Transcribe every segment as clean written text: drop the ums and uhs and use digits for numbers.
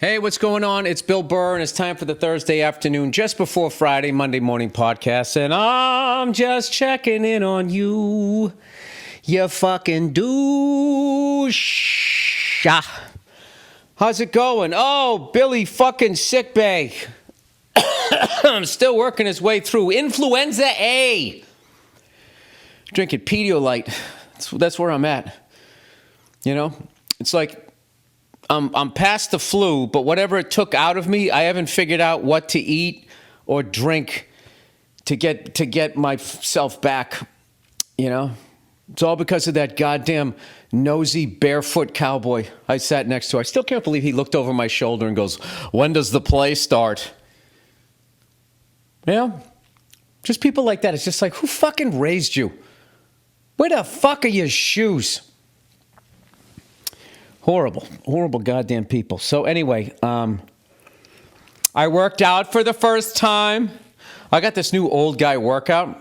Hey, what's going on? It's Bill Burr, and it's time for the Thursday afternoon, just before Friday, Monday morning podcast. And I'm just checking in on you, you fucking douche. How's it going? Oh, Billy fucking sickbay. I'm still working his way through Influenza A. Drinking Pedialyte. That's where I'm at. You know, it's like I'm past the flu, but whatever it took out of me, I haven't figured out what to eat or drink to get myself back. You know, it's all because of that goddamn nosy barefoot cowboy I sat next to. I still can't believe he looked over my shoulder and goes, "When does the play start?" You know, just people like that. It's just like, who fucking raised you? Where the fuck are your shoes? Horrible goddamn people. So anyway, I worked out for the first time. I got this new old guy workout.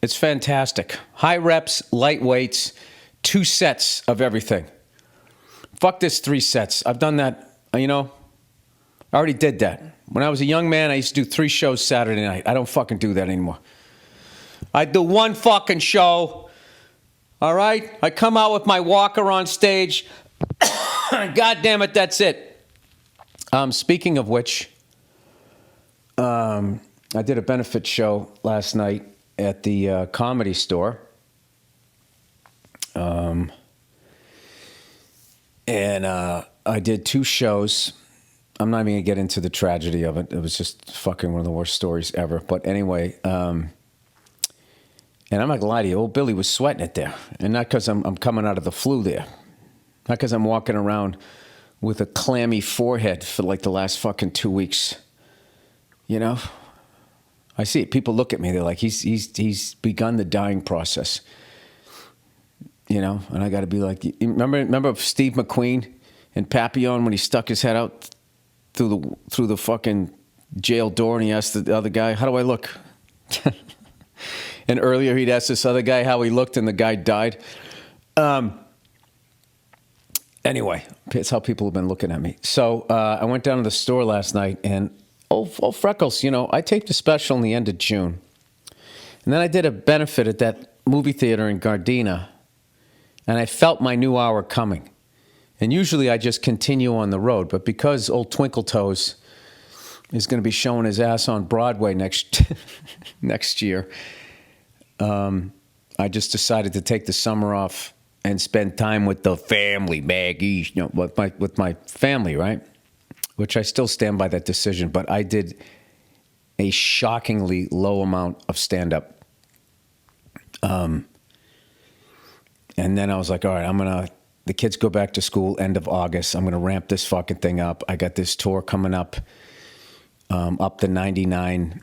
It's fantastic. High reps, light weights, 2 sets of everything. Fuck this 3 sets. I've done that, I already did that. When I was a young man, I used to do 3 shows Saturday night. I don't fucking do that anymore. I do 1 fucking show. All right? I come out with my walker on stage. God damn it, that's it. Speaking of which, I did a benefit show last night at the Comedy Store. And I did 2 shows. I'm not even going to get into the tragedy of it. It was just fucking one of the worst stories ever. But anyway, and I'm not going to lie to you, old Billy was sweating it there. And not because I'm coming out of the flu there. Not because I'm walking around with a clammy forehead for like the last fucking 2 weeks. You know? I see it. People look at me. They're like, he's begun the dying process. You know? And I got to be like, remember Steve McQueen in Papillon when he stuck his head out through the fucking jail door and he asked the other guy, "How do I look?" And earlier he'd asked this other guy how he looked and the guy died. Anyway, it's how people have been looking at me. So I went down to the store last night and, oh Freckles, I taped a special in the end of June. And then I did a benefit at that movie theater in Gardena. And I felt my new hour coming. And usually I just continue on the road. But because old Twinkle Toes is going to be showing his ass on Broadway next year, I just decided to take the summer off and spend time with the family, Maggie, with my family, right? Which I still stand by that decision, but I did a shockingly low amount of stand-up. And then I was like, all right, the kids go back to school end of August. I'm going to ramp this fucking thing up. I got this tour coming up the 99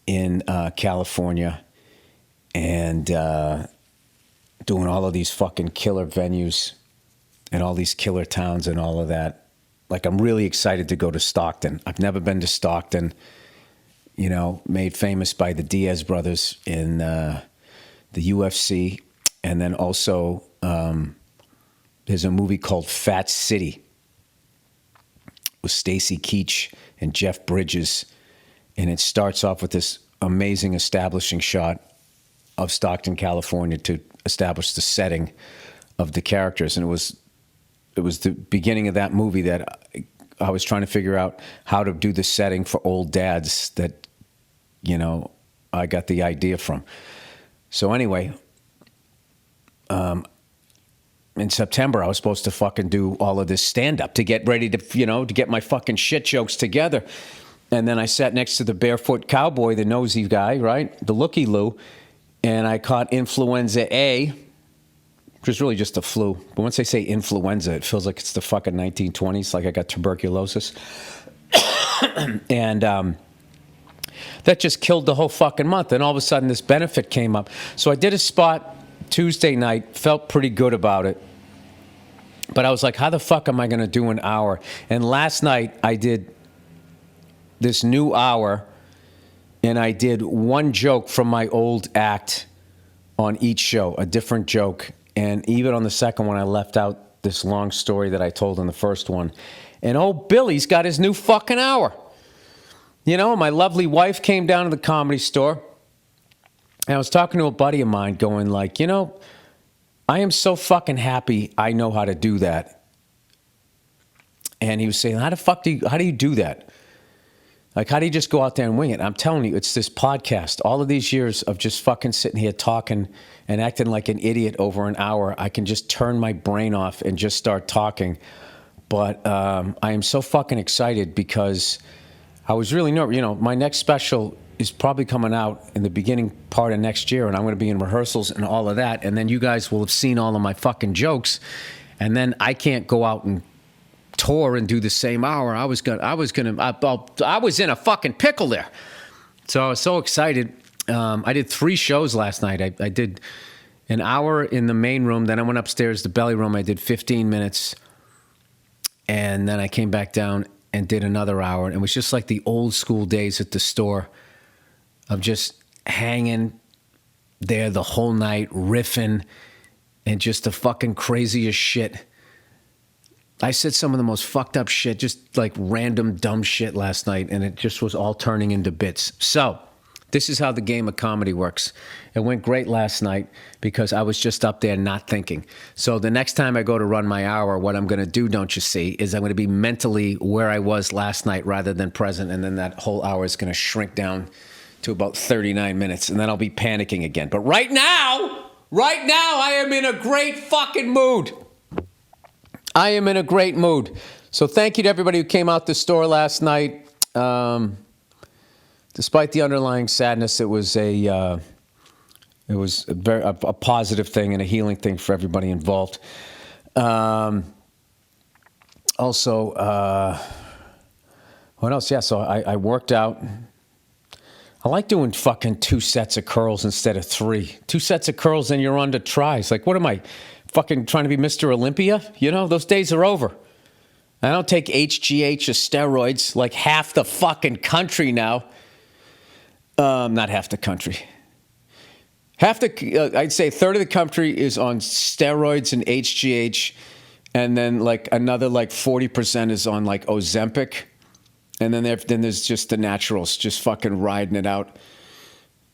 in California, and doing all of these fucking killer venues and all these killer towns and all of that. Like, I'm really excited to go to Stockton. I've never been to Stockton, made famous by the Diaz brothers in the UFC. And then also there's a movie called Fat City with Stacy Keach and Jeff Bridges. And it starts off with this amazing establishing shot of Stockton, California, to establish the setting of the characters. And it was the beginning of that movie that I was trying to figure out how to do the setting for old dads that, I got the idea from. So anyway, in September, I was supposed to fucking do all of this stand-up to get ready to, to get my fucking shit jokes together. And then I sat next to the barefoot cowboy, the nosy guy, right? The looky-loo. And I caught influenza A, which is really just a flu. But once they say influenza, it feels like it's the fucking 1920s, like I got tuberculosis. And that just killed the whole fucking month. And all of a sudden, this benefit came up. So I did a spot Tuesday night, felt pretty good about it. But I was like, how the fuck am I going to do an hour? And last night, I did this new hour. And I did 1 joke from my old act on each show, a different joke. And even on the second one, I left out this long story that I told in the first one. And old Billy's got his new fucking hour. You know, my lovely wife came down to the Comedy Store. And I was talking to a buddy of mine going like, you know, I am so fucking happy I know how to do that. And he was saying, how do you do that? Like, how do you just go out there and wing it? I'm telling you, it's this podcast. All of these years of just fucking sitting here talking and acting like an idiot over an hour, I can just turn my brain off and just start talking. But I am so fucking excited because I was really nervous. You know, my next special is probably coming out in the beginning part of next year, and I'm going to be in rehearsals and all of that. And then you guys will have seen all of my fucking jokes. And then I can't go out and tour and do the same hour. I was in a fucking pickle there. So I was so excited. I did 3 shows last night. I did an hour in the main room. Then I went upstairs to the belly room. I did 15 minutes. And then I came back down and did another hour. And it was just like the old school days at the store of just hanging there the whole night, riffing, and just the fucking craziest shit. I said some of the most fucked up shit, just like random dumb shit last night, and it just was all turning into bits. So this is how the game of comedy works. It went great last night because I was just up there not thinking. So the next time I go to run my hour, what I'm going to do, don't you see, is I'm going to be mentally where I was last night rather than present, and then that whole hour is going to shrink down to about 39 minutes, and then I'll be panicking again. But right now, I am in a great fucking mood. I am in a great mood. So thank you to everybody who came out the store last night. Despite the underlying sadness, it was a positive thing and a healing thing for everybody involved. Also, what else? Yeah, so I worked out. I like doing fucking 2 sets of curls instead of 3. 2 sets of curls and you're on to tries. Like, what am I, fucking trying to be Mr. Olympia? You know, those days are over. I don't take HGH or steroids like half the fucking country now. Not half the country. I'd say a third of the country is on steroids and HGH, and then like another like 40% is on like Ozempic. And then there's just the naturals, just fucking riding it out,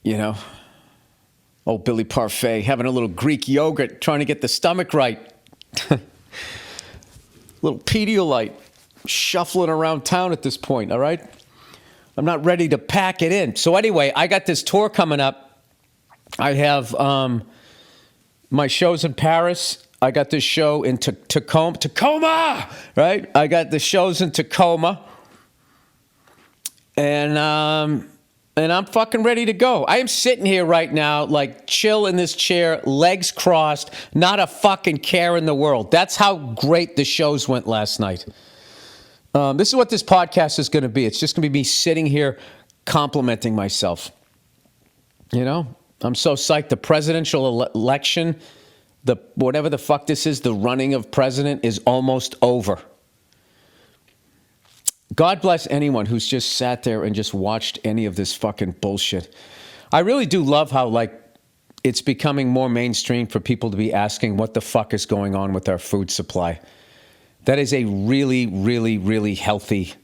you know. Old Billy Parfait having a little Greek yogurt, trying to get the stomach right. Little Pedialyte, shuffling around town at this point, all right? I'm not ready to pack it in. So anyway, I got this tour coming up. I have my shows in Paris. I got this show in Tacoma, right? I got the shows in Tacoma. And I'm fucking ready to go. I am sitting here right now, like chill in this chair, legs crossed, not a fucking care in the world. That's how great the shows went last night. This is what this podcast is going to be. It's just going to be me sitting here complimenting myself. You know, I'm so psyched. The presidential election, whatever the fuck this is, the running of president is almost over. God bless anyone who's just sat there and just watched any of this fucking bullshit. I really do love how, like, it's becoming more mainstream for people to be asking what the fuck is going on with our food supply. That is a really, really, really healthy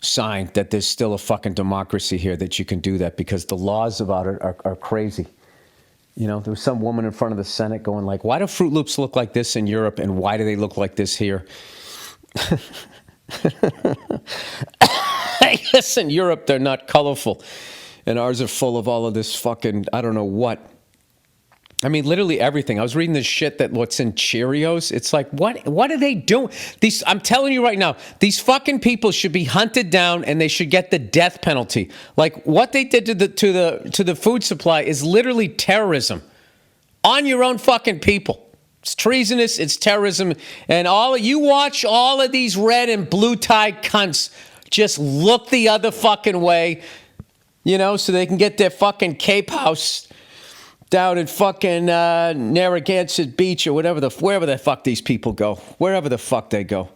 sign that there's still a fucking democracy here, that you can do that, because the laws about it are crazy. You know, there was some woman in front of the Senate going like, why do Fruit Loops look like this in Europe and why do they look like this here? I guess in Europe they're not colorful, and ours are full of all of this fucking, I don't know what. I mean, literally everything. I was reading this shit that what's in Cheerios. It's like, what are they doing? I'm telling you right now, these fucking people should be hunted down and they should get the death penalty. Like, what they did to the food supply is literally terrorism on your own fucking people. It's treasonous, it's terrorism, and you watch all of these red and blue tie cunts just look the other fucking way, you know, so they can get their fucking Cape House down in fucking Narragansett Beach or wherever the fuck these people go, wherever the fuck they go.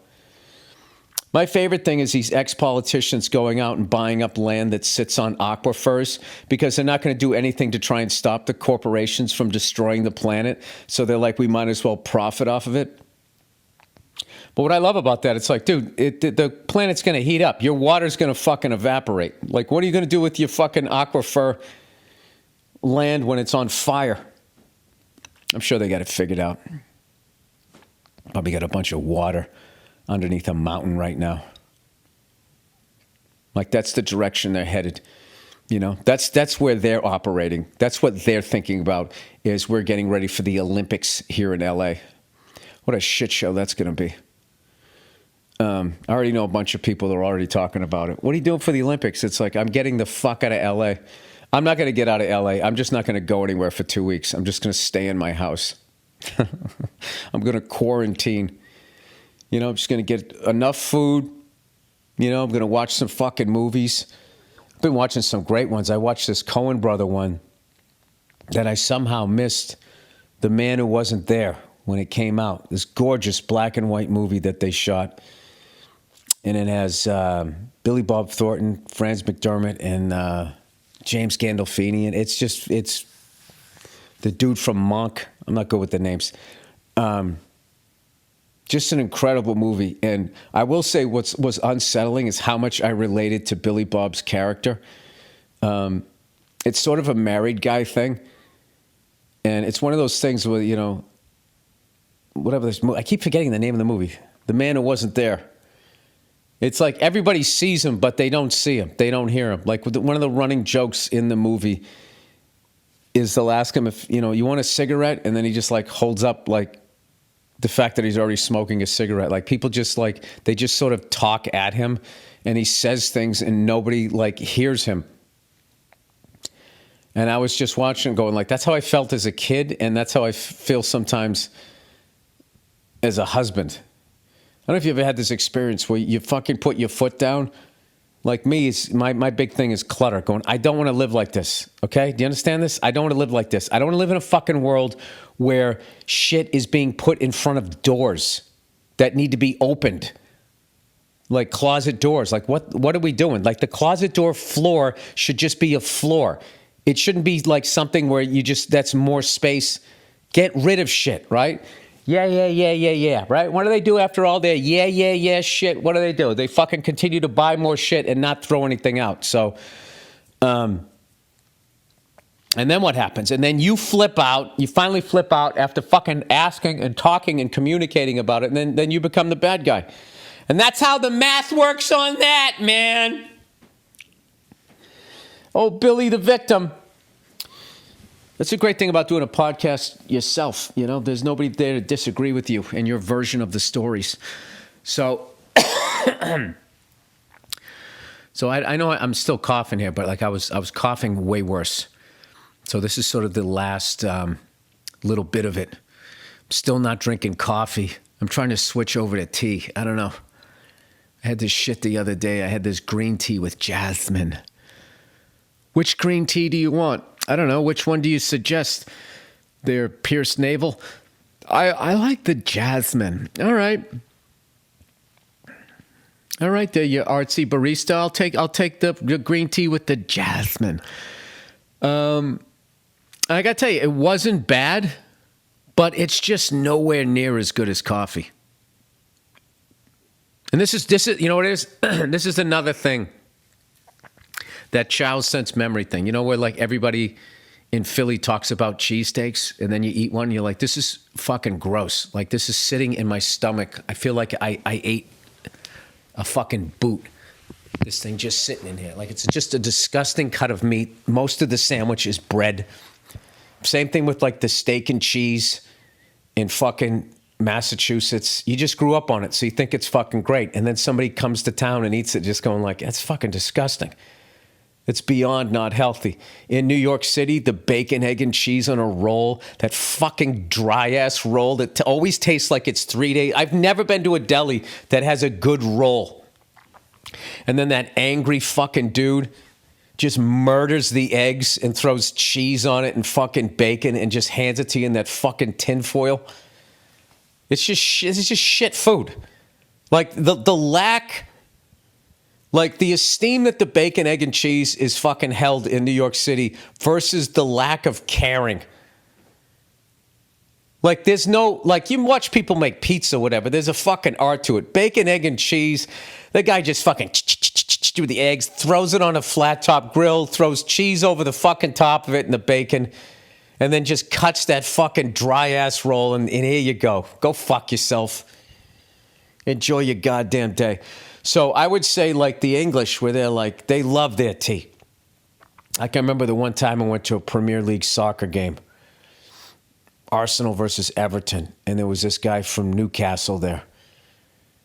My favorite thing is these ex-politicians going out and buying up land that sits on aquifers, because they're not going to do anything to try and stop the corporations from destroying the planet. So they're like, we might as well profit off of it. But what I love about that, it's like, dude, the planet's going to heat up. Your water's going to fucking evaporate. Like, what are you going to do with your fucking aquifer land when it's on fire? I'm sure they got it figured out. Probably got a bunch of water underneath a mountain right now. Like, that's the direction they're headed. You know, that's where they're operating. That's what they're thinking about, is we're getting ready for the Olympics here in L.A. What a shit show that's going to be. I already know a bunch of people that are already talking about it. What are you doing for the Olympics? It's like, I'm getting the fuck out of L.A. I'm not going to get out of L.A. I'm just not going to go anywhere for 2 weeks. I'm just going to stay in my house. I'm going to quarantine. You know, I'm just going to get enough food. You know, I'm going to watch some fucking movies. I've been watching some great ones. I watched this Coen brother one that I somehow missed. The Man Who Wasn't There, when it came out. This gorgeous black and white movie that they shot. And it has Billy Bob Thornton, Franz McDermott, and James Gandolfini. And it's the dude from Monk. I'm not good with the names. Just an incredible movie. And I will say what was unsettling is how much I related to Billy Bob's character. It's sort of a married guy thing. And it's one of those things where, you know, whatever this movie, I keep forgetting the name of the movie. The Man Who Wasn't There. It's like everybody sees him, but they don't see him. They don't hear him. Like one of the running jokes in the movie is they'll ask him if, you know, you want a cigarette? And then he just like holds up like the fact that he's already smoking a cigarette. Like people just like, they just sort of talk at him and he says things and nobody like hears him. And I was just watching going like, that's how I felt as a kid. And that's how I feel sometimes as a husband. I don't know if you ever had this experience where you fucking put your foot down. Like me, my big thing is clutter. Going, I don't want to live like this. Okay? Do you understand this? I don't want to live like this. I don't want to live in a fucking world where shit is being put in front of doors that need to be opened. Like closet doors. Like what are we doing? Like the closet door floor should just be a floor. It shouldn't be like something where that's more space. Get rid of shit, right? Yeah, right? What do they do after all their yeah shit? What do? They fucking continue to buy more shit and not throw anything out. So, and then what happens? And then you flip out. You finally flip out after fucking asking and talking and communicating about it. And then you become the bad guy. And that's how the math works on that, man. Oh, Billy the victim. That's a great thing about doing a podcast yourself. You know, there's nobody there to disagree with you and your version of the stories. So, I know I'm still coughing here, but like I was coughing way worse. So this is sort of the last little bit of it. I'm still not drinking coffee. I'm trying to switch over to tea. I don't know. I had this shit the other day. I had this green tea with jasmine. Which green tea do you want? I don't know. Which one do you suggest? Their Pierce Navel? I like the jasmine. All right. All right, there, you artsy barista. I'll take the green tea with the jasmine. I gotta tell you, it wasn't bad, but it's just nowhere near as good as coffee. And this is you know what it is? This is another thing. That Chow's sense memory thing, you know, where like everybody in Philly talks about cheesesteaks and then you eat one and you're like, this is fucking gross. Like this is sitting in my stomach. I feel like I ate a fucking boot. This thing just sitting in here. Like it's just a disgusting cut of meat. Most of the sandwich is bread. Same thing with like the steak and cheese in fucking Massachusetts. You just grew up on it, so you think it's fucking great. And then somebody comes to town and eats it just going like, that's fucking disgusting. It's beyond not healthy. In New York City, the bacon, egg, and cheese on a roll, that fucking dry-ass roll that always tastes like it's 3 days. I've never been to a deli that has a good roll. And then that angry fucking dude just murders the eggs and throws cheese on it and fucking bacon and just hands it to you in that fucking tinfoil. It's just shit food. Like the lack... Like the esteem that the bacon, egg, and cheese is fucking held in New York City versus the lack of caring. Like, there's no, like, you watch people make pizza or whatever. There's a fucking art to it. Bacon, egg, and cheese. The guy just fucking do the eggs, throws it on a flat top grill, throws cheese over the fucking top of it and the bacon, and then just cuts that fucking dry ass roll. And here you go. Go fuck yourself. Enjoy your goddamn day. So I would say, like, the English, where they're like, they love their tea. I can remember the one time I went to a Premier League soccer game. Arsenal versus Everton, and there was this guy from Newcastle there.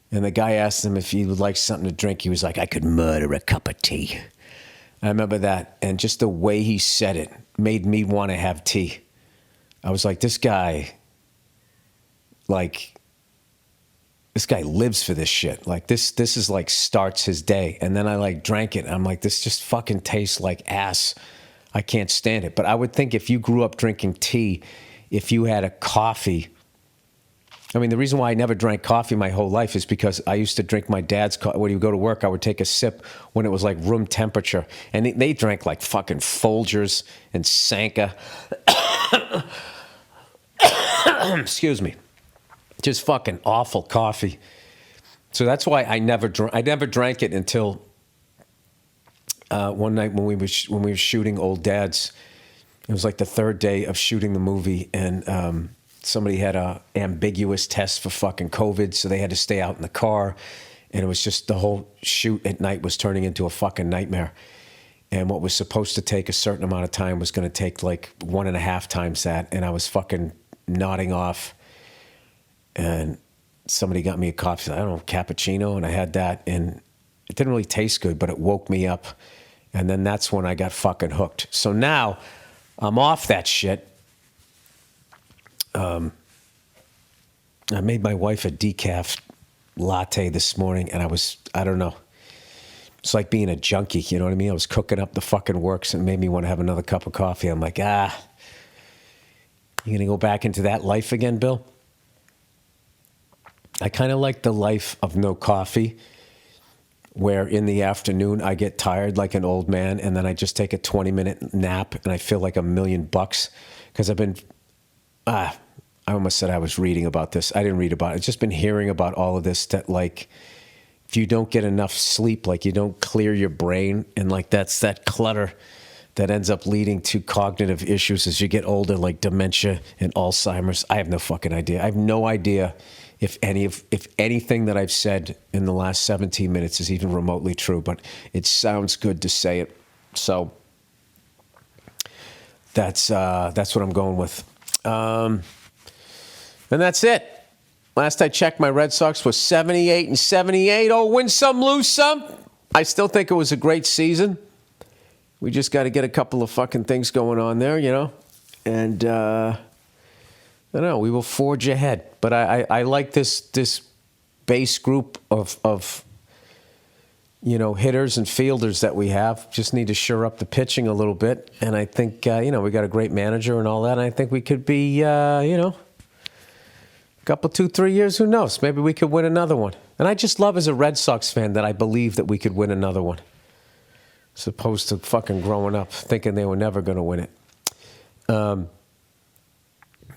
And the guy asked him if he would like something to drink. He was like, I could murder a cup of tea. I remember that. And just the way he said it made me want to have tea. I was like, this guy lives for this shit. Like, this is like starts his day. And then I like drank it. And I'm like, this just fucking tastes like ass. I can't stand it. But I would think if you grew up drinking tea, if you had a coffee, I mean, the reason why I never drank coffee my whole life is because I used to drink my dad's coffee. When he would go to work, I would take a sip when it was like room temperature. And they drank like fucking Folgers and Sanka. Excuse me. Just fucking awful coffee. So that's why I never drank it until one night when we were shooting Old Dads. It was like the third day of shooting the movie, and somebody had a ambiguous test for fucking COVID, so they had to stay out in the car, and it was just the whole shoot at night was turning into a fucking nightmare. And what was supposed to take a certain amount of time was going to take like 1.5 times that, and I was fucking nodding off, and somebody got me a coffee. I don't know, cappuccino, and I had that, and it didn't really taste good, but it woke me up, and then that's when I got fucking hooked. So now I'm off that shit. I made my wife a decaf latte this morning, and I don't know. It's like being a junkie, you know what I mean? I was cooking up the fucking works and it made me want to have another cup of coffee. I'm like, you going to go back into that life again, Bill? I kind of like the life of no coffee, where in the afternoon I get tired like an old man, and then I just take a 20-minute nap and I feel like $1 million because I've been, I almost said I was reading about this. I didn't read about it. I've just been hearing about all of this, that like if you don't get enough sleep, like you don't clear your brain, and like that's that clutter that ends up leading to cognitive issues as you get older, like dementia and Alzheimer's. I have no fucking idea. I have no idea if anything that I've said in the last 17 minutes is even remotely true, but it sounds good to say it. So that's what I'm going with. And that's it. Last I checked, my Red Sox was 78-78. Oh, win some, lose some. I still think it was a great season. We just got to get a couple of fucking things going on there, you know? And I don't know, we will forge ahead. But I like this base group of hitters and fielders that we have. Just need to shore up the pitching a little bit. And I think, we got a great manager and all that. And I think we could be, a couple, 2-3 years, who knows? Maybe we could win another one. And I just love as a Red Sox fan that I believe that we could win another one. As opposed to fucking growing up thinking they were never going to win it.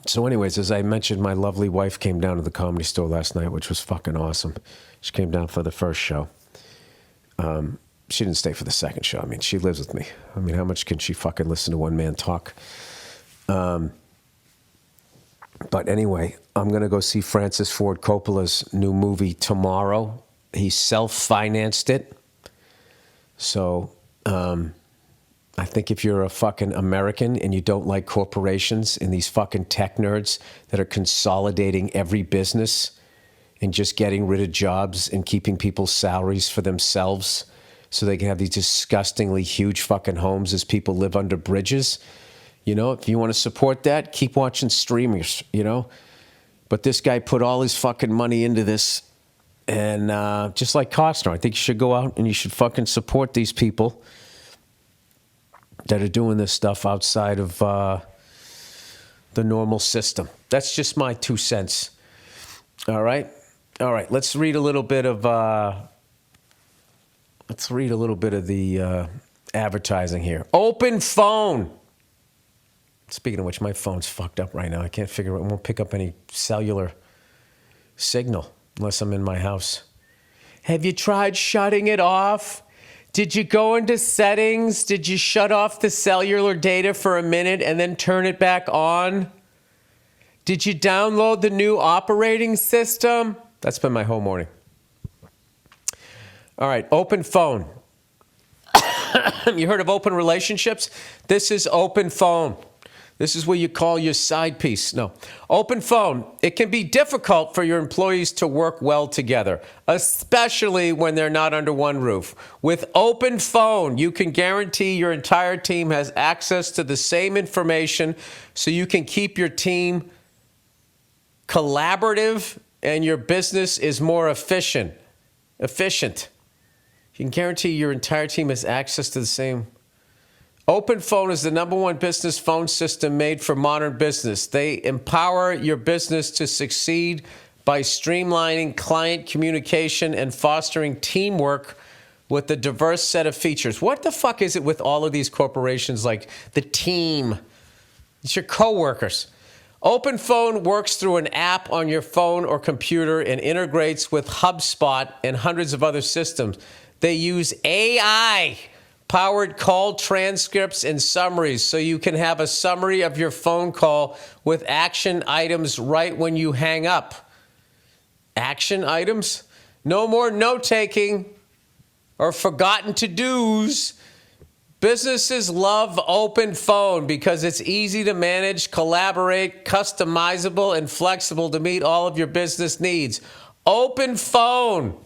So anyways, as I mentioned, my lovely wife came down to the Comedy Store last night, which was fucking awesome. She came down for the first show. She didn't stay for the second show. I mean, she lives with me. I mean, how much can she fucking listen to one man talk? But anyway, I'm going to go see Francis Ford Coppola's new movie tomorrow. He self-financed it. So I think if you're a fucking American and you don't like corporations and these fucking tech nerds that are consolidating every business and just getting rid of jobs and keeping people's salaries for themselves so they can have these disgustingly huge fucking homes as people live under bridges, if you want to support that, keep watching streamers, But this guy put all his fucking money into this. And just like Costner, I think you should go out and you should fucking support these people that are doing this stuff outside of the normal system. That's just my 2 cents. All right. Let's read a little bit of the advertising here. Open phone. Speaking of which, my phone's fucked up right now. I can't figure it. It won't pick up any cellular signal unless I'm in my house. Have you tried shutting it off? Did you go into settings? Did you shut off the cellular data for a minute and then turn it back on? Did you download the new operating system? That's been my whole morning. All right, open phone. You heard of open relationships? This is open phone. This is where you call your side piece. No. Open phone. It can be difficult for your employees to work well together, especially when they're not under one roof. With open phone, you can guarantee your entire team has access to the same information so you can keep your team collaborative and your business is more efficient. You can guarantee your entire team has access to the same. Open Phone is the #1 business phone system made for modern business. They empower your business to succeed by streamlining client communication and fostering teamwork with a diverse set of features. What the fuck is it with all of these corporations like the team? It's your coworkers. Open Phone works through an app on your phone or computer and integrates with HubSpot and hundreds of other systems. They use AI-powered call transcripts and summaries so you can have a summary of your phone call with action items right when you hang up. Action items? No more note-taking or forgotten to-dos. Businesses love Open Phone because it's easy to manage, collaborate, customizable, and flexible to meet all of your business needs. Open Phone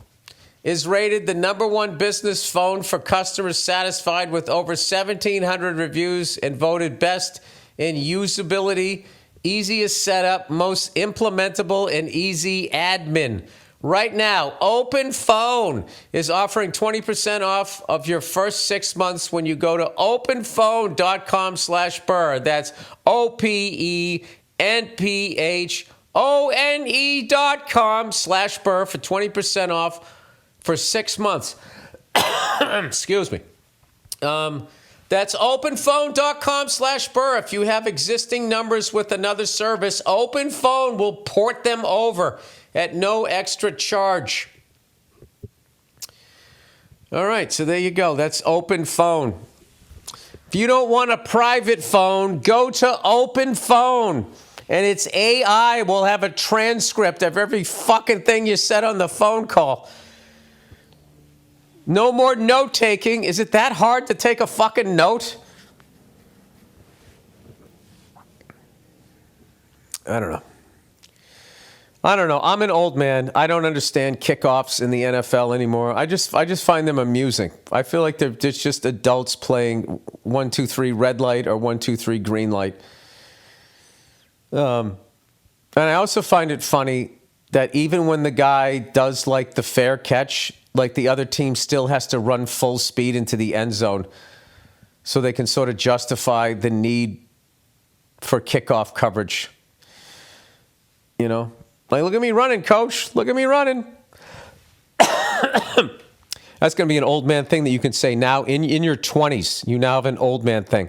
is rated the #1 business phone for customers satisfied with over 1,700 reviews and voted best in usability, easiest setup, most implementable, and easy admin. Right now, Open Phone is offering 20% off of your first 6 months when you go to openphone.com/Burr. That's OPENPHONE.com/Burr for 20% off for 6 months. Excuse me. That's openphone.com/Burr. If you have existing numbers with another service, Open Phone will port them over at no extra charge. All right, so there you go. That's Open Phone. If you don't want a private phone, go to Open Phone. And its AI will have a transcript of every fucking thing you said on the phone call. No more note-taking. Is it that hard to take a fucking note? I don't know. I'm an old man. I don't understand kickoffs in the NFL anymore. I just find them amusing. I feel like they're just adults playing 1, 2, 3 red light or 1, 2, 3 green light. And I also find it funny that even when the guy does like the fair catch, like the other team still has to run full speed into the end zone so they can sort of justify the need for kickoff coverage. You know? Like, look at me running, coach. Look at me running. That's going to be an old man thing that you can say now in your 20s. You now have an old man thing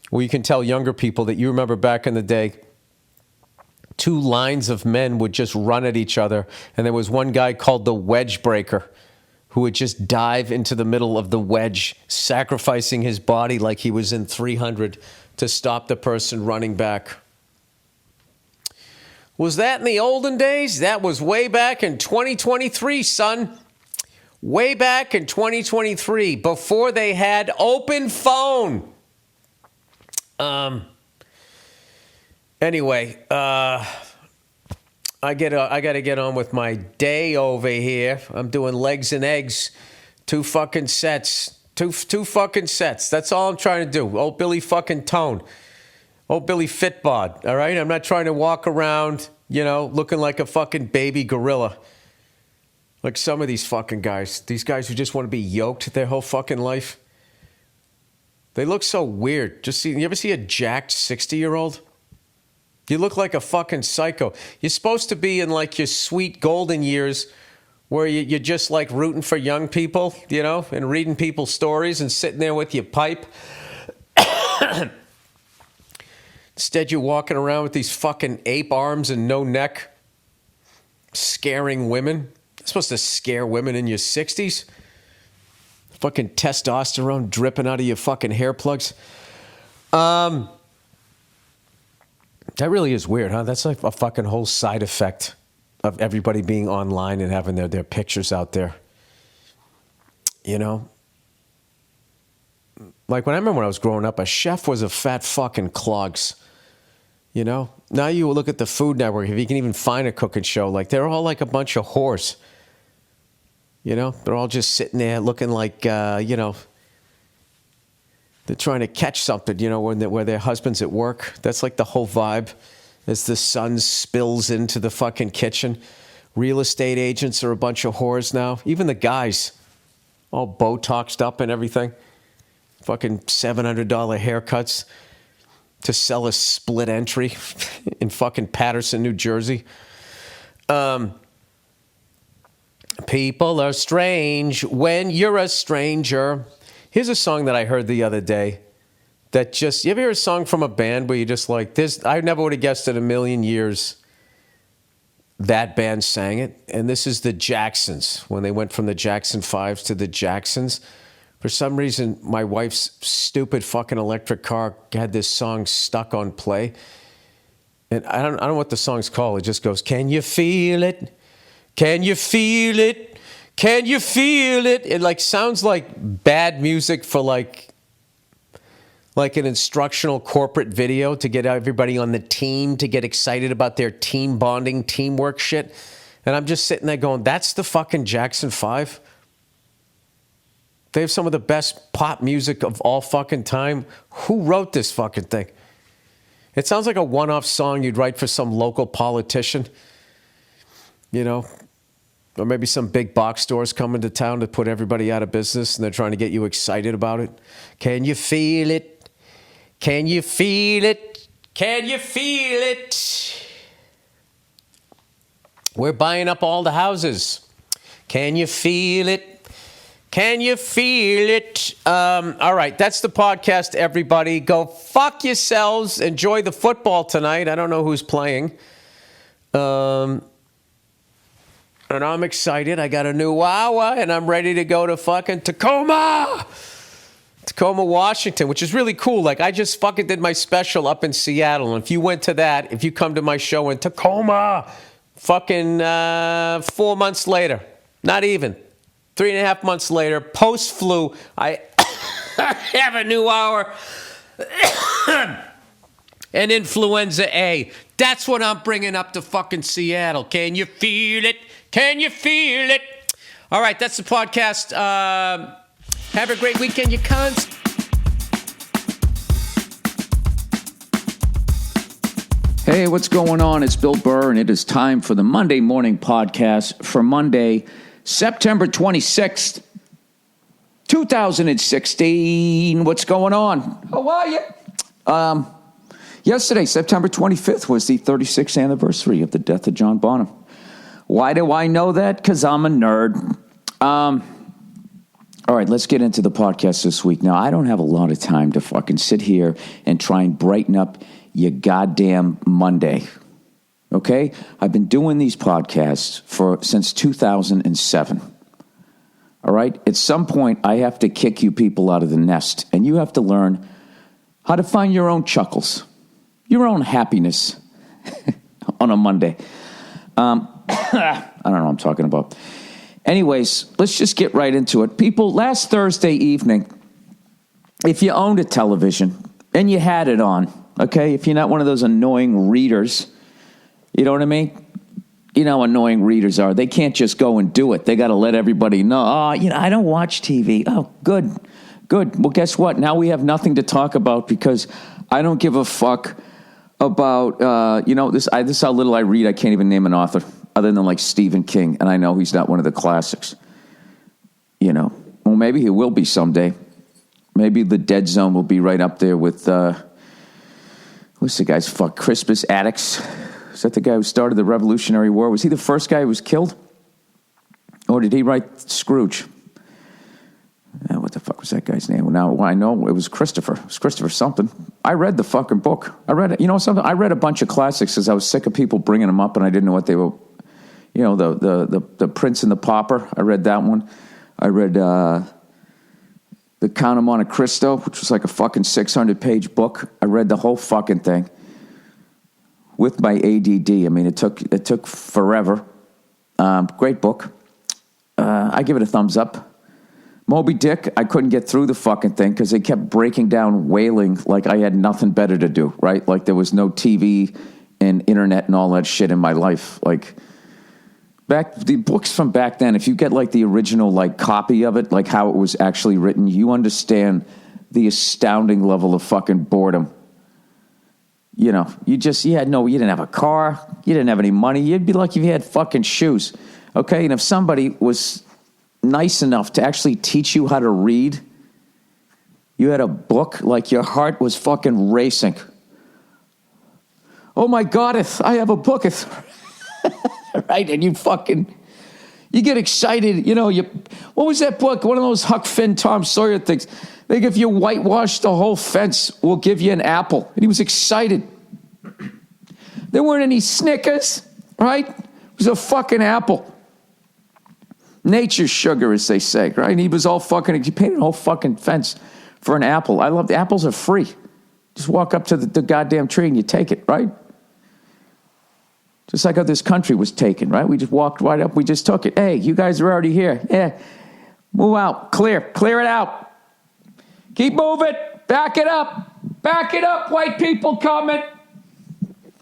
where you can tell younger people that you remember back in the day, 2 lines of men would just run at each other. And there was one guy called the wedge breaker who would just dive into the middle of the wedge, sacrificing his body like he was in 300 to stop the person running back. Was that in the olden days? That was way back in 2023, son. Way back in 2023, before they had Open Phone. Anyway, I got to get on with my day over here. I'm doing legs and eggs, 2 fucking sets, two fucking sets. That's all I'm trying to do. Old Billy fucking Tone. Old Billy Fitbod, all right? I'm not trying to walk around, looking like a fucking baby gorilla. Like some of these fucking guys. These guys who just want to be yoked their whole fucking life. They look so weird. You ever see a jacked 60-year-old? You look like a fucking psycho. You're supposed to be in like your sweet golden years where you're just like rooting for young people, and reading people's stories and sitting there with your pipe. Instead, you're walking around with these fucking ape arms and no neck, scaring women. You're supposed to scare women in your 60s. Fucking testosterone dripping out of your fucking hair plugs. That really is weird, huh? That's like a fucking whole side effect of everybody being online and having their pictures out there. You know? Like when I remember when I was growing up, a chef was a fat fucking clogs. You know? Now you look at the Food Network, if you can even find a cooking show, like they're all like a bunch of whores. You know? They're all just sitting there looking like, you know, they're trying to catch something, you know, where their husband's at work. That's like the whole vibe as the sun spills into the fucking kitchen. Real estate agents are a bunch of whores now. Even the guys, all Botoxed up and everything. Fucking $700 haircuts to sell a split entry in fucking Patterson, New Jersey. People are strange when you're a stranger. Here's a song that I heard the other day that just, you ever hear a song from a band where you just like, this, I never would have guessed in a million years that band sang it. And this is the Jacksons, when they went from the Jackson 5s to the Jacksons. For some reason, my wife's stupid fucking electric car had this song stuck on play. And I don't know what the song's called. It just goes, can you feel it? Can you feel it? Can you feel it? It like sounds like bad music for like an instructional corporate video to get everybody on the team to get excited about their team bonding, teamwork shit. And I'm just sitting there going, that's the fucking Jackson 5? They have some of the best pop music of all fucking time. Who wrote this fucking thing? It sounds like a one-off song you'd write for some local politician, you know? Or maybe some big box stores coming to town to put everybody out of business and they're trying to get you excited about it. Can you feel it? Can you feel it? Can you feel it? We're buying up all the houses. Can you feel it? Can you feel it? All right, that's the podcast, everybody. Go fuck yourselves. Enjoy the football tonight. I don't know who's playing. And I'm excited. I got a new Wawa, and I'm ready to go to fucking Tacoma, Washington, which is really cool. Like, I just fucking did my special up in Seattle. And if you went to that, if you come to my show in Tacoma, fucking 4 months later, not even, 3.5 months later, post-flu, I have a new hour and influenza A. That's what I'm bringing up to fucking Seattle. Can you feel it? Can you feel it? All right, that's the podcast. Have a great weekend, you cunts. Hey, what's going on? It's Bill Burr, and it is time for the Monday morning podcast for Monday, September 26th, 2016. What's going on? How are you? Yesterday, September 25th, was the 36th anniversary of the death of John Bonham. Why do I know that? Because I'm a nerd. All right, let's get into the podcast this week. Now, I don't have a lot of time to fucking sit here and try and brighten up your goddamn Monday. Okay? I've been doing these podcasts since 2007. All right? At some point, I have to kick you people out of the nest, and you have to learn how to find your own chuckles, your own happiness on a Monday. I don't know what I'm talking about. Anyways, let's just get right into it. People, last Thursday evening, if you owned a television and you had it on, okay, if you're not one of those annoying readers, you know what I mean? You know how annoying readers are. They can't just go and do it. They got to let everybody know, I don't watch TV. Oh, good. Well, guess what? Now we have nothing to talk about because I don't give a fuck about, this is how little I read. I can't even name an author other than like Stephen King, and I know he's not one of the classics. You know, well, maybe he will be someday. Maybe The Dead Zone will be right up there with, what's the guy's fuck? Crispus Attucks. Is that the guy who started the Revolutionary War? Was he the first guy who was killed? Or did he write Scrooge? What the fuck? was that guy's name? Now I know it was Christopher. It was Christopher something. I read the fucking book. I read it. You know something? I read a bunch of classics because I was sick of people bringing them up and I didn't know what they were. You know, the Prince and the Pauper. I read that one. I read The Count of Monte Cristo, which was like a fucking 600-page book. I read the whole fucking thing with my ADD. I mean, it took forever. Great book. I give it a thumbs up. Moby Dick, I couldn't get through the fucking thing because they kept breaking down whaling like I had nothing better to do, right? Like there was no TV and internet and all that shit in my life. Like the books from back then, if you get like the original like copy of it, like how it was actually written, you understand the astounding level of fucking boredom. You know, you didn't have a car, you didn't have any money. You'd be lucky if you had fucking shoes. Okay, and if somebody was nice enough to actually teach you how to read, you had a book, like your heart was fucking racing. Oh my God, I have a book. Right? And you get excited. You know, what was that book? One of those Huck Finn, Tom Sawyer things. Like if you whitewash the whole fence, we'll give you an apple. And he was excited. There weren't any Snickers, right? It was a fucking apple. Nature's sugar, as they say, right? And he was all fucking, he painted a whole fucking fence for an apple. I love the apples are free. Just walk up to the goddamn tree and you take it, right? Just like how this country was taken, right? We just walked right up, we just took it. Hey, you guys are already here. Yeah, move out, clear it out. Keep moving, back it up, white people coming.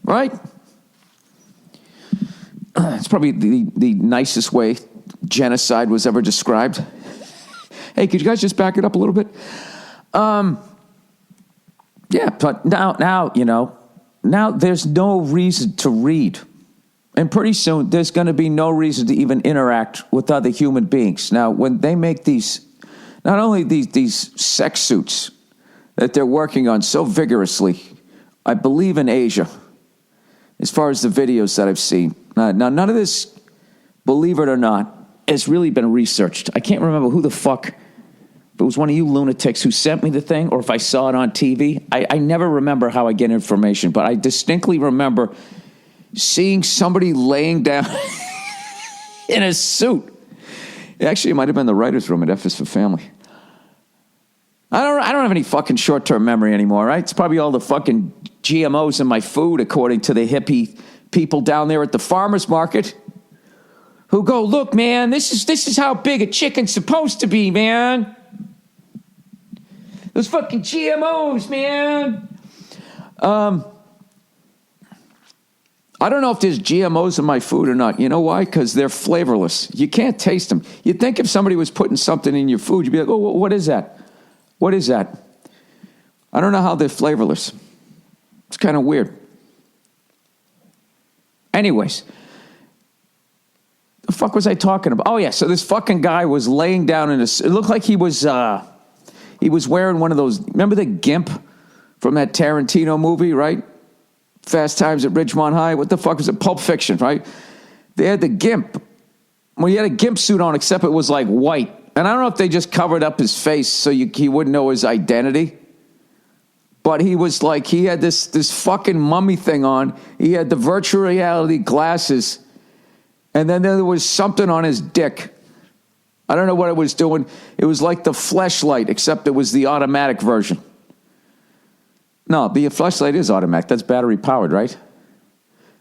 Right? It's probably the nicest way genocide was ever described. Hey, could you guys just back it up a little bit? Yeah, but now, you know, now there's no reason to read. And pretty soon there's going to be no reason to even interact with other human beings. Now, when they make these, not only these sex suits that they're working on so vigorously, I believe in Asia, as far as the videos that I've seen. Now, none of this, believe it or not, has really been researched. I can't remember who the fuck, if it was one of you lunatics who sent me the thing, or if I saw it on TV. I never remember how I get information, but I distinctly remember seeing somebody laying down in a suit. Actually, it might have been the writer's room at F is for Family. I don't have any fucking short-term memory anymore, right? It's probably all the fucking GMOs in my food, according to the hippie people down there at the farmer's market, who go, look, man, this is how big a chicken's supposed to be, man. Those fucking GMOs, man. I don't know if there's GMOs in my food or not. You know why? Because they're flavorless. You can't taste them. You'd think if somebody was putting something in your food, you'd be like, oh, what is that? What is that? I don't know how they're flavorless. It's kind of weird. Anyways, the fuck was I talking about? Oh, yeah, so this fucking guy was laying down in it looked like he was wearing one of those, remember the gimp from that Tarantino movie, right? Fast Times at Ridgemont High. What the fuck was it? Pulp Fiction, right? They had the gimp. Well, he had a gimp suit on, except it was like white. And I don't know if they just covered up his face so he wouldn't know his identity. But he was like, he had this fucking mummy thing on. He had the virtual reality glasses. And then there was something on his dick. I don't know what it was doing. It was like the fleshlight, except it was the automatic version. No, the fleshlight is automatic. That's battery powered, right?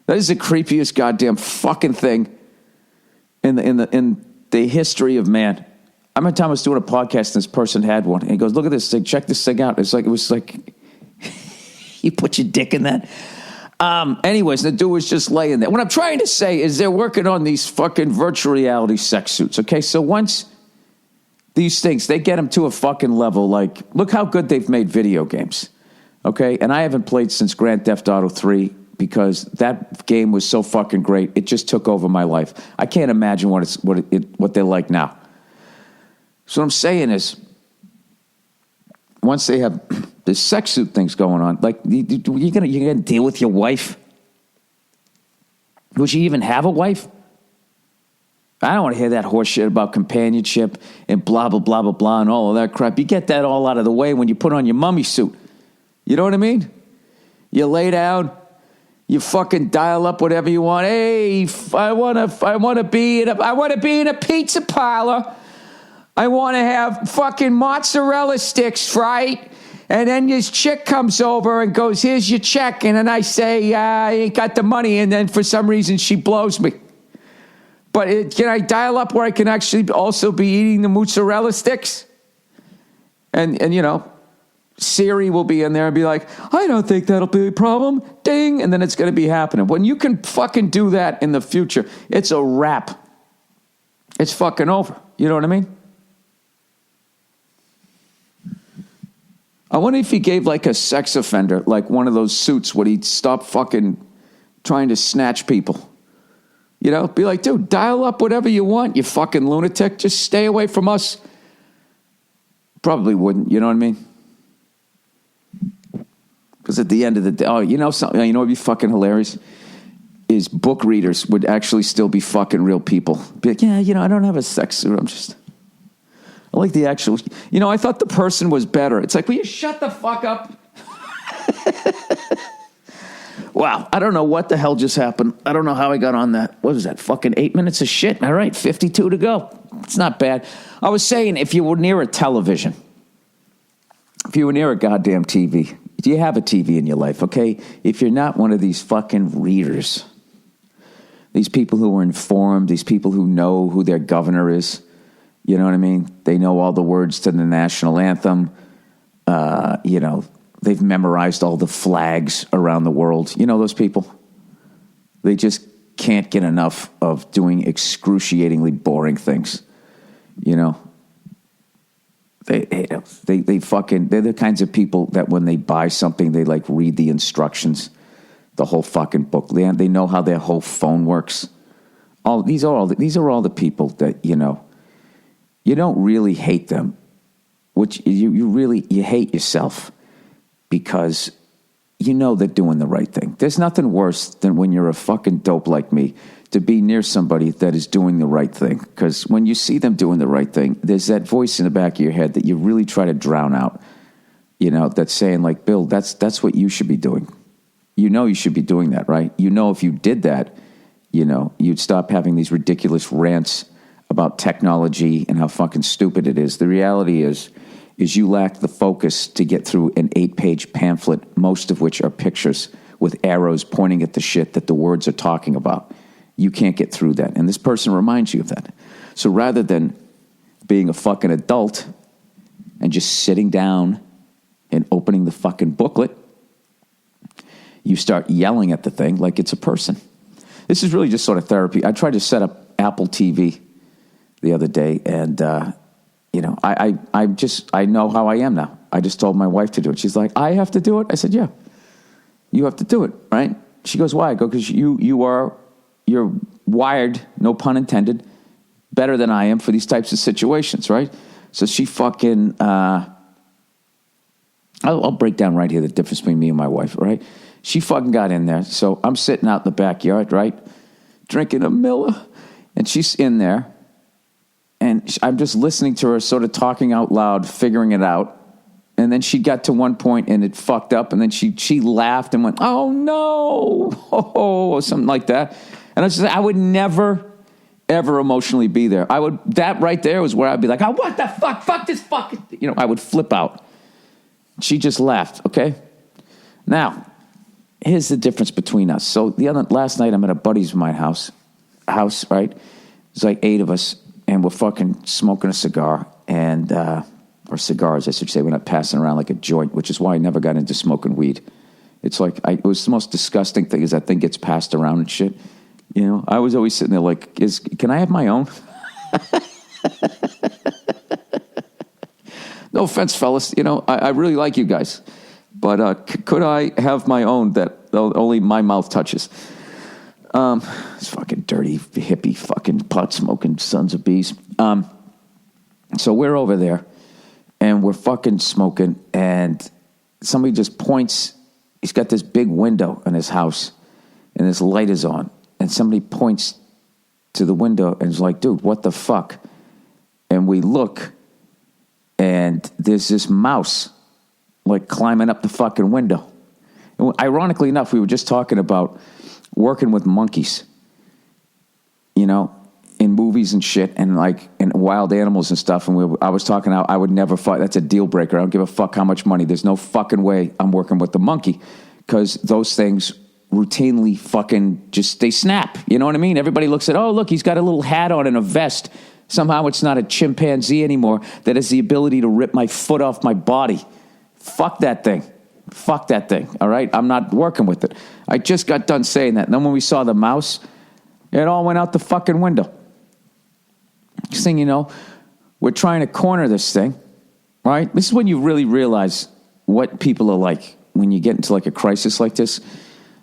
That is the creepiest goddamn fucking thing in the history of man. I remember time I was doing a podcast and this person had one. And he goes, look at this thing. Check this thing out. It was like, you put your dick in that? Anyways, the dude was just laying there. What I'm trying to say is they're working on these fucking virtual reality sex suits, okay? So once these things, they get them to a fucking level, like, look how good they've made video games, okay? And I haven't played since Grand Theft Auto 3 because that game was so fucking great. It just took over my life. I can't imagine what they're like now. So what I'm saying is, once they have the sex suit things going on, like, you're gonna deal with your wife? Would you even have a wife? I don't want to hear that horse shit about companionship and blah, blah, blah, blah, blah, and all of that crap. You get that all out of the way when you put on your mummy suit. You know what I mean? You lay down, you fucking dial up whatever you want. Hey, I want to be in a pizza parlor. I want to have fucking mozzarella sticks, right? And then this chick comes over and goes, here's your check. And then I say, I ain't got the money. And then for some reason, she blows me. But can I dial up where I can actually also be eating the mozzarella sticks? And you know, Siri will be in there and be like, I don't think that'll be a problem. Ding. And then it's going to be happening. When you can fucking do that in the future, it's a wrap. It's fucking over. You know what I mean? I wonder if he gave like a sex offender, like one of those suits, would he stop fucking trying to snatch people? You know, be like, dude, dial up whatever you want, you fucking lunatic. Just stay away from us. Probably wouldn't, you know what I mean? Because at the end of the day, you know something, you know what would be fucking hilarious? Is book readers would actually still be fucking real people. Be like, yeah, you know, I don't have a sex suit. I like the actual, you know, I thought the person was better. It's like, will you shut the fuck up? Wow, I don't know what the hell just happened. I don't know how I got on that. What was that, fucking 8 minutes of shit? All right, 52 to go. It's not bad. I was saying, if you were near a television, if you were near a goddamn TV, do you have a TV in your life, okay? If you're not one of these fucking readers, these people who are informed, these people who know who their governor is, you know what I mean? They know all the words to the national anthem, you know, they've memorized all the flags around the world. You know those people? They just can't get enough of doing excruciatingly boring things. You know? They're the kinds of people that when they buy something, they like read the instructions, the whole fucking book. They know how their whole phone works. These are all the people that, you know, you don't really hate them, which you hate yourself. Because you know they're doing the right thing. There's nothing worse than when you're a fucking dope like me to be near somebody that is doing the right thing. Because when you see them doing the right thing, there's that voice in the back of your head that you really try to drown out. You know, that's saying like, Bill, that's what you should be doing. You know you should be doing that, right? You know if you did that, you know, you'd stop having these ridiculous rants about technology and how fucking stupid it is. The reality is you lack the focus to get through an 8-page pamphlet, most of which are pictures with arrows pointing at the shit that the words are talking about. You can't get through that. And this person reminds you of that. So rather than being a fucking adult and just sitting down and opening the fucking booklet, you start yelling at the thing like it's a person. This is really just sort of therapy. I tried to set up Apple TV the other day, and you know, I know how I am now. I just told my wife to do it. She's like, I have to do it? I said, yeah, you have to do it, right? She goes, why? I go, because you're wired, no pun intended, better than I am for these types of situations, right? So she fucking, I'll break down right here the difference between me and my wife, right? She fucking got in there. So I'm sitting out in the backyard, right? Drinking a Miller. And she's in there. And I'm just listening to her sort of talking out loud, figuring it out. And then she got to one point and it fucked up. And then she laughed and went, oh, no, or something like that. And I would never, ever emotionally be there. That right there was where I'd be like, oh, what the fuck? Fuck this fucking, you know, I would flip out. She just laughed, okay? Now, here's the difference between us. So last night I'm at a buddy's of mine house, right? There's like 8 of us. And we're fucking smoking a cigar, or cigars, I should say. We're not passing around like a joint, which is why I never got into smoking weed. It's like, it was the most disgusting thing is that thing gets passed around and shit. You know, I was always sitting there like, can I have my own? No offense, fellas. You know, I really like you guys. But could I have my own that only my mouth touches? It's fucking dirty, hippie, fucking pot-smoking sons of bees. So we're over there, and we're fucking smoking, and somebody just points. He's got this big window in his house, and this light is on, and somebody points to the window and is like, dude, what the fuck? And we look, and there's this mouse like climbing up the fucking window. And ironically enough, we were just talking about working with monkeys, you know, in movies and shit, and like in wild animals and stuff. And I was talking how I would never fuck. That's a deal breaker. I don't give a fuck how much money. There's no fucking way I'm working with the monkey, because those things routinely fucking just, they snap. You know what I mean? Everybody looks at, oh, look, he's got a little hat on and a vest. Somehow it's not a chimpanzee anymore that has the ability to rip my foot off my body. Fuck that thing. Fuck that thing, all right? I'm not working with it. I just got done saying that. And then when we saw the mouse, it all went out the fucking window. Next thing you know, we're trying to corner this thing, right? This is when you really realize what people are like when you get into like a crisis like this.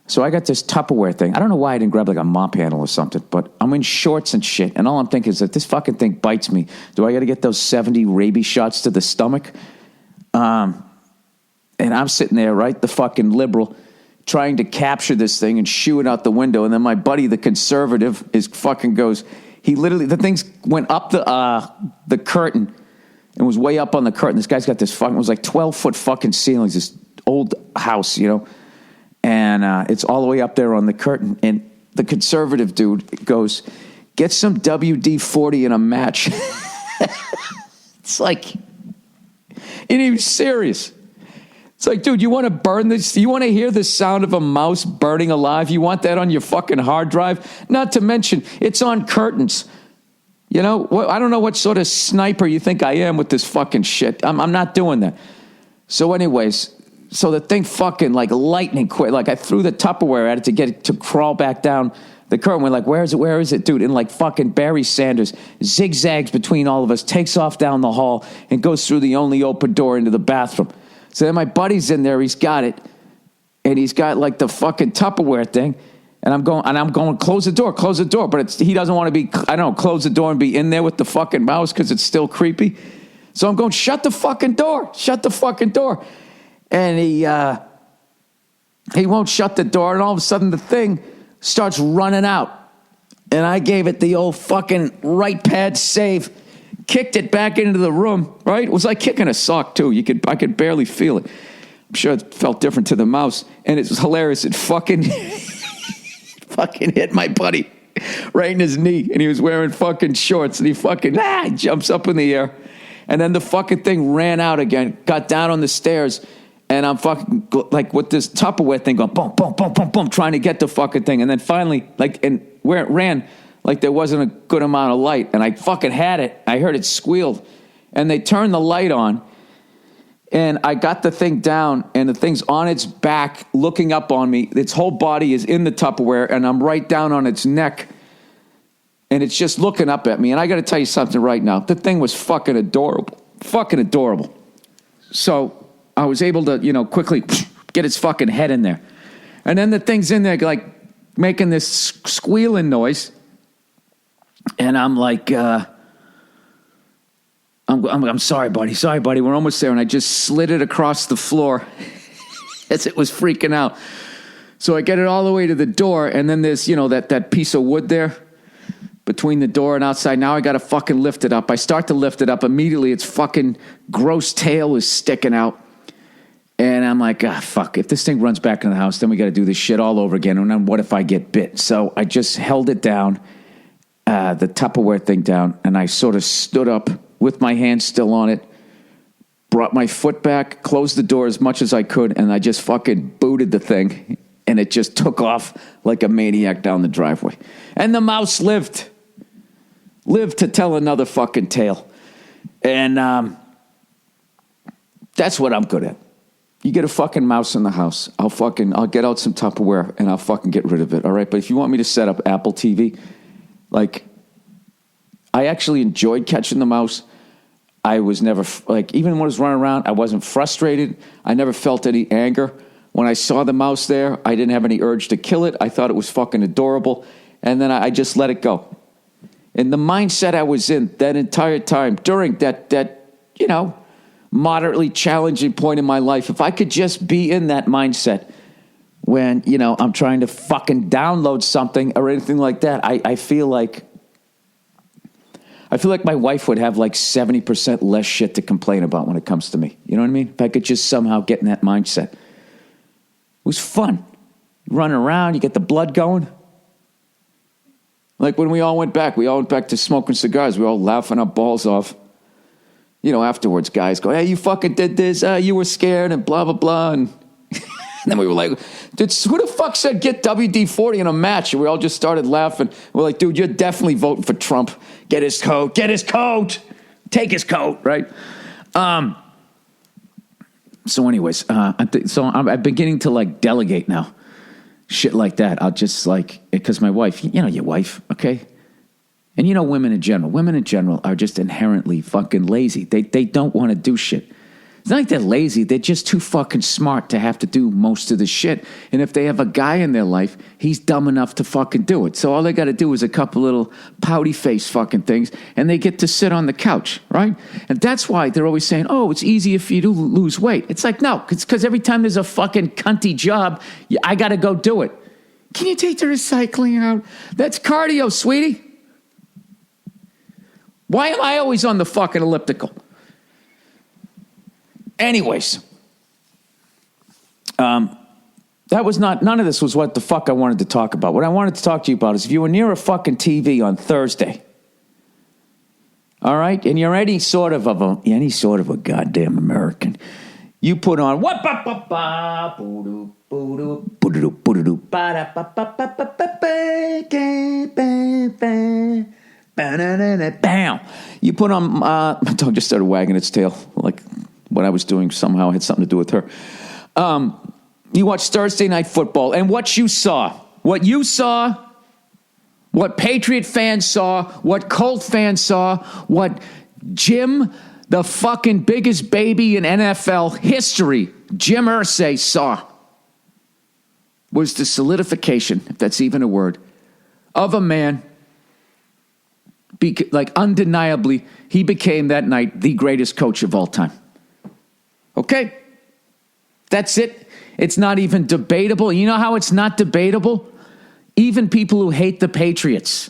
So I got this Tupperware thing. I don't know why I didn't grab like a mop handle or something, but I'm in shorts and shit, and all I'm thinking is that this fucking thing bites me. Do I got to get those 70 rabies shots to the stomach? And I'm sitting there, right, the fucking liberal, trying to capture this thing and shoo it out the window. And then my buddy, the conservative, is fucking goes, he literally, the things went up the curtain and was way up on the curtain. This guy's got this fucking, it was like 12-foot fucking ceilings, this old house, you know, and it's all the way up there on the curtain. And the conservative dude goes, get some WD-40 and a match. It's like, and he was serious. It's like, dude, you want to burn this? You want to hear the sound of a mouse burning alive? You want that on your fucking hard drive? Not to mention, it's on curtains. You know, I don't know what sort of sniper you think I am with this fucking shit. I'm not doing that. So anyways, so the thing fucking like lightning quick. Like I threw the Tupperware at it to get it to crawl back down the curtain. We're like, where is it? Where is it, dude? And like fucking Barry Sanders zigzags between all of us, takes off down the hall and goes through the only open door into the bathroom. So then my buddy's in there, he's got it, and he's got like the fucking Tupperware thing, and I'm going, close the door, but he doesn't want to be, I don't know, close the door and be in there with the fucking mouse because it's still creepy. So I'm going, shut the fucking door, and he won't shut the door, and all of a sudden the thing starts running out, and I gave it the old fucking right pad save. Kicked it back into the room, right? It was like kicking a sock, too. I could barely feel it. I'm sure it felt different to the mouse. And it was hilarious. It fucking hit my buddy right in his knee. And he was wearing fucking shorts. And he fucking jumps up in the air. And then the fucking thing ran out again, got down on the stairs. And I'm fucking, like, with this Tupperware thing going, boom, boom, boom, boom, boom, trying to get the fucking thing. And then finally, like, and where it ran, like there wasn't a good amount of light, and I fucking had it. I heard it squealed, and they turned the light on, and I got the thing down, and the thing's on its back looking up on me. Its whole body is in the Tupperware, and I'm right down on its neck, and it's just looking up at me. And I got to tell you something right now. The thing was fucking adorable. So I was able to, you know, quickly get its fucking head in there. And then the thing's in there like making this squealing noise. And I'm like, I'm sorry, buddy. We're almost there. And I just slid it across the floor as it was freaking out. So I get it all the way to the door. And then there's, you know, that piece of wood there between the door and outside. Now I got to fucking lift it up. I start to lift it up. Immediately, its fucking gross tail is sticking out. And I'm like, fuck. If this thing runs back in the house, then we got to do this shit all over again. And then what if I get bit? So I just held it down. The Tupperware thing down, and I sort of stood up with my hand still on it, brought my foot back, closed the door as much as I could, and I just fucking booted the thing, and it just took off like a maniac down the driveway. And the mouse lived to tell another fucking tale. And that's what I'm good at. You get a fucking mouse in the house, I'll get out some Tupperware, and I'll fucking get rid of it, all right? But if you want me to set up Apple TV, like, I actually enjoyed catching the mouse. I was never, like, even when it was running around, I wasn't frustrated. I never felt any anger. When I saw the mouse there, I didn't have any urge to kill it. I thought it was fucking adorable. And then I just let it go. And the mindset I was in that entire time, during that you know, moderately challenging point in my life, if I could just be in that mindset when, you know, I'm trying to fucking download something or anything like that, I feel like I feel like my wife would have like 70% less shit to complain about when it comes to me. You know what I mean? If I could just somehow get in that mindset. It was fun. You run around, you get the blood going. Like when we all went back to smoking cigars. We were all laughing our balls off. You know, afterwards, guys go, hey, you fucking did this. You were scared and blah, blah, blah. And then we were like, dude, who the fuck said get WD-40 in a match? And we all just started laughing. We're like, dude, you're definitely voting for Trump. Get his coat. Get his coat. Take his coat, right? So anyways, I'm beginning to like delegate now. Shit like that. I'll just like, because my wife, you know your wife, okay? And you know women in general are just inherently fucking lazy. They don't want to do shit. It's not like they're lazy. They're just too fucking smart to have to do most of the shit. And if they have a guy in their life, he's dumb enough to fucking do it. So all they got to do is a couple little pouty face fucking things, and they get to sit on the couch, right? And that's why they're always saying, oh, it's easier for you to lose weight. It's like, no, it's because every time there's a fucking cunty job, I got to go do it. Can you take the recycling out? That's cardio, sweetie. Why am I always on the fucking elliptical? Anyways, that was none of this was what the fuck I wanted to talk about. What I wanted to talk to you about is if you were near a fucking TV on Thursday, all right, and you're any sort of a goddamn American, you put on what bam. You put on my dog just started wagging its tail like what I was doing somehow had something to do with her. You watched Thursday Night Football, and what you saw, what Patriot fans saw, what Colt fans saw, what Jim, the fucking biggest baby in NFL history, Jim Irsay saw, was the solidification, if that's even a word, of a man. Like undeniably, he became that night the greatest coach of all time. Okay? That's it. It's not even debatable. You know how it's not debatable? Even people who hate the Patriots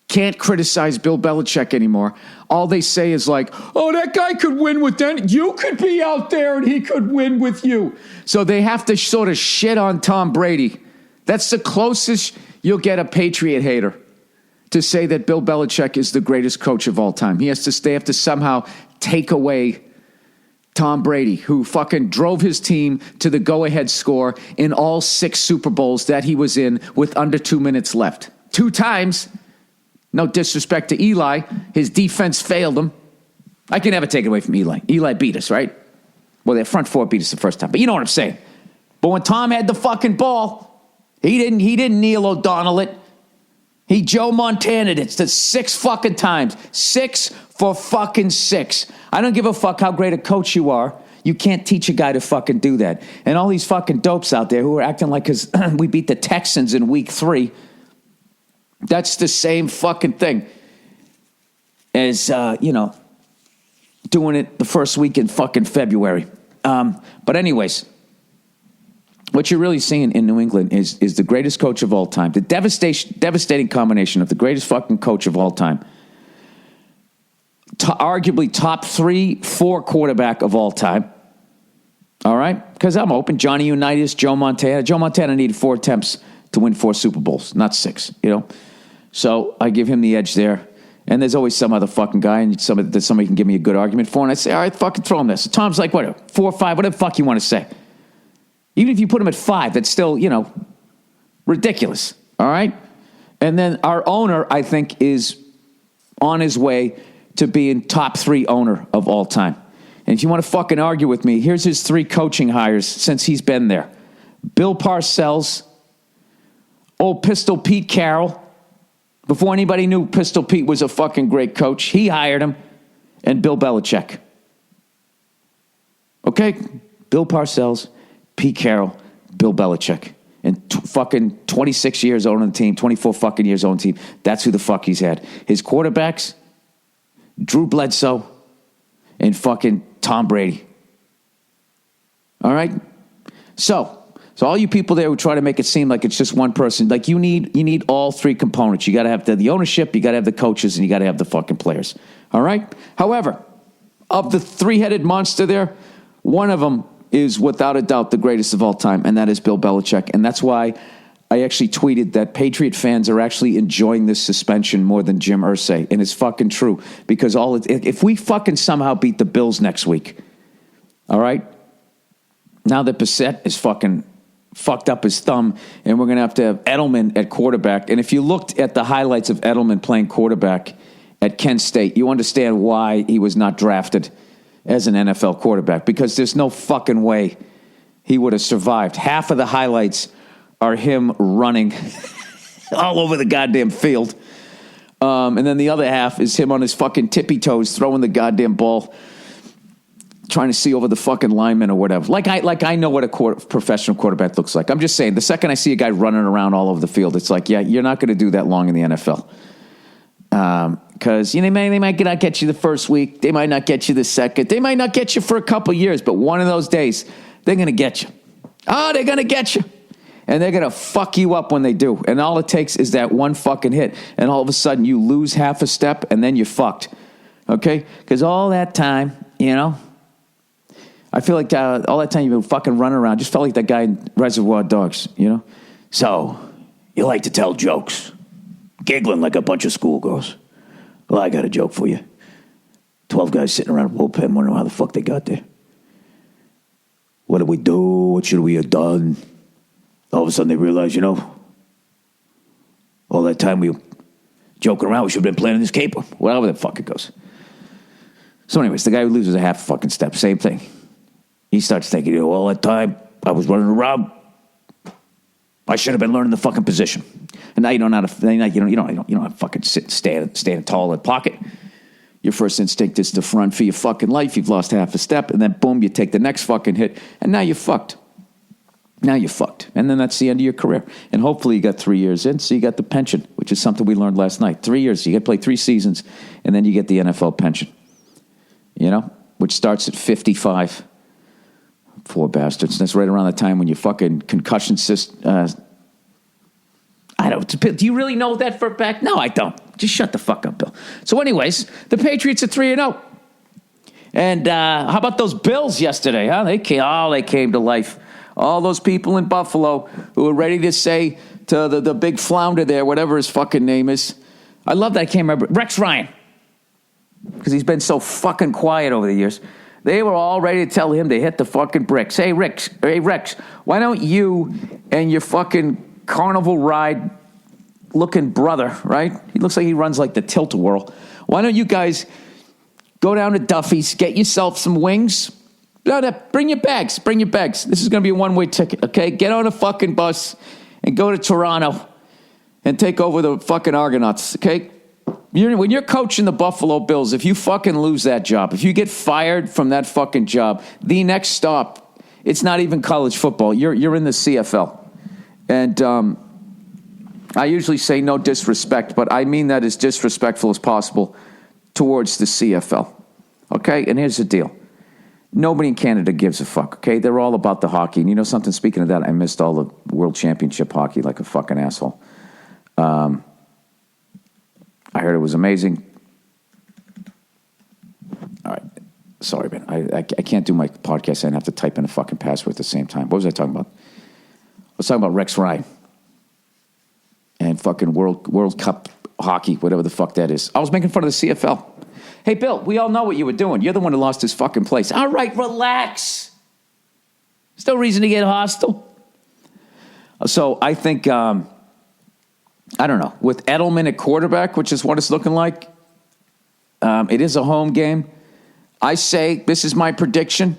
can't criticize Bill Belichick anymore. All they say is like, oh, that guy could win with them. You could be out there and he could win with you. So they have to sort of shit on Tom Brady. That's the closest you'll get a Patriot hater to say that Bill Belichick is the greatest coach of all time. They have to somehow take away Tom Brady, who fucking drove his team to the go-ahead score in all 6 Super Bowls that he was in with under 2 minutes left. 2 times. No disrespect to Eli. His defense failed him. I can never take it away from Eli. Eli beat us, right? Well, their front 4 beat us the first time. But you know what I'm saying. But when Tom had the fucking ball, he didn't Neil O'Donnell it. He Joe Montana it to 6 fucking times. 6 for fucking 6. I don't give a fuck how great a coach you are. You can't teach a guy to fucking do that. And all these fucking dopes out there who are acting like because we beat the Texans in week 3, that's the same fucking thing as, doing it the first week in fucking February. But anyways, what you're really seeing in New England is the greatest coach of all time. The devastating combination of the greatest fucking coach of all time. Arguably top 3-4 quarterback of all time. All right? Because I'm open. Johnny Unitas, Joe Montana. Joe Montana needed 4 attempts to win 4 Super Bowls, not 6, So I give him the edge there. And there's always some other fucking guy and somebody can give me a good argument for. And I say, all right, fucking throw him this. So Tom's like, whatever, 4 or 5, whatever the fuck you want to say. Even if you put him at 5, that's still, ridiculous. All right? And then our owner, I think, is on his way to being top 3 owner of all time. And if you want to fucking argue with me, here's his 3 coaching hires since he's been there. Bill Parcells, old Pistol Pete Carroll. Before anybody knew Pistol Pete was a fucking great coach, he hired him. And Bill Belichick. Okay? Bill Parcells, Pete Carroll, Bill Belichick. And fucking 26 years owning the team, 24 fucking years owning the team. That's who the fuck he's had. His quarterbacks, Drew Bledsoe and fucking Tom Brady. All right? So, So all you people there who try to make it seem like it's just one person, like you need all three components. You got to have the ownership, you got to have the coaches, and you got to have the fucking players. All right? However, of the three-headed monster there, one of them is without a doubt the greatest of all time, and that is Bill Belichick. And that's why I actually tweeted that Patriot fans are actually enjoying this suspension more than Jim Irsay. And it's fucking true. Because if we fucking somehow beat the Bills next week, all right? Now that Bissett is fucking fucked up his thumb, and we're going to have Edelman at quarterback. And if you looked at the highlights of Edelman playing quarterback at Kent State, you understand why he was not drafted as an NFL quarterback, because there's no fucking way he would have survived. Half of the highlights are him running all over the goddamn field. And then the other half is him on his fucking tippy toes throwing the goddamn ball, trying to see over the fucking lineman or whatever. Like I know what a professional quarterback looks like. I'm just saying, the second I see a guy running around all over the field, it's like, yeah, you're not going to do that long in the NFL. Because they might not get you the first week. They might not get you the second. They might not get you for a couple years. But one of those days, they're going to get you. Oh, they're going to get you. And they're going to fuck you up when they do. And all it takes is that one fucking hit. And all of a sudden, you lose half a step, and then you're fucked. Okay? Because all that time, I feel like all that time you've been fucking running around. Just felt like that guy in Reservoir Dogs, So, you like to tell jokes. Giggling like a bunch of schoolgirls. Well, I got a joke for you. 12 guys sitting around a bullpen wondering how the fuck they got there. What did we do? What should we have done? All of a sudden they realize, all that time we were joking around, we should have been playing in this caper. Whatever the fuck it goes. So anyways, the guy who loses a half fucking step, same thing. He starts thinking, all that time I was running around, I should have been learning the fucking position. And now you don't know how to, you don't have to fucking stand tall in the pocket. Your first instinct is to run for your fucking life. You've lost half a step, and then boom, you take the next fucking hit, and now you're fucked. And then that's the end of your career. And hopefully you got 3 years in, so you got the pension, which is something we learned last night. 3 years, you get to play 3 seasons, and then you get the NFL pension. Which starts at 55. Poor bastards. That's right around the time when your fucking concussion system. I don't. Do you really know that for a fact? No, I don't. Just shut the fuck up, Bill. So, anyways, the Patriots are 3-0. And how about those Bills yesterday? Huh? They came to life. All those people in Buffalo who were ready to say to the big flounder there, whatever his fucking name is. I love that. I can't remember. Rex Ryan. Because he's been so fucking quiet over the years. They were all ready to tell him to hit the fucking bricks. Hey, Rex, why don't you and your fucking carnival ride looking brother, right? He looks like he runs like the tilt-a-whirl. Why don't you guys go down to Duffy's, get yourself some wings? Bring your bags. This is going to be a one-way ticket, okay? Get on a fucking bus and go to Toronto and take over the fucking Argonauts, okay? When you're coaching the Buffalo Bills, if you fucking lose that job, if you get fired from that fucking job, the next stop, it's not even college football. You're in the CFL. And I usually say no disrespect, but I mean that as disrespectful as possible towards the CFL. Okay? And here's the deal. Nobody in Canada gives a fuck, okay? They're all about the hockey. And you know something? Speaking of that, I missed all the World Championship hockey like a fucking asshole. I heard it was amazing. All right. Sorry, man. I can't do my podcast and have to type in a fucking password at the same time. What was I talking about? I was talking about Rex Ryan and fucking World Cup hockey, whatever the fuck that is. I was making fun of the CFL. Hey, Bill, we all know what you were doing. You're the one who lost his fucking place. All right, relax. There's no reason to get hostile. So I think, I don't know, with Edelman at quarterback, which is what it's looking like, it is a home game. I say, this is my prediction.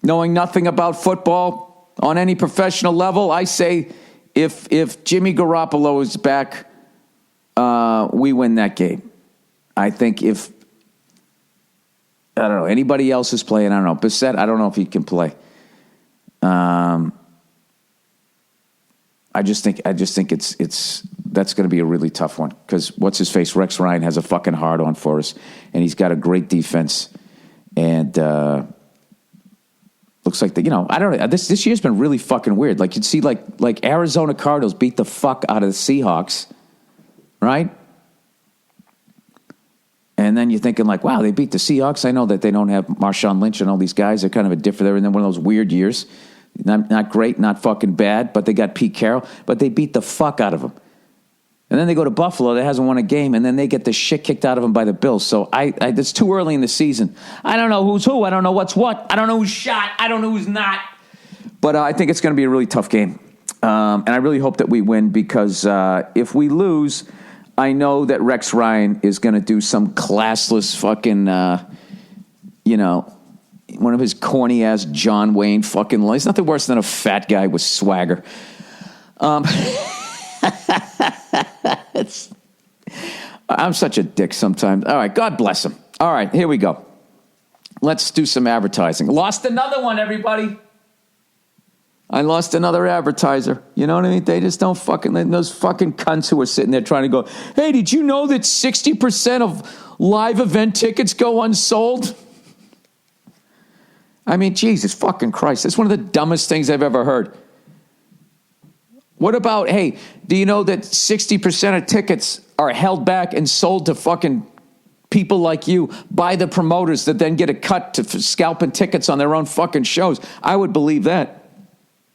Knowing nothing about football on any professional level, I say if Jimmy Garoppolo is back, we win that game. I think if, I don't know, anybody else is playing, I don't know. Bissett, I don't know if he can play. I just think it's that's going to be a really tough one because what's his face? Rex Ryan has a fucking hard on for us, and he's got a great defense. And looks like I don't know. This year's been really fucking weird. Like you'd see like Arizona Cardinals beat the fuck out of the Seahawks, right? And then you're thinking like, wow, they beat the Seahawks. I know that they don't have Marshawn Lynch and all these guys. They're kind of a different. They're in one of those weird years. Not great, not fucking bad, but they got Pete Carroll. But they beat the fuck out of them. And then they go to Buffalo that hasn't won a game, and then they get the shit kicked out of them by the Bills. So it's too early in the season. I don't know who's who. I don't know what's what. I don't know who's shot. I don't know who's not. But I think it's going to be a really tough game. And I really hope that we win because if we lose, I know that Rex Ryan is going to do some classless fucking, one of his corny-ass John Wayne fucking lines. Nothing worse than a fat guy with swagger. I'm such a dick sometimes. All right, God bless him. All right, here we go. Let's do some advertising. Lost another one, everybody. I lost another advertiser. You know what I mean? They just don't fucking... Those fucking cunts who are sitting there trying to go, hey, did you know that 60% of live event tickets go unsold? I mean, Jesus fucking Christ. That's one of the dumbest things I've ever heard. What about, hey, do you know that 60% of tickets are held back and sold to fucking people like you by the promoters that then get a cut to scalping tickets on their own fucking shows? I would believe that.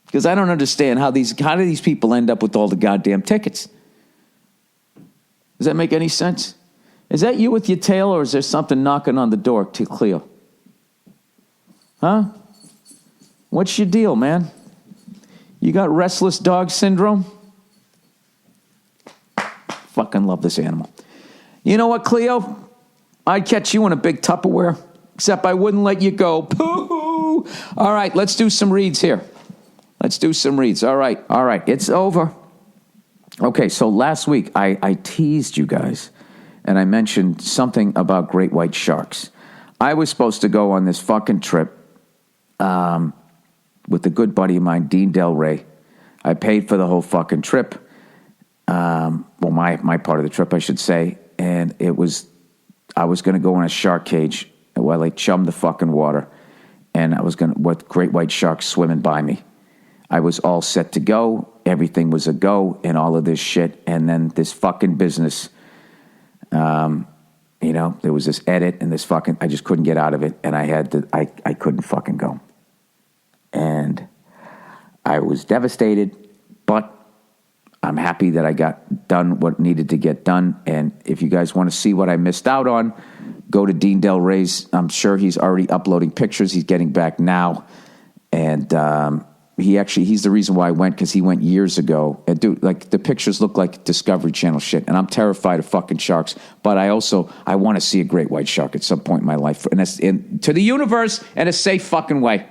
Because I don't understand how do these people end up with all the goddamn tickets? Does that make any sense? Is that you with your tail, or is there something knocking on the door, to Cleo? Huh? What's your deal, man? You got restless dog syndrome? Fucking love this animal. You know what, Cleo? I'd catch you in a big Tupperware, except I wouldn't let you go. Pooh! All right, let's do some reads here. Let's do some reads. All right, it's over. Okay, so last week I teased you guys, and I mentioned something about great white sharks. I was supposed to go on this fucking trip with a good buddy of mine, Dean Del Rey. I paid for the whole fucking trip. My part of the trip, I should say. And I was going to go in a shark cage while they chummed the fucking water. And I was going to, with great white sharks swimming by me. I was all set to go. Everything was a go and all of this shit. And then this fucking business, there was this edit and this fucking, I just couldn't get out of it. And I couldn't fucking go. And I was devastated, but I'm happy that I got done what needed to get done. And if you guys want to see what I missed out on, go to Dean Del Rey's. I'm sure he's already uploading pictures. He's getting back now. And he's the reason why I went, because he went years ago. And dude, like the pictures look like Discovery Channel shit. And I'm terrified of fucking sharks. But I want to see a great white shark at some point in my life. And that's to the universe in a safe fucking way.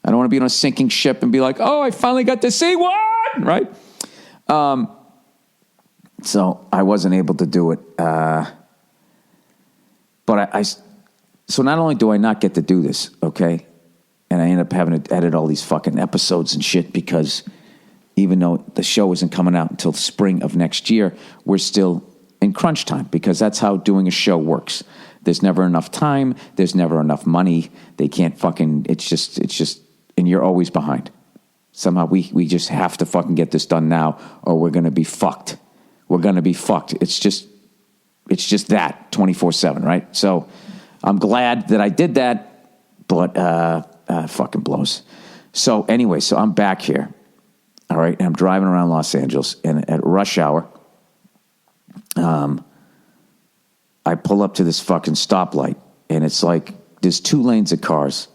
I don't want to be on a sinking ship and be like, oh, I finally got to see one, right? So I wasn't able to do it. So not only do I not get to do this, okay, and I end up having to edit all these fucking episodes and shit because even though the show isn't coming out until spring of next year, we're still in crunch time because that's how doing a show works. There's never enough time. There's never enough money. They can't fucking, it's just, and you're always behind. Somehow we just have to fucking get this done now or we're going to be fucked. We're going to be fucked. It's just that 24/7, right? So I'm glad that I did that, but fucking blows. So anyway, so I'm back here. All right. And I'm driving around Los Angeles and at rush hour, I pull up to this fucking stoplight and it's like, there's 2 lanes of cars.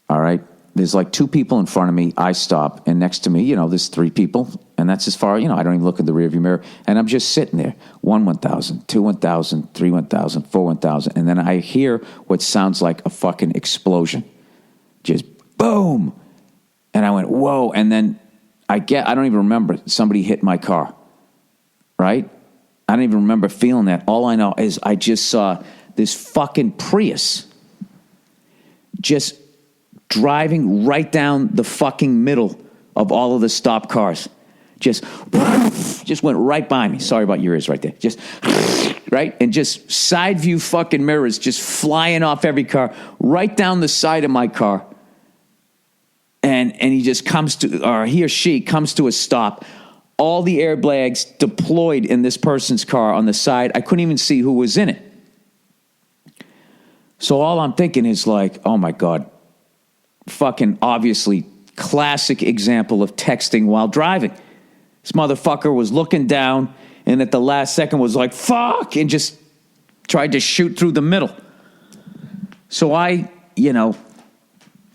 All right. There's like 2 people in front of me. I stop, and next to me, there's 3 people, and that's as far, I don't even look in the rearview mirror, and I'm just sitting there. 1 1,000, 2 1,000, 3 1,000, 4 1,000, and then I hear what sounds like a fucking explosion, just boom, and I went whoa, and then I don't even remember somebody hit my car, right? I don't even remember feeling that. All I know is I just saw this fucking Prius just driving right down the fucking middle of all of the stopped cars. Just went right by me. Sorry about your ears right there. Just, right? And just side view fucking mirrors just flying off every car, right down the side of my car. and he just comes to, or he or she comes to a stop. All the airbags deployed in this person's car on the side. I couldn't even see who was in it. So all I'm thinking is like, oh my God, fucking obviously classic example of texting while driving. This motherfucker was looking down and at the last second was like, fuck, and just tried to shoot through the middle. So I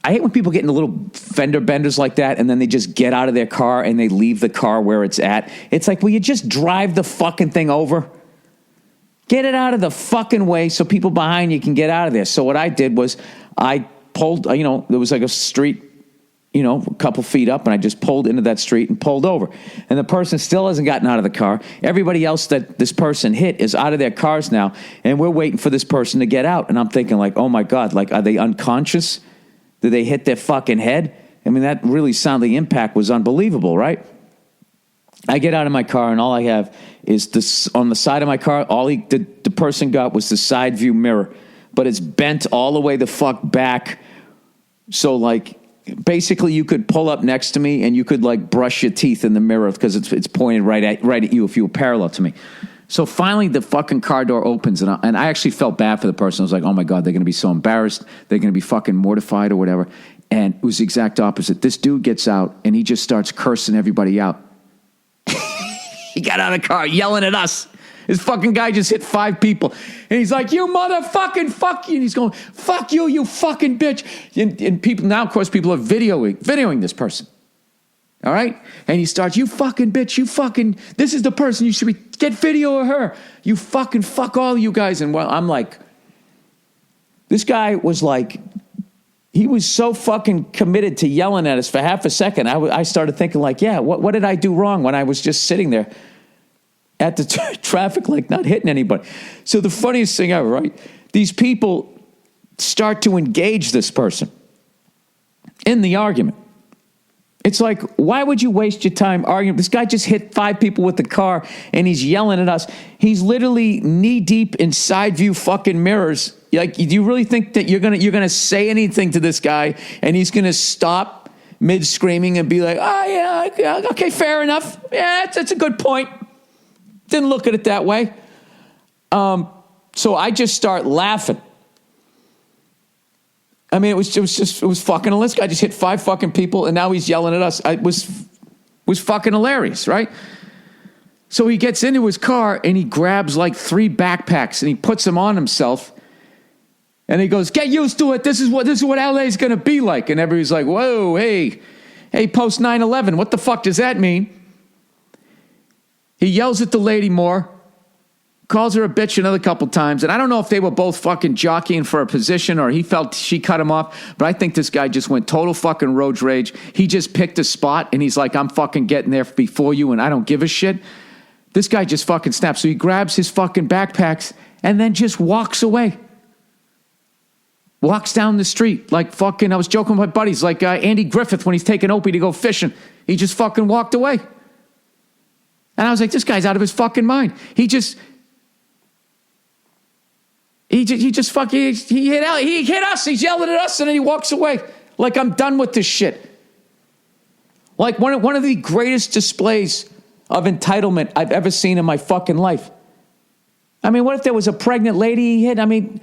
hate when people get into little fender benders like that and then they just get out of their car and they leave the car where it's at. It's like, will you just drive the fucking thing over? Get it out of the fucking way so people behind you can get out of there. So what I did was I pulled, there was like a street, a couple feet up, and I just pulled into that street and pulled over. And the person still hasn't gotten out of the car. Everybody else that this person hit is out of their cars now, and we're waiting for this person to get out. And I'm thinking like, oh my God, like, are they unconscious? Did they hit their fucking head? I mean, that really sounded, the impact was unbelievable, right? I get out of my car, and all I have is this on the side of my car. All the person got was the side view mirror, but it's bent all the way the fuck back. So, like, basically, you could pull up next to me, and you could like brush your teeth in the mirror because it's pointed right at you if you were parallel to me. So finally, the fucking car door opens, and I actually felt bad for the person. I was like, oh my God, they're going to be so embarrassed. They're going to be fucking mortified or whatever. And it was the exact opposite. This dude gets out, and he just starts cursing everybody out. He got out of the car yelling at us. This fucking guy just hit 5 people. And he's like, you motherfucking fuck you. And he's going, fuck you, you fucking bitch. And people, now of course people are videoing this person. All right? And he starts, you fucking bitch, you fucking, this is the person you should be, get video of her. You fucking fuck all you guys. And well, I'm like, this guy was like, he was so fucking committed to yelling at us for half a second. I started thinking like, yeah, what did I do wrong when I was just sitting there at the traffic light, not hitting anybody? So the funniest thing ever, right? These people start to engage this person in the argument. It's like, why would you waste your time arguing? This guy just hit 5 people with the car, and he's yelling at us. He's literally knee deep in side view fucking mirrors. Like, do you really think that you're gonna say anything to this guy, and he's gonna stop mid screaming and be like, oh yeah, okay, fair enough. Yeah, that's a good point. Didn't look at it that way. So I just start laughing. I mean, it was fucking hilarious. This guy just hit 5 fucking people, and now he's yelling at us. It was fucking hilarious, right? So he gets into his car, and he grabs like 3 backpacks, and he puts them on himself, and he goes, get used to it. This is what LA is going to be like. And everybody's like, whoa, hey, post 9/11. What the fuck does that mean? He yells at the lady more, calls her a bitch another couple times. And I don't know if they were both fucking jockeying for a position or he felt she cut him off, but I think this guy just went total fucking road rage. He just picked a spot, and he's like, I'm fucking getting there before you, and I don't give a shit. This guy just fucking snaps. So he grabs his fucking backpacks and then just walks away. Walks down the street like fucking, I was joking with my buddies, like Andy Griffith when he's taking Opie to go fishing. He just fucking walked away. And I was like, this guy's out of his fucking mind. He hit us. He's yelling at us, and then he walks away. Like, I'm done with this shit. Like one of the greatest displays of entitlement I've ever seen in my fucking life. I mean, what if there was a pregnant lady he hit? I mean,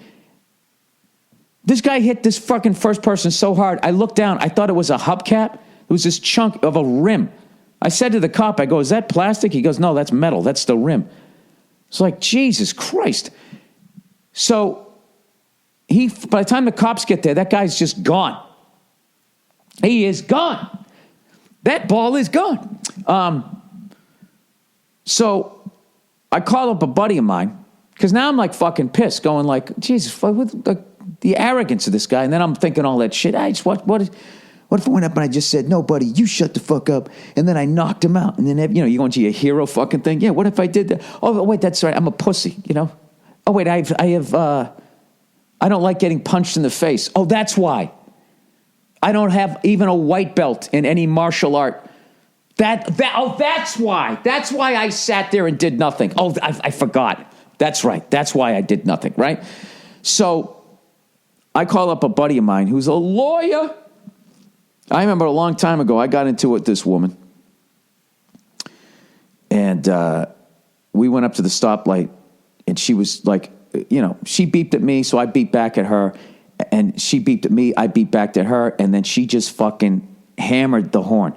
this guy hit this fucking first person so hard. I looked down. I thought it was a hubcap. It was this chunk of a rim. I said to the cop, I go, is that plastic? He goes, no, that's metal. That's the rim. It's like, Jesus Christ. So by the time the cops get there, that guy's just gone. He is gone. That ball is gone. So I call up a buddy of mine, because now I'm like fucking pissed, going like, Jesus, the arrogance of this guy. And then I'm thinking all that shit. What if I went up and I just said, no, buddy, you shut the fuck up. And then I knocked him out. And then, you go into your hero fucking thing. Yeah, what if I did that? Oh, wait, that's right. I'm a pussy, Oh, wait, I don't like getting punched in the face. Oh, that's why. I don't have even a white belt in any martial art. That's why. That's why I sat there and did nothing. Oh, I forgot. That's right. That's why I did nothing, right? So I call up a buddy of mine who's a lawyer. I remember a long time ago, I got into it with this woman. And we went up to the stoplight, and she was like, she beeped at me, so I beeped back at her. And she beeped at me, I beeped back at her. And then she just fucking hammered the horn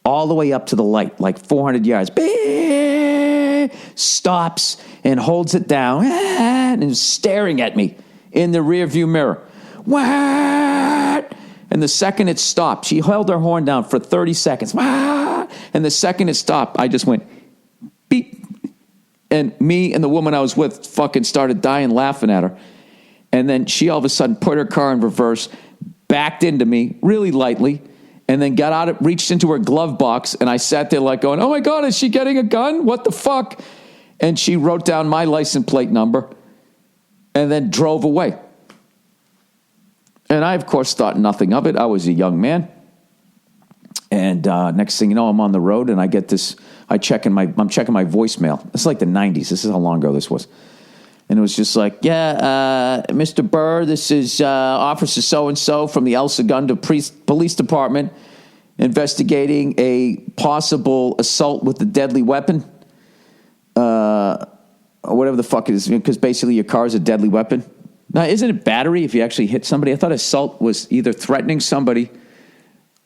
all the way up to the light, like 400 yards. Beep, stops and holds it down and is staring at me in the rearview mirror. What? And the second it stopped, she held her horn down for 30 seconds. And the second it stopped, I just went beep. And me and the woman I was with fucking started dying laughing at her. And then she all of a sudden put her car in reverse, backed into me really lightly, and then got out, reached into her glove box. And I sat there like going, oh my God, is she getting a gun? What the fuck? And she wrote down my license plate number and then drove away. And I, of course, thought nothing of it. I was a young man. And next thing you know, I'm on the road and I get this, I'm checking my voicemail. It's like the 90s. This is how long ago this was. And it was just like, Mr. Burr, this is Officer so-and-so from the El Segundo Police Department investigating a possible assault with a deadly weapon. Or whatever the fuck it is, because basically your car is a deadly weapon. Now, isn't it battery if you actually hit somebody? I thought assault was either threatening somebody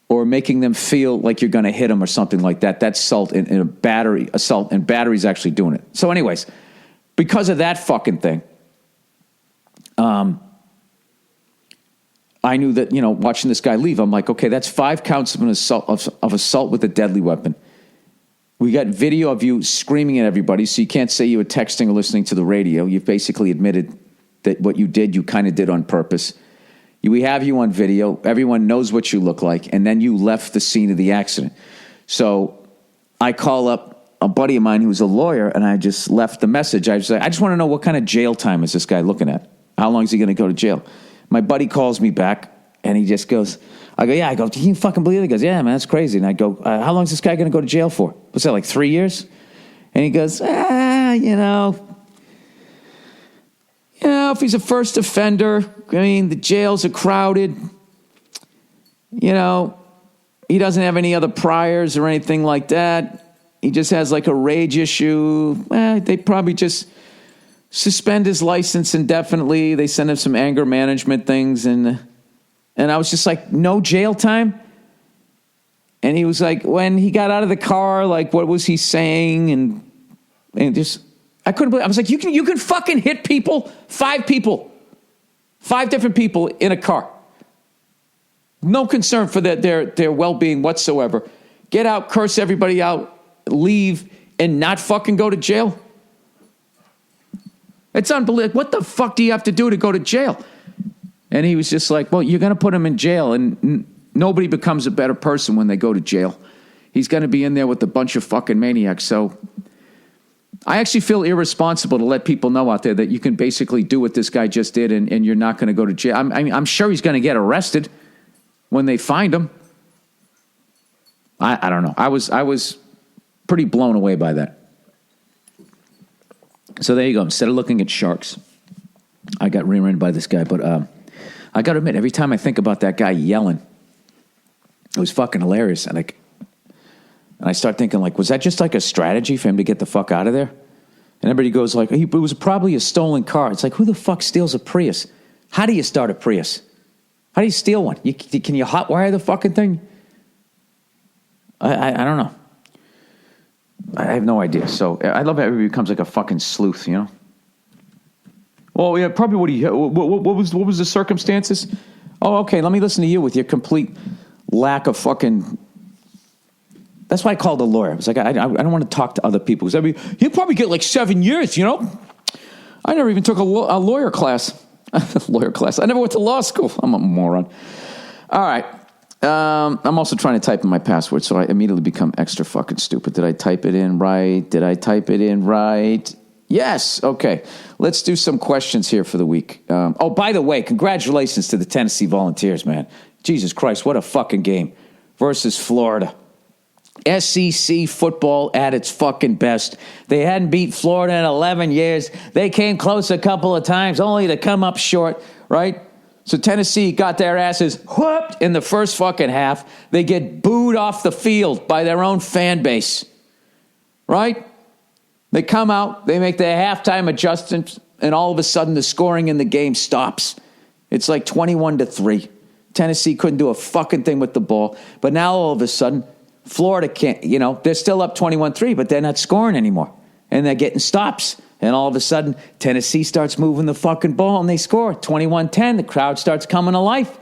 or making them feel like you're going to hit them or something like that. That's assault in a battery, assault, and battery's actually doing it. So anyways, because of that fucking thing, I knew that, watching this guy leave, I'm like, okay, that's 5 counts of an assault, of assault with a deadly weapon. We got video of you screaming at everybody, so you can't say you were texting or listening to the radio. You've basically admitted that what you did, you kind of did on purpose. We have you on video. Everyone knows what you look like. And then you left the scene of the accident. So I call up a buddy of mine who's a lawyer, and I just left the message. I was like, I just want to know what kind of jail time is this guy looking at? How long is he going to go to jail? My buddy calls me back, and he just goes, I go, yeah. I go, can you fucking believe it? He goes, yeah, man, that's crazy. And I go, how long is this guy going to go to jail for? What's that, like 3 years? And he goes, if he's a first offender, the jails are crowded. He doesn't have any other priors or anything like that. He just has like a rage issue. They probably just suspend his license indefinitely. They send him some anger management things. And I was just like, no jail time? And he was like, when he got out of the car, like, what was he saying? And just... I couldn't believe. I was like, you can fucking hit people, 5 people, 5 different people in a car. No concern for their well-being whatsoever. Get out, curse everybody out, leave, and not fucking go to jail. It's unbelievable. What the fuck do you have to do to go to jail? And he was just like, well, you're going to put him in jail, and nobody becomes a better person when they go to jail. He's going to be in there with a bunch of fucking maniacs, so... I actually feel irresponsible to let people know out there that you can basically do what this guy just did and you're not going to go to jail. I'm sure he's going to get arrested when they find him. I don't know. I was pretty blown away by that. So there you go. Instead of looking at sharks, I got rear-ended by this guy. But I got to admit, every time I think about that guy yelling, it was fucking hilarious. And I start thinking, like, was that just like a strategy for him to get the fuck out of there? And everybody goes like, it was probably a stolen car. It's like, who the fuck steals a Prius? How do you start a Prius? How do you steal one? Can you hotwire the fucking thing? I don't know. I have no idea. So I love how everybody becomes like a fucking sleuth, Well, yeah, probably what was the circumstances? Oh, okay, let me listen to you with your complete lack of fucking... That's why I called a lawyer. I was like, I don't want to talk to other people. Because he'll probably get like 7 years, I never even took a lawyer class. Lawyer class. I never went to law school. I'm a moron. All right. I'm also trying to type in my password, so I immediately become extra fucking stupid. Did I type it in right? Yes. Okay. Let's do some questions here for the week. By the way, congratulations to the Tennessee Volunteers, man. Jesus Christ, what a fucking game. Versus Florida. SEC football at its fucking best. They hadn't beat Florida in 11 years. They came close a couple of times, only to come up short, right? So Tennessee got their asses whooped in the first fucking half. They get booed off the field by their own fan base. Right? They come out, they make their halftime adjustments, and all of a sudden the scoring in the game stops. It's like 21-3. Tennessee couldn't do a fucking thing with the ball. But now all of a sudden, Florida can't, they're still up 21-3, but they're not scoring anymore. And they're getting stops. And all of a sudden, Tennessee starts moving the fucking ball and they score 21-10. The crowd starts coming to life.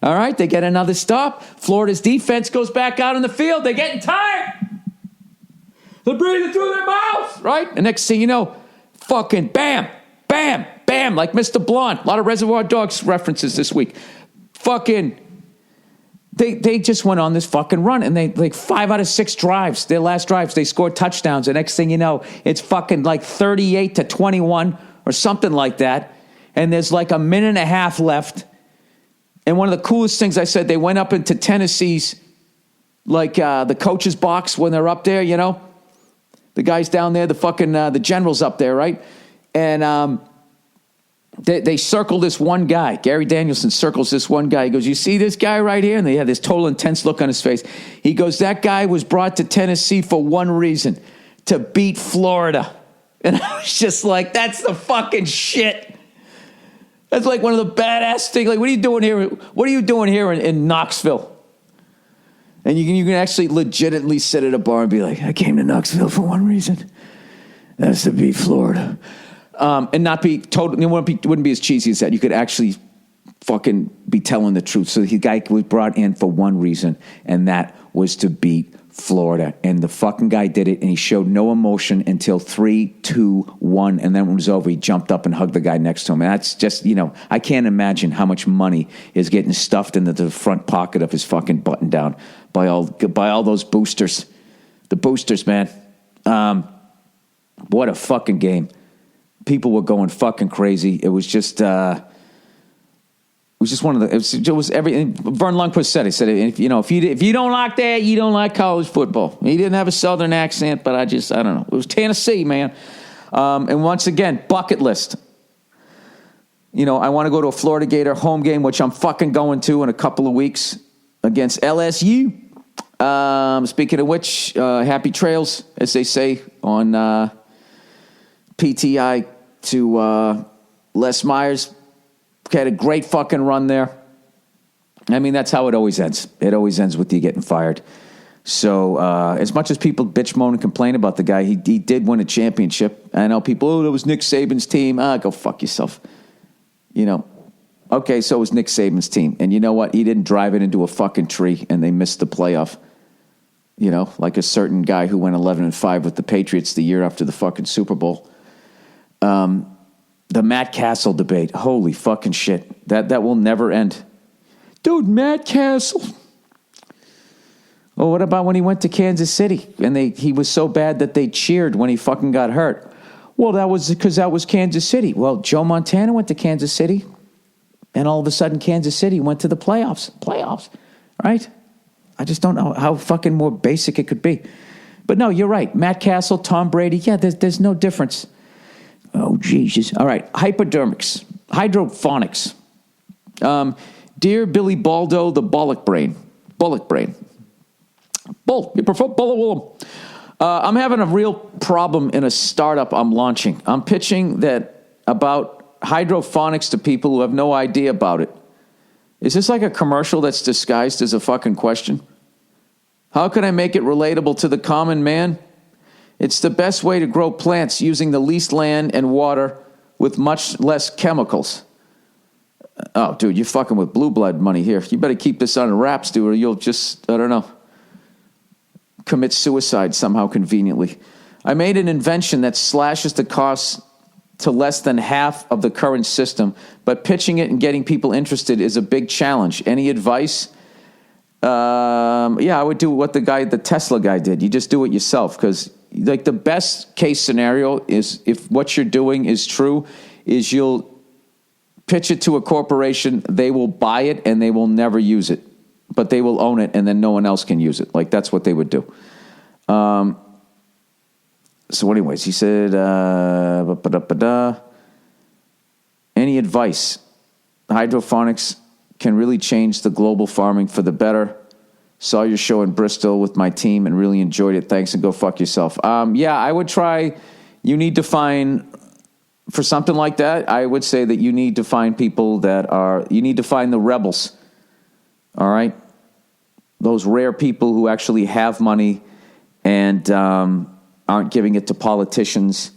All right, they get another stop. Florida's defense goes back out on the field. They're getting tired. They're breathing through their mouths, right? And next thing you know, fucking bam, bam, bam, like Mr. Blonde. A lot of Reservoir Dogs references this week. Fucking, they just went on this fucking run, and they, like 5 out of 6 drives, their last drives, they scored touchdowns. The next thing you know, it's fucking like 38-21 or something like that. And there's like a minute and a half left. And one of the coolest things I said, they went up into Tennessee's, like the coach's box when they're up there, the guys down there, the fucking, the generals up there, right? And they circle this one guy. Gary Danielson circles this one guy. He goes, you see this guy right here? And they had this total intense look on his face. He goes, that guy was brought to Tennessee for one reason, to beat Florida. And I was just like, that's the fucking shit. That's like one of the badass things. Like, what are you doing here? What are you doing here in Knoxville? And you can actually legitimately sit at a bar and be like, I came to Knoxville for one reason. That's to beat Florida. And not be total. It wouldn't be as cheesy as that. You could actually fucking be telling the truth. So the guy was brought in for one reason, and that was to beat Florida. And the fucking guy did it, and he showed no emotion until 3, 2, 1, and then when it was over, he jumped up and hugged the guy next to him. And that's just, I can't imagine how much money is getting stuffed into the front pocket of his fucking button down by all those boosters. The boosters, man. What a fucking game. People were going fucking crazy. It was just, one of the. It was everything. Vern Lundquist said. He said, if you don't like that, you don't like college football. He didn't have a southern accent, but I don't know. It was Tennessee, man. And once again, bucket list. I want to go to a Florida Gator home game, which I'm fucking going to in a couple of weeks against LSU. Speaking of which, happy trails, as they say on PTI to Les Myers. Had a great fucking run there. I mean, that's how it always ends. It always ends with you getting fired. So as much as people bitch, moan, and complain about the guy, he did win a championship. I know people, that was Nick Saban's team. Go fuck yourself. Okay, so it was Nick Saban's team. And you know what? He didn't drive it into a fucking tree, and they missed the playoff. Like a certain guy who went 11-5 with the Patriots the year after the fucking Super Bowl. The Matt Castle debate. Holy fucking shit. That will never end. Dude, Matt Castle. Well, what about when he went to Kansas City and he was so bad that they cheered when he fucking got hurt? Well, that was because that was Kansas City. Well, Joe Montana went to Kansas City, and all of a sudden Kansas City went to the playoffs. Playoffs, right? I just don't know how fucking more basic it could be. But no, you're right. Matt Castle, Tom Brady. Yeah, there's no difference. Oh, Jesus. All right. Hypodermics. Hydrophonics. Dear Billy Baldo, the Bullock Brain. Bullock Brain. Bull. You prefer Bull? I'm having a real problem in a startup I'm launching. I'm pitching that about hydrophonics to people who have no idea about it. Is this like a commercial that's disguised as a fucking question? How can I make it relatable to the common man? It's the best way to grow plants using the least land and water with much less chemicals. Oh, dude, you're fucking with blue blood money here. You better keep this on wraps, dude, or you'll just, I don't know, commit suicide somehow conveniently. I made an invention that slashes the costs to less than half of the current system, but pitching it and getting people interested is a big challenge. Any advice? I would do what the Tesla guy did. You just do it yourself, because like the best case scenario is, if what you're doing is true, is you'll pitch it to a corporation, they will buy it and they will never use it, but they will own it and then no one else can use it. Like that's what they would do. So anyways, he said, any advice? hydroponics can really change the global farming for the better. Saw your show in Bristol with my team and really enjoyed it. Thanks, and go fuck yourself. Yeah, I would try. You need to find, for something like that, I would say that you need to find people you need to find the rebels. All right? Those rare people who actually have money and aren't giving it to politicians,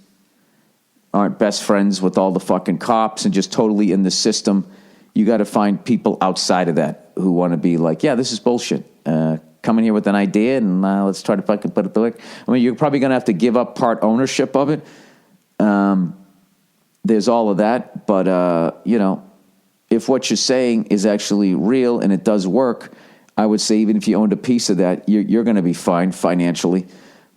aren't best friends with all the fucking cops and just totally in the system. You got to find people outside of that who want to be like, yeah, this is bullshit. Come in here with an idea and let's try to fucking put it to work. I mean, you're probably going to have to give up part ownership of it. There's all of that. But, if what you're saying is actually real and it does work, I would say even if you owned a piece of that, you're going to be fine financially.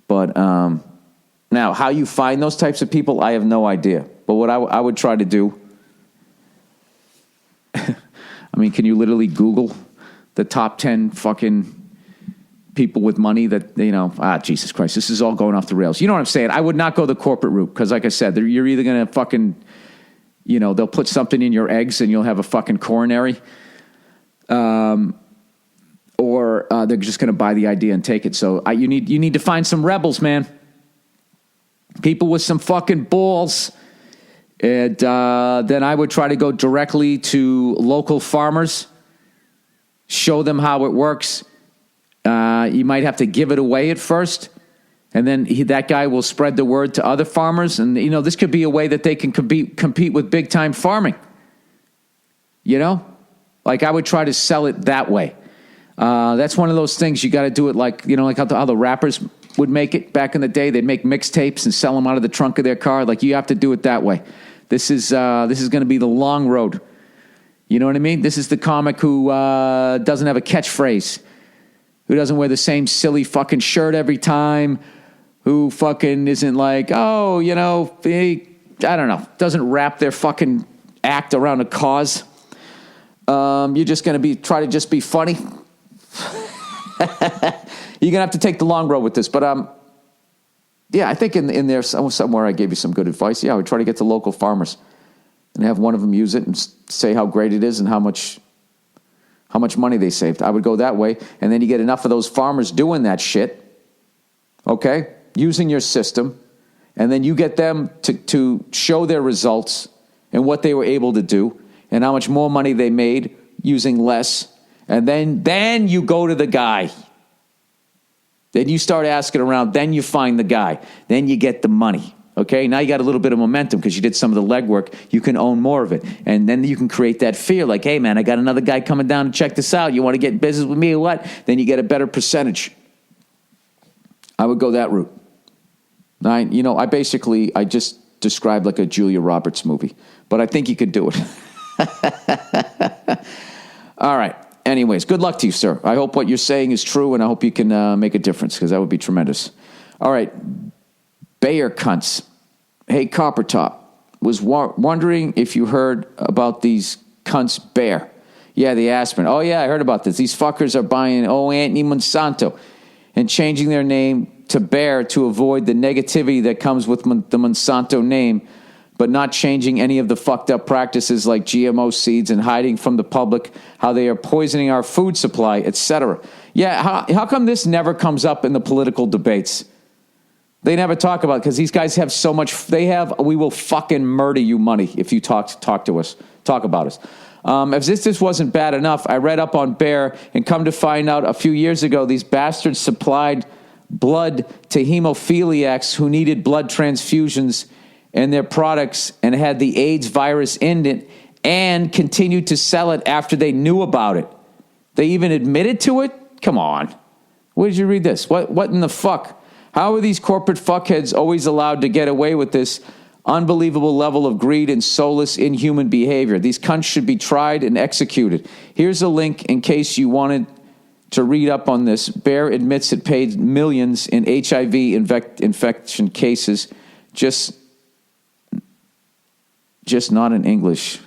But now, how you find those types of people, I have no idea. But what I would try to do, I mean, can you literally Google the top 10 fucking people with money that, Jesus Christ, this is all going off the rails. You know what I'm saying? I would not go the corporate route because, like I said, you're either going to fucking, they'll put something in your eggs and you'll have a fucking coronary, or they're just going to buy the idea and take it. So you need to find some rebels, man. People with some fucking balls. And then I would try to go directly to local farmers, show them how it works. You might have to give it away at first, and then that guy will spread the word to other farmers. And, this could be a way that they can compete with big-time farming. Like I would try to sell it that way. That's one of those things you got to do it like how the rappers would make it back in the day. They'd make mixtapes and sell them out of the trunk of their car. Like you have to do it that way. This is going to be the long road. You know what I mean? This is the comic who doesn't have a catchphrase, who doesn't wear the same silly fucking shirt every time, who fucking isn't like, I don't know, doesn't wrap their fucking act around a cause. You're just going to try to just be funny. You're going to have to take the long road with this. But yeah, I think in there somewhere I gave you some good advice. Yeah, I would try to get to local farmers and have one of them use it and say how great it is and how much money they saved. I would go that way, and then you get enough of those farmers doing that shit, okay, using your system, and then you get them to show their results and what they were able to do and how much more money they made using less, and then you go to the guy. Then you start asking around. Then you find the guy. Then you get the money. Okay, now you got a little bit of momentum because you did some of the legwork. You can own more of it. And then you can create that fear like, hey, man, I got another guy coming down to check this out. You want to get in business with me or what? Then you get a better percentage. I would go that route. I just described like a Julia Roberts movie. But I think you could do it. All right. Anyways, good luck to you, sir. I hope what you're saying is true, and I hope you can make a difference because that would be tremendous. All right. Bayer cunts. Hey, Copper Top. Was wondering if you heard about these cunts Bayer. Yeah, the aspirin. Oh, yeah, I heard about this. These fuckers are buying Anthony Monsanto and changing their name to Bayer to avoid the negativity that comes with the Monsanto name, but not changing any of the fucked up practices like GMO seeds and hiding from the public how they are poisoning our food supply, etc. Yeah, how come this never comes up in the political debates? They never talk about it because these guys have so much. We will fucking murder you money if you talk to us, talk about us. As if this wasn't bad enough, I read up on Bayer and come to find out a few years ago, these bastards supplied blood to hemophiliacs who needed blood transfusions and their products and had the AIDS virus in it and continued to sell it after they knew about it. They even admitted to it? Come on. Where did you read this? What in the fuck? How are these corporate fuckheads always allowed to get away with this unbelievable level of greed and soulless, inhuman behavior? These cunts should be tried and executed. Here's a link in case you wanted to read up on this. Bayer admits it paid millions in HIV infection cases, just not in English.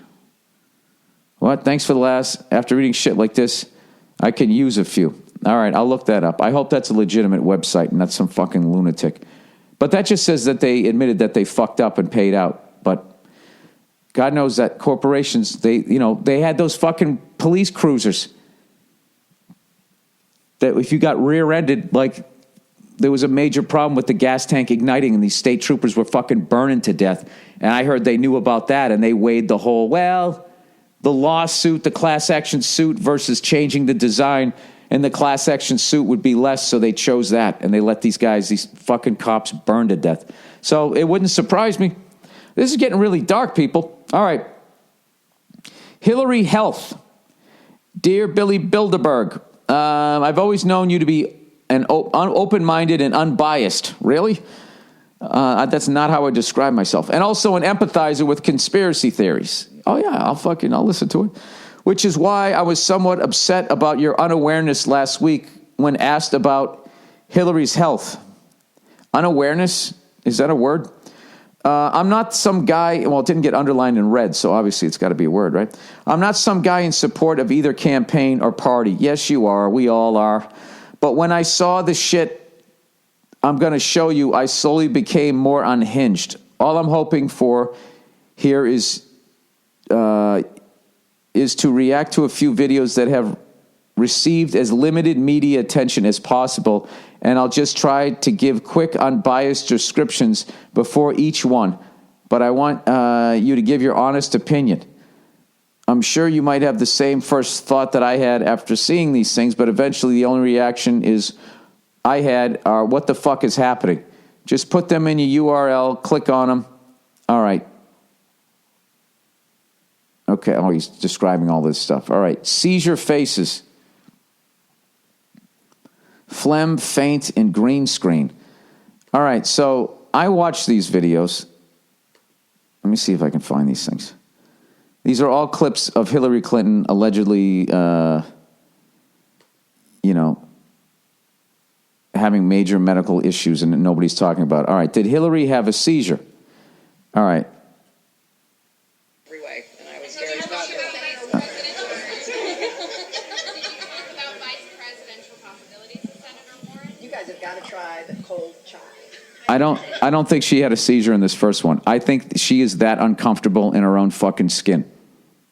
What? Thanks for the last. After reading shit like this, I can use a few. All right, I'll look that up. I hope that's a legitimate website and not some fucking lunatic. But that just says that they admitted that they fucked up and paid out. But God knows that corporations, they had those fucking police cruisers that if you got rear-ended, like there was a major problem with the gas tank igniting and these state troopers were fucking burning to death. And I heard they knew about that and they weighed the whole, the lawsuit, the class action suit versus changing the design, and the class action suit would be less, so they chose that. And they let these fucking cops burn to death. So it wouldn't surprise me. This is getting really dark, people. All right. Hillary Health. Dear Billy Bilderberg, I've always known you to be an open-minded and unbiased. Really? That's not how I describe myself. And also an empathizer with conspiracy theories. Oh, yeah, I'll listen to it. Which is why I was somewhat upset about your unawareness last week when asked about Hillary's health. Unawareness? Is that a word? I'm not some guy, well, it didn't get underlined in red, so obviously it's got to be a word, right? I'm not some guy in support of either campaign or party. Yes, you are. We all are. But when I saw the shit I'm going to show you, I slowly became more unhinged. All I'm hoping for here is to react to a few videos that have received as limited media attention as possible, and I'll just try to give quick, unbiased descriptions before each one. But I want you to give your honest opinion. I'm sure you might have the same first thought that I had after seeing these things, but eventually the only reaction I had are, what the fuck is happening? Just put them in your URL, click on them. All right. Okay, he's describing all this stuff. All right, seizure faces. Phlegm, faint, and green screen. All right, so I watch these videos. Let me see if I can find these things. These are all clips of Hillary Clinton allegedly, having major medical issues and nobody's talking about it. All right, did Hillary have a seizure? All right. I don't think she had a seizure in this first one. I think she is that uncomfortable in her own fucking skin.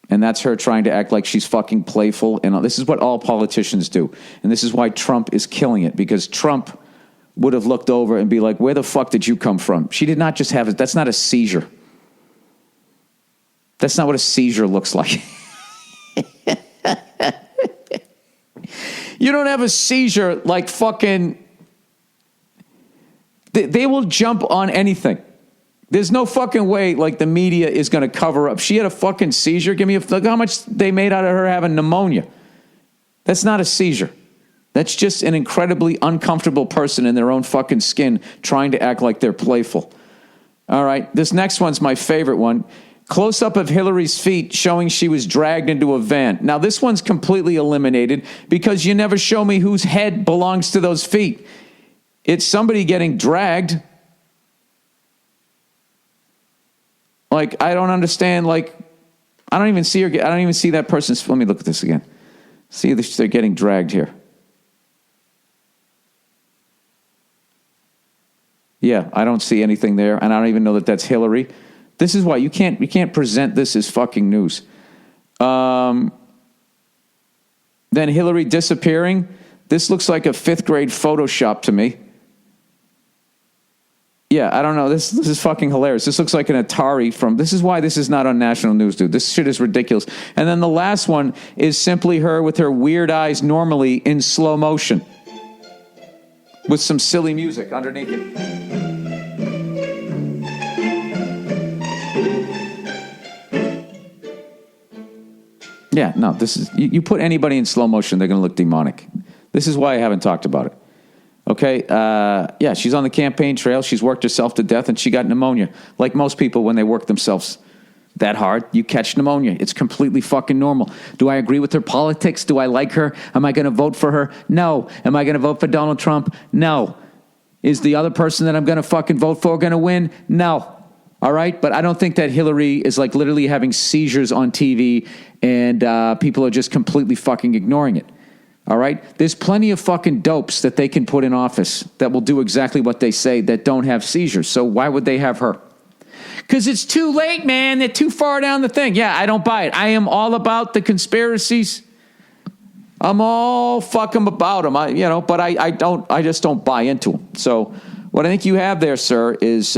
And that's her trying to act like she's fucking playful. And this is what all politicians do. And this is why Trump is killing it. Because Trump would have looked over and be like, where the fuck did you come from? She did not just have it. That's not a seizure. That's not what a seizure looks like. You don't have a seizure like fucking... They will jump on anything. There's no fucking way like the media is going to cover up. She had a fucking seizure. Look how much they made out of her having pneumonia. That's not a seizure. That's just an incredibly uncomfortable person in their own fucking skin trying to act like they're playful. All right, this next one's my favorite one. Close-up of Hillary's feet showing she was dragged into a van. Now, this one's completely eliminated because you never show me whose head belongs to those feet. It's somebody getting dragged. Like, I don't understand. Like, I don't even see her. I don't even see that person's. Let me look at this again. See, they're getting dragged here. Yeah, I don't see anything there, and I don't even know that that's Hillary. This is why you can't present this as fucking news. Then Hillary disappearing. This looks like a 5th grade Photoshop to me. Yeah, I don't know. This is fucking hilarious. This looks like an Atari from... This is why this is not on national news, dude. This shit is ridiculous. And then the last one is simply her with her weird eyes normally in slow motion. With some silly music underneath it. Yeah, no, this is... You put anybody in slow motion, they're going to look demonic. This is why I haven't talked about it. Okay, yeah, she's on the campaign trail. She's worked herself to death, and she got pneumonia. Like most people, when they work themselves that hard, you catch pneumonia. It's completely fucking normal. Do I agree with her politics? Do I like her? Am I going to vote for her? No. Am I going to vote for Donald Trump? No. Is the other person that I'm going to fucking vote for going to win? No. All right? But I don't think that Hillary is like literally having seizures on TV, and people are just completely fucking ignoring it. All right? There's plenty of fucking dopes that they can put in office that will do exactly what they say that don't have seizures. So why would they have her? Because it's too late, man. They're too far down the thing. Yeah, I don't buy it. I am all about the conspiracies. I'm all fucking about them. But I just don't buy into them. So what I think you have there, sir, is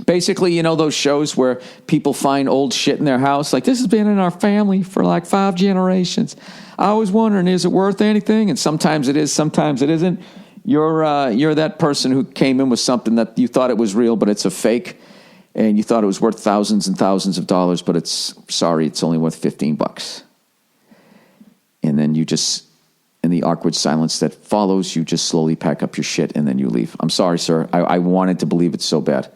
basically, those shows where people find old shit in their house. Like, this has been in our family for like 5 generations. I was wondering, is it worth anything? And sometimes it is, sometimes it isn't. You're that person who came in with something that you thought it was real, but it's a fake. And you thought it was worth thousands and thousands of dollars, but it's only worth $15. And then you just, in the awkward silence that follows, you just slowly pack up your shit and then you leave. I'm sorry, sir. I wanted to believe it so bad.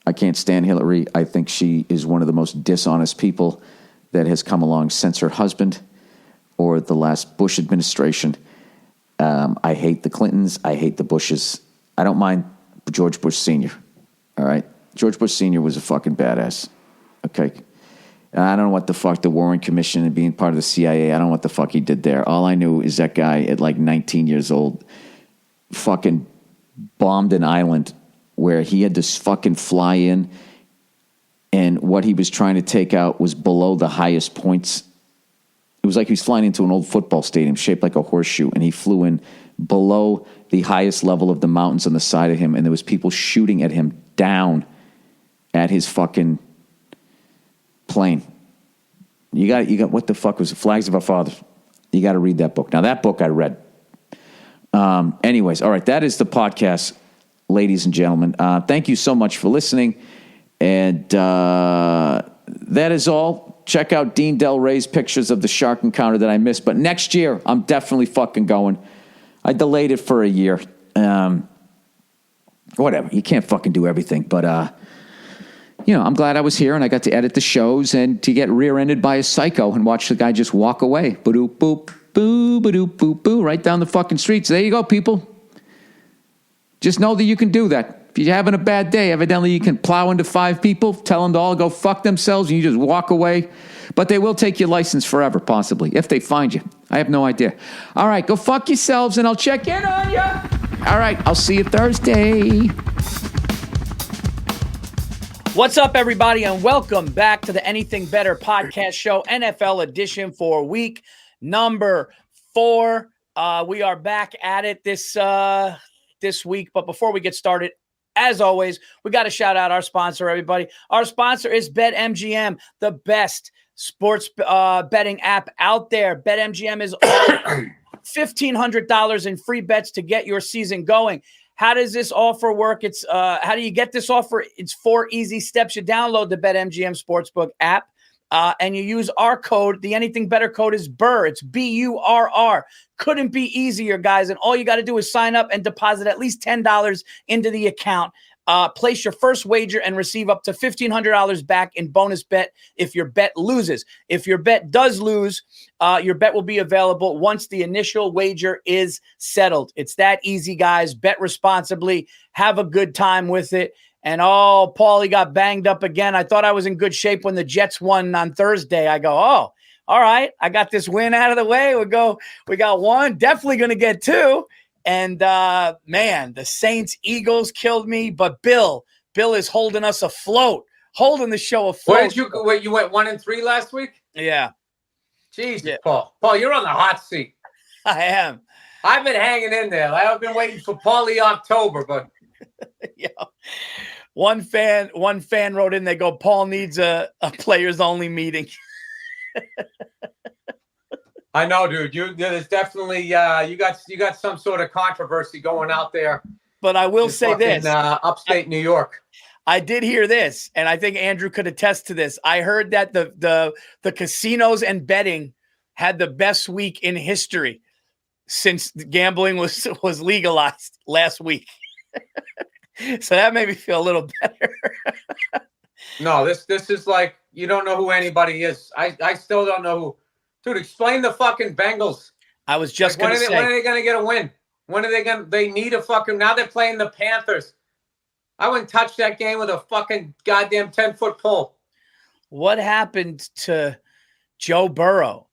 I can't stand Hillary. I think she is one of the most dishonest people that has come along since her husband or the last Bush administration. I hate the Clintons. I hate the Bushes. I don't mind George Bush Sr., all right? George Bush Sr. was a fucking badass, okay? I don't know what the fuck the Warren Commission and being part of the CIA, I don't know what the fuck he did there. All I knew is that guy at like 19 years old fucking bombed an island where he had to fucking fly in, and what he was trying to take out was below the highest points. It was like he was flying into an old football stadium shaped like a horseshoe, and he flew in below the highest level of the mountains on the side of him, and there was people shooting at him down at his fucking plane. You got what the fuck was it? Flags of Our Fathers. You got to read that book. Now, that book I read. Anyways, all right, that is the podcast, ladies and gentlemen. Thank you so much for listening. And that is all. Check out Dean Del Rey's pictures of the shark encounter that I missed. But next year, I'm definitely fucking going. I delayed it for a year. Whatever. You can't fucking do everything. But, I'm glad I was here and I got to edit the shows and to get rear-ended by a psycho and watch the guy just walk away. Ba-doop, boop, boo, ba-doop, boop, boo, right down the fucking streets. There you go, people. Just know that you can do that. If you're having a bad day, evidently you can plow into 5 people, tell them to all go fuck themselves, and you just walk away. But they will take your license forever, possibly, if they find you. I have no idea. All right, go fuck yourselves, and I'll check in on you. All right, I'll see you Thursday. What's up, everybody, and welcome back to the Anything Better podcast show, NFL edition for week number 4. We are back at it this week, but before we get started, as always, we got to shout out our sponsor, everybody. Our sponsor is BetMGM, the best sports betting app out there. BetMGM is all $1,500 in free bets to get your season going. How does this offer work? It's how do you get this offer? It's 4 easy steps. You download the BetMGM Sportsbook app. And you use our code. The Anything Better code is Burr. It's BURR. Couldn't be easier, guys. And all you got to do is sign up and deposit at least $10 into the account. Place your first wager and receive up to $1,500 back in bonus bet if your bet loses. If your bet does lose, your bet will be available once the initial wager is settled. It's that easy, guys. Bet responsibly. Have a good time with it. And, Paulie got banged up again. I thought I was in good shape when the Jets won on Thursday. I go, all right, I got this win out of the way. We got 1, definitely going to get 2. And, man, the Saints-Eagles killed me. But Bill is holding us afloat, holding the show afloat. You went 1-3 last week? Yeah. Jesus, yeah. Paul, you're on the hot seat. I am. I've been hanging in there. I've been waiting for Paulie October, but. Yeah. One fan wrote in, they go, Paul needs a players only meeting. I know, dude. There's definitely you got some sort of controversy going out there. But I will say this: upstate New York. I did hear this, and I think Andrew could attest to this. I heard that the casinos and betting had the best week in history since gambling was legalized last week. So that made me feel a little better. No, this is like, you don't know who anybody is. I still don't know who. Dude, explain the fucking Bengals. I was just going to say. When are they going to get a win? When are they need a fucking, now they're playing the Panthers. I wouldn't touch that game with a fucking goddamn 10-foot pole. What happened to Joe Burrow?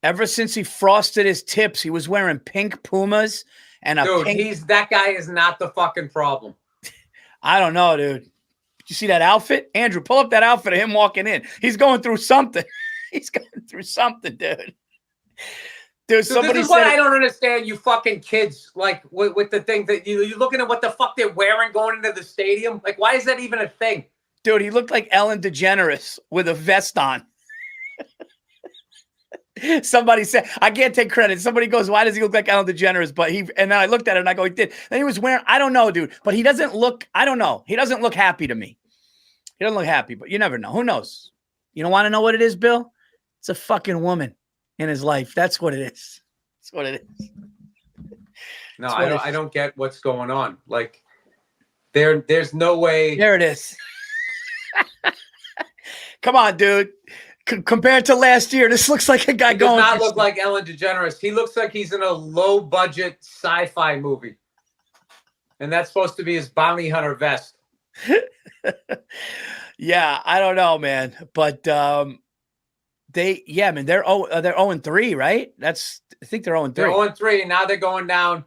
Ever since he frosted his tips, he was wearing pink Pumas and a dude, pink. That guy is not the fucking problem. I don't know, dude. you see that outfit? Andrew, pull up that outfit of him walking in. He's going through something. He's going through something, dude. Dude, So somebody this is what said I don't understand, you fucking kids, like with the thing that you're looking at what the fuck they're wearing going into the stadium. Like, why is that even a thing? dude, he looked like Ellen DeGeneres with a vest on. Somebody said, I can't take credit. Somebody goes, why does he look like Ellen DeGeneres? But and then I looked at it and I go, he did. Then he was wearing, I don't know, dude, but he doesn't look, I don't know. He doesn't look happy to me. He doesn't look happy, but you never know. Who knows? You don't want to know what it is, Bill? It's a fucking woman in his life. That's what it is. That's what it is. No, I don't get what's going on. Like, there's no way. There it is. Come on, dude. Compared to last year, this looks like a guy He does going. not look like Ellen DeGeneres. He looks like he's in a low-budget sci-fi movie. And that's supposed to be his bounty hunter vest. Yeah, I don't know, man. But they're 0-3, right? I think they're 0-3. They're 0-3, and now they're going down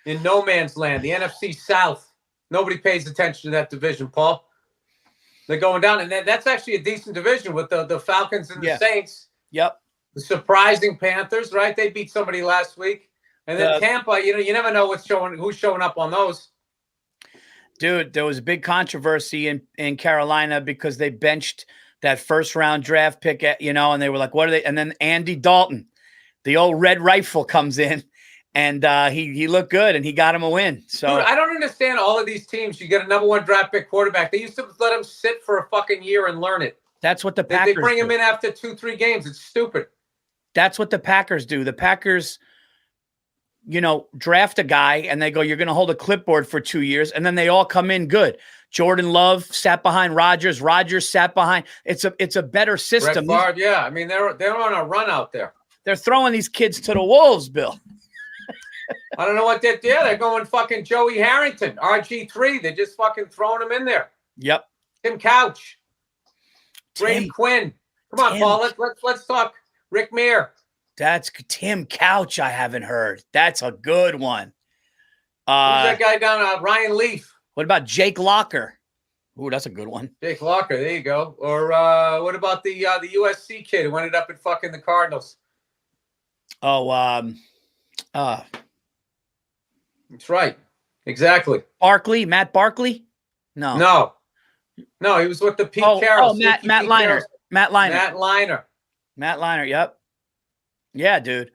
in no man's land, the NFC South. Nobody pays attention to that division, Paul. They're going down, and that's actually a decent division with the Falcons and the Saints. Yep. The surprising Panthers, right? They beat somebody last week. And then Tampa, you never know who's showing up on those. Dude, there was a big controversy in Carolina because they benched that first-round draft pick, and they were like, what are they? And then Andy Dalton, the old red rifle, comes in, and he looked good, and he got him a win. So dude, I don't understand all of these teams. You get a number one draft pick quarterback. They used to let him sit for a fucking year and learn it. That's what the Packers They bring him do. in after 2-3 games. It's stupid. That's what the Packers do. The Packers, draft a guy and they go, you're going to hold a clipboard for 2 years. And then they all come in good. Jordan Love sat behind Rodgers. Rodgers sat behind. It's a better system. Brett Favre, yeah. I mean, they're on a run out there. They're throwing these kids to the wolves, Bill. I don't know what they're doing. They're going fucking Joey Harrington, RG3. They're just fucking throwing him in there. Yep. Tim Couch. Brady Quinn. Come on, Paul. Let's talk Rick Meir. That's Tim Couch. I haven't heard. That's a good one. Who's that guy down? Ryan Leaf. What about Jake Locker? Ooh, that's a good one. Jake Locker. There you go. Or what about the USC kid who ended up in fucking the Cardinals? Oh, that's right. Exactly. Matt Barkley? No. He was with the Pete Carroll. Matt Leinart. Matt Leinart, yep. Yeah, dude.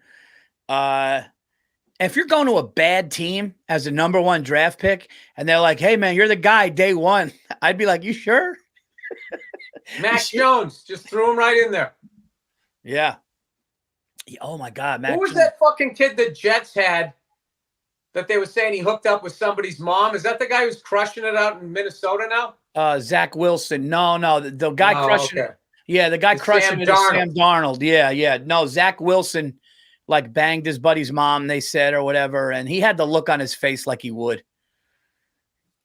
If you're going to a bad team as a number one draft pick and they're like, hey, man, you're the guy day one, I'd be like, you sure? Mac Jones. Just threw him right in there. Yeah. Oh, my God. Who was that fucking kid the Jets had that they were saying he hooked up with somebody's mom? Is that the guy who's crushing it out in Minnesota now? Zach Wilson. No. The guy crushing it. Yeah, the guy crushing it is Sam Darnold. Yeah. No, Zach Wilson banged his buddy's mom, they said, or whatever, and he had the look on his face like he would.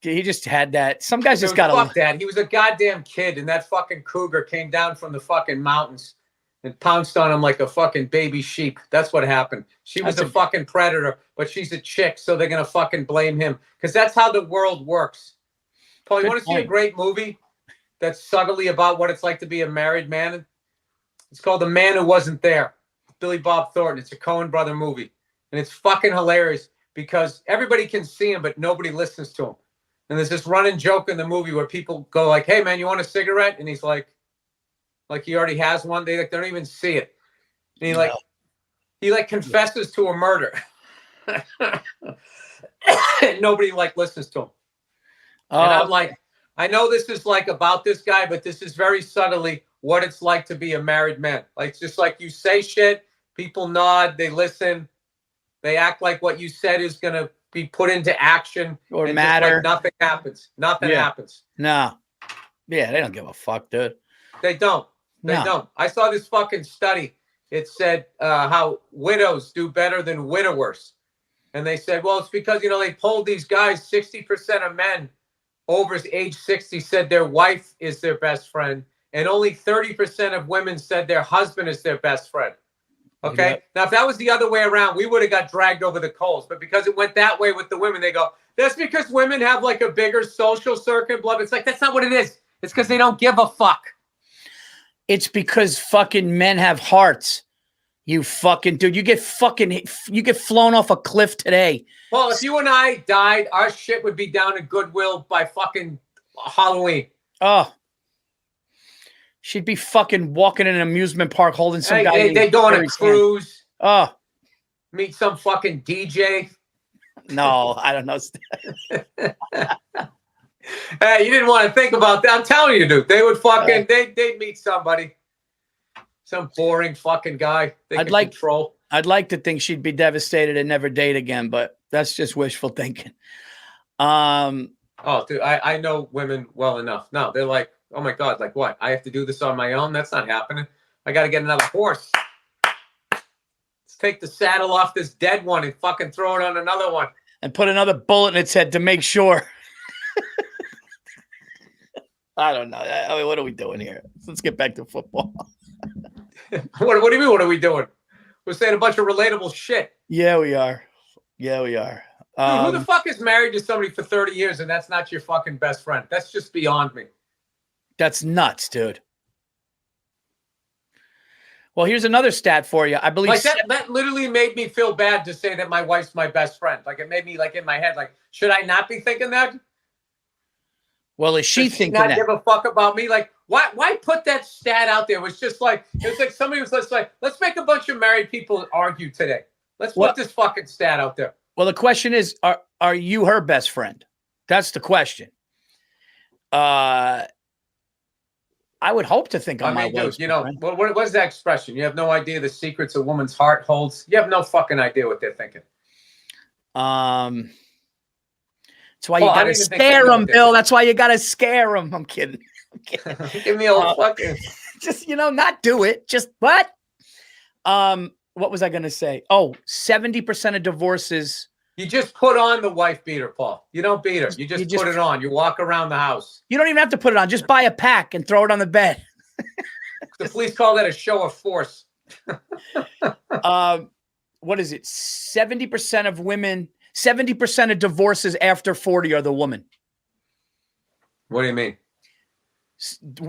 He just had that. Some guys just got fuck that. He was a goddamn kid, and that fucking cougar came down from the fucking mountains and pounced on him like a fucking baby sheep. That's what happened. She was a fucking predator, but she's a chick, so they're going to fucking blame him because that's how the world works. Paul, you want to see a great movie that's subtly about what it's like to be a married man? It's called The Man Who Wasn't There. Billy Bob Thornton. It's a Coen brother movie. And it's fucking hilarious because everybody can see him, but nobody listens to him. And there's this running joke in the movie where people go like, hey, man, you want a cigarette? And he's like he already has one. They don't even see it. And he confesses to a murder. And nobody listens to him. And I'm like, I know this is about this guy, but this is very subtly what it's like to be a married man. It's just you say shit, people nod, they listen, they act like what you said is going to be put into action. Or matter. Nothing happens. Nothing happens. No. Yeah, they don't give a fuck, dude. They don't. They don't. I saw this fucking study. It said how widows do better than widowers. And they said, well, it's because, they polled these guys, 60% of men over age 60 said their wife is their best friend. And only 30% of women said their husband is their best friend. Okay. Yep. Now, if that was the other way around, we would have got dragged over the coals. But because it went that way with the women, they go, that's because women have like a bigger social circuit, blah. It's like, that's not what it is. It's because they don't give a fuck. It's because fucking men have hearts. You fucking dude, you get flown off a cliff today. Well, if you and I died, our shit would be down at Goodwill by fucking Halloween. Oh. She'd be fucking walking in an amusement park holding some guy. They go on a cruise. Oh. Meet some fucking DJ. No, I don't know. Hey, you didn't want to think about that. I'm telling you, dude. They would fucking they'd meet somebody. Some boring fucking guy they could control. I'd like to think she'd be devastated and never date again, but that's just wishful thinking. Oh, dude, I know women well enough. No, they're like, oh my God, like what? I have to do this on my own? That's not happening. I got to get another horse. Let's take the saddle off this dead one and fucking throw it on another one. And put another bullet in its head to make sure. I don't know. I mean, what are we doing here? Let's get back to football. What do you mean, what are we doing? We're saying a bunch of relatable shit. Yeah, we are. Yeah, we are. Dude, who the fuck is married to somebody for 30 years and that's not your fucking best friend? That's just beyond me. That's nuts, dude. Well, here's another stat for you. I believe like that literally made me feel bad to say that my wife's my best friend. Like it made me like in my head, like, should I not be thinking that? Well, is she thinking not that? Give a fuck about me? Like, why put that stat out there? It was just like, it was like somebody was just like, let's make a bunch of married people argue today. Let's put this fucking stat out there. Well, the question is, are you her best friend? That's the question. I would hope to think I'm my wife's you know, friend. what is that expression? You have no idea the secrets a woman's heart holds. You have no fucking idea what they're thinking. That's why you gotta scare them, Bill. That's why you gotta scare them. I'm kidding. Give me a little fucking. Just, not do it. Just what? What was I gonna say? Oh, 70% of divorces. You just put on the wife beater, Paul. You don't beat her. You just put it on. You walk around the house. You don't even have to put it on. Just buy a pack and throw it on the bed. The police call that a show of force. What is it? 70% of women, 70% of divorces after 40 are the woman. What do you mean?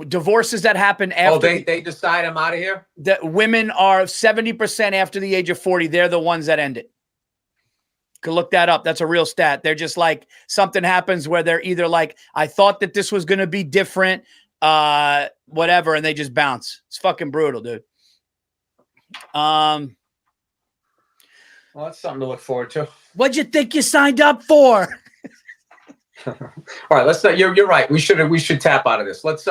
Divorces that happen after. Oh, they decide I'm out of here? That women are 70% after the age of 40. They're the ones that end it. Could look that up. That's a real stat. They're just like, something happens where they're either like, I thought that this was going to be different, whatever, and they just bounce. It's fucking brutal, dude. Well, that's something to look forward to. What'd you think you signed up for? All right, let's. You're right. We should tap out of this. Let's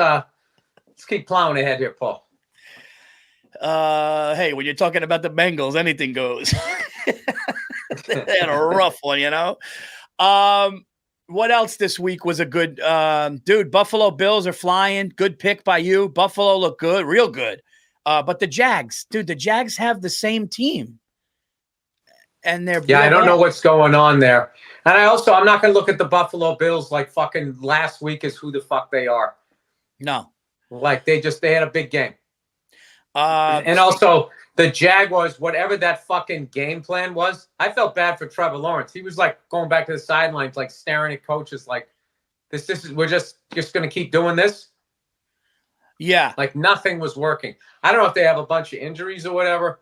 keep plowing ahead here, Paul. Hey, when you're talking about the Bengals, anything goes. They had a rough one, What else this week was a good dude? Buffalo Bills are flying. Good pick by you. Buffalo look good, real good. But the Jags, dude, the Jags have the same team. And they're I don't know what's going on there. And I'm not going to look at the Buffalo Bills like fucking last week is who the fuck they are. No. Like they had a big game. And also the Jaguars, whatever that fucking game plan was, I felt bad for Trevor Lawrence. He was like going back to the sidelines, like staring at coaches like this is, we're just going to keep doing this. Yeah. Like nothing was working. I don't know if they have a bunch of injuries or whatever.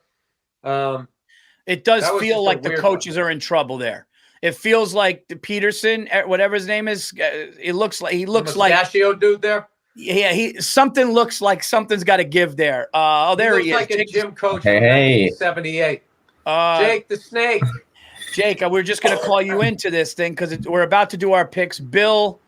It does feel like the coaches are in trouble there. It feels like the Peterson, whatever his name is, he looks like mustachio dude there. Yeah, something looks like something's got to give there. There he is. Like a gym coach. Hey. 78. Jake the Snake. Jake, we're just going to call you into this thing because we're about to do our picks. Bill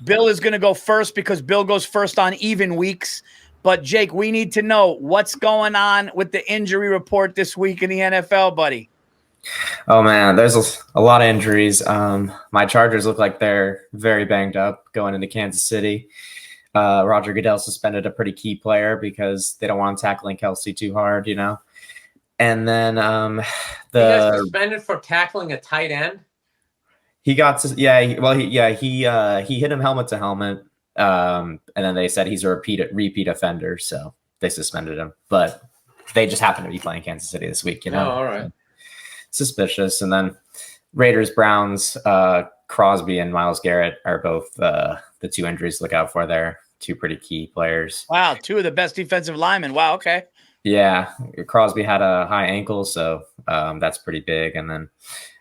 is going to go first because Bill goes first on even weeks. But, Jake, we need to know what's going on with the injury report this week in the NFL, buddy. Oh, man, there's a lot of injuries. My Chargers look like they're very banged up going into Kansas City. Roger Goodell suspended a pretty key player because they don't want him tackling Kelsey too hard, And then he got suspended for tackling a tight end. He got he hit him helmet to helmet. And then they said he's a repeat offender, so they suspended him. But they just happen to be playing Kansas City this week. Oh, all right. Suspicious. And then Raiders, Browns, Crosby and Myles Garrett are both the two injuries to look out for there. Two pretty key players. Wow, two of the best defensive linemen. Wow, okay. Yeah, Crosby had a high ankle, so that's pretty big. And then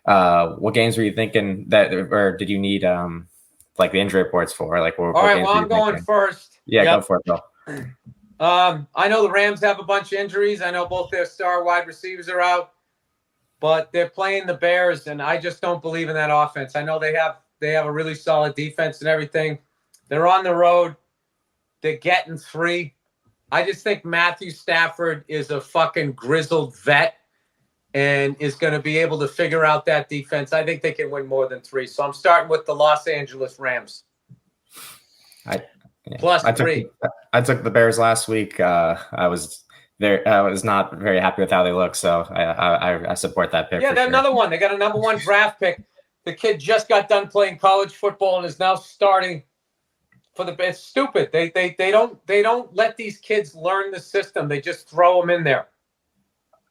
what games were you thinking or did you need like the injury reports for? Like, all right, well, I'm going first. Yeah, Go for it, Bill. I know the Rams have a bunch of injuries. I know both their star wide receivers are out, but they're playing the Bears, and I just don't believe in that offense. I know they have a really solid defense and everything. They're on the road. They're getting 3. I just think Matthew Stafford is a fucking grizzled vet and is going to be able to figure out that defense. I think they can win more than 3. So I'm starting with the Los Angeles Rams. Plus 3. I took the Bears last week. I was not very happy with how they look, so I support that pick. Yeah, they're another one. They got a number 1 draft pick. The kid just got done playing college football and is now starting for the. It's stupid. They don't let these kids learn the system. They just throw them in there.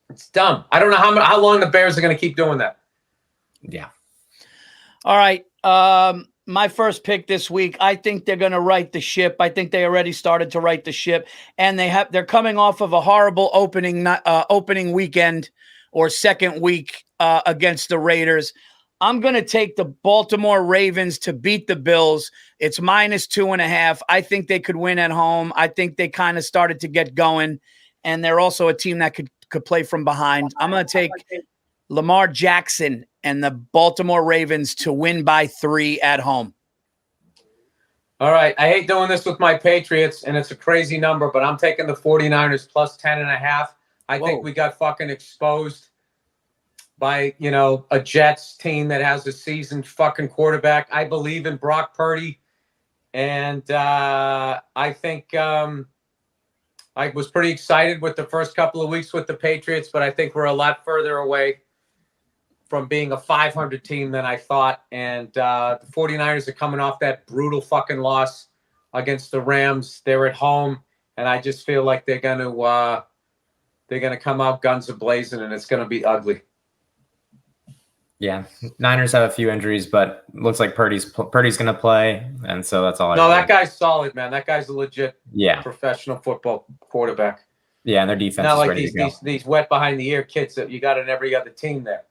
It's dumb. I don't know how long the Bears are going to keep doing that. Yeah. All right. My first pick this week, I think they're going to right the ship. I think they already started to right the ship, and they're coming off of a horrible opening weekend or second week against the Raiders. I'm going to take the Baltimore Ravens to beat the Bills. It's -2.5. I think they could win at home. I think they kind of started to get going, and they're also a team that could play from behind. I'm going to take Lamar Jackson and the Baltimore Ravens to win by 3 at home. All right. I hate doing this with my Patriots, and it's a crazy number, but I'm taking the 49ers plus 10.5. I think we got fucking exposed by, a Jets team that has a seasoned fucking quarterback. I believe in Brock Purdy. And I think I was pretty excited with the first couple of weeks with the Patriots, but I think we're a lot further away from being a 500 team than I thought. And the 49ers are coming off that brutal fucking loss against the Rams. They're at home, and I just feel like they're going to come out guns a-blazing, and it's going to be ugly. Yeah, Niners have a few injuries, but looks like Purdy's going to play, and so that's all. That guy's solid, man. That guy's a legit professional football quarterback. Yeah, and their defense not is like ready to go. These wet behind the ear kids that you got in every other team there.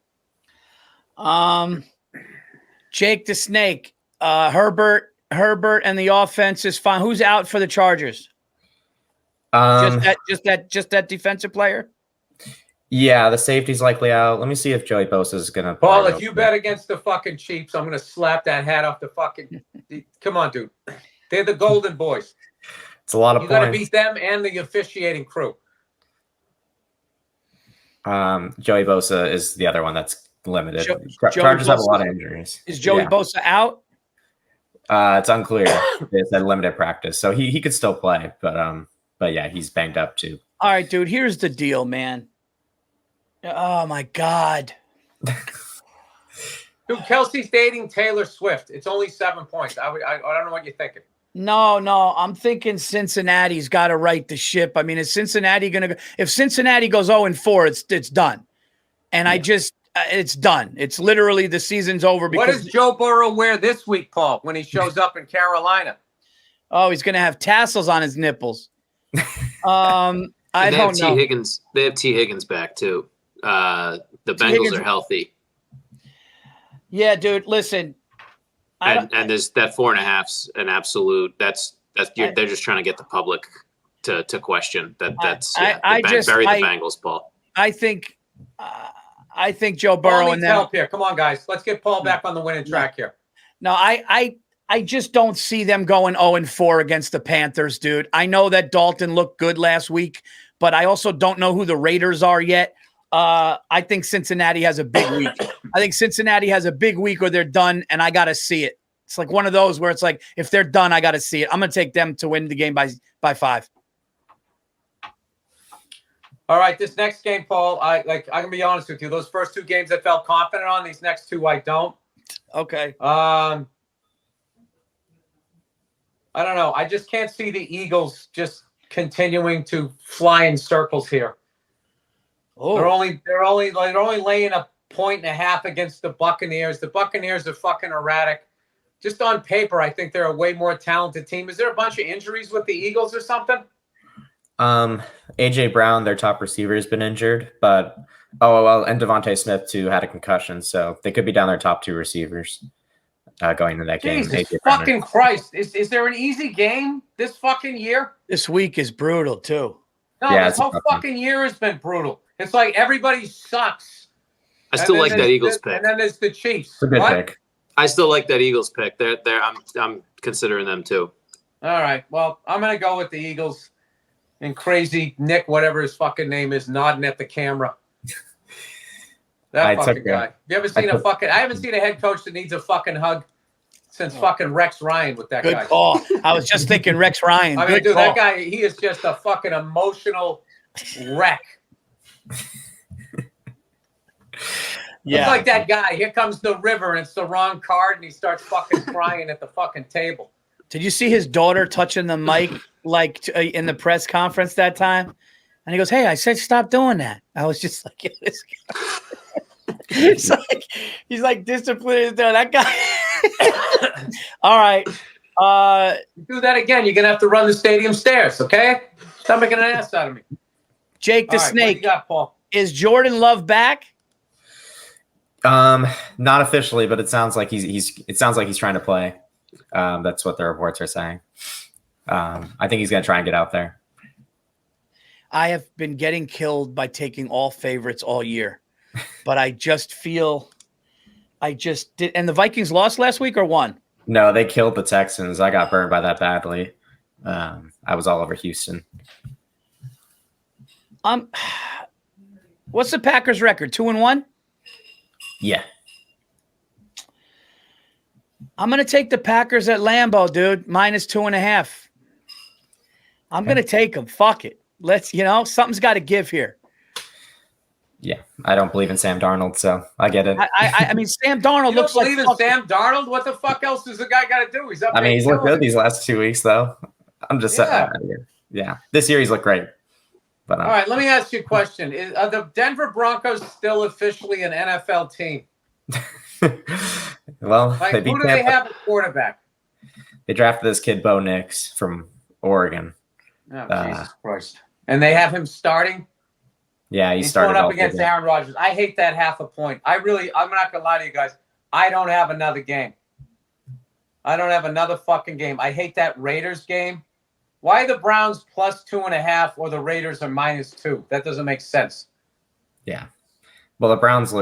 Jake the Snake, Herbert, and the offense is fine. Who's out for the Chargers? Just that defensive player. Yeah, the safety's likely out. Let me see if Joey Bosa is going to play. Paul, if you bet against the fucking Chiefs, I'm going to slap that hat off the fucking. Come on, dude. They're the Golden Boys. It's a lot of points. You got to beat them and the officiating crew. Joey Bosa is the other one that's limited. Chargers have a lot of injuries. Is Joey Bosa out? It's unclear. It's a limited practice, so he could still play, but yeah, he's banged up too. All right, dude. Here's the deal, man. Oh my God. Dude, Kelsey's dating Taylor Swift. It's only 7 points. I don't know what you're thinking. No. I'm thinking Cincinnati's got to right the ship. I mean, is Cincinnati going to go? If Cincinnati goes 0-4, it's done. And it's done. It's literally the season's over. Because what does Joe Burrow wear this week, Paul, when he shows up in Carolina? Oh, he's going to have tassels on his nipples. I don't know. They have T. Higgins back too. The Bengals are healthy. Yeah, dude. Listen, and there's that 4.5's an absolute. They're just trying to get the public to question that. Bury the Bengals, Paul. I think Joe Burrow Paul and needs help here. Come on, guys. Let's get Paul back on the winning track here. No, I just don't see them going 0-4 against the Panthers, dude. I know that Dalton looked good last week, but I also don't know who the Raiders are yet. I think Cincinnati has a big week. I think Cincinnati has a big week or they're done, and I got to see it. It's like one of those where it's like, if they're done, I got to see it. I'm going to take them to win the game by 5. All right, this next game, Paul, I'm going to be honest with you. Those first 2 games I felt confident on. These next 2 I don't. Okay. I don't know. I just can't see the Eagles just continuing to fly in circles here. Oh, they're only laying a 1.5 against the Buccaneers. The Buccaneers are fucking erratic. Just on paper, I think they're a way more talented team. Is there a bunch of injuries with the Eagles or something? AJ Brown, their top receiver, has been injured, but and Devontae Smith too had a concussion, so they could be down their top 2 receivers going into that game. Jesus fucking Christ! Is there an easy game this fucking year? This week is brutal too. No, Yeah, this whole fucking year has been brutal. It's like everybody sucks. I still like that Eagles pick. And then there's the Chiefs. It's a good pick. I still like that Eagles pick. I'm considering them too. All right. Well, I'm gonna go with the Eagles. And crazy Nick, whatever his fucking name is, nodding at the camera. That fucking guy. You ever seen I haven't seen a head coach that needs a fucking hug since fucking Rex Ryan with that guy. Good call. I was just thinking Rex Ryan. I mean, dude, that guy, he is just a fucking emotional wreck. Yeah. It's like that guy. Here comes the river, and it's the wrong card, and he starts fucking crying at the fucking table. Did you see his daughter touching the mic in the press conference that time? And he goes, "Hey, I said stop doing that." I was just like, yeah, this guy. he's like disciplined. That guy. All right. Do that again, you're gonna have to run the stadium stairs, okay? Stop making an ass out of me. Jake the Snake. What you got, Paul? Is Jordan Love back? Not officially, but it sounds like he's trying to play. That's what the reports are saying. I think he's going to try and get out there. I have been getting killed by taking all favorites all year, but I just feel did. And the Vikings lost last week or won? No, they killed the Texans. I got burned by that badly. I was all over Houston. What's the Packers' record? 2-1? Yeah. I'm going to take the Packers at Lambeau, dude. -2.5. I'm going to take them. Fuck it. Something's got to give here. Yeah. I don't believe in Sam Darnold, so I get it. I mean, Sam Darnold looks like. You don't believe in Sam Darnold? What the fuck else does the guy got to do? He's up. He's looked good these last 2 weeks, though. I'm just saying. Yeah. This year he's looked great. But, all right, let me ask you a question. Are the Denver Broncos still officially an NFL team? Well, who do they have at quarterback? They drafted this kid, Bo Nix, from Oregon. Oh, Jesus Christ. And they have him starting? Yeah, he's going up against Aaron Rodgers. I hate that half a point. I'm not going to lie to you guys. I don't have another game. I don't have another fucking game. I hate that Raiders game. Why are the Browns +2.5 or the Raiders are -2? That doesn't make sense. Yeah. Well, the Browns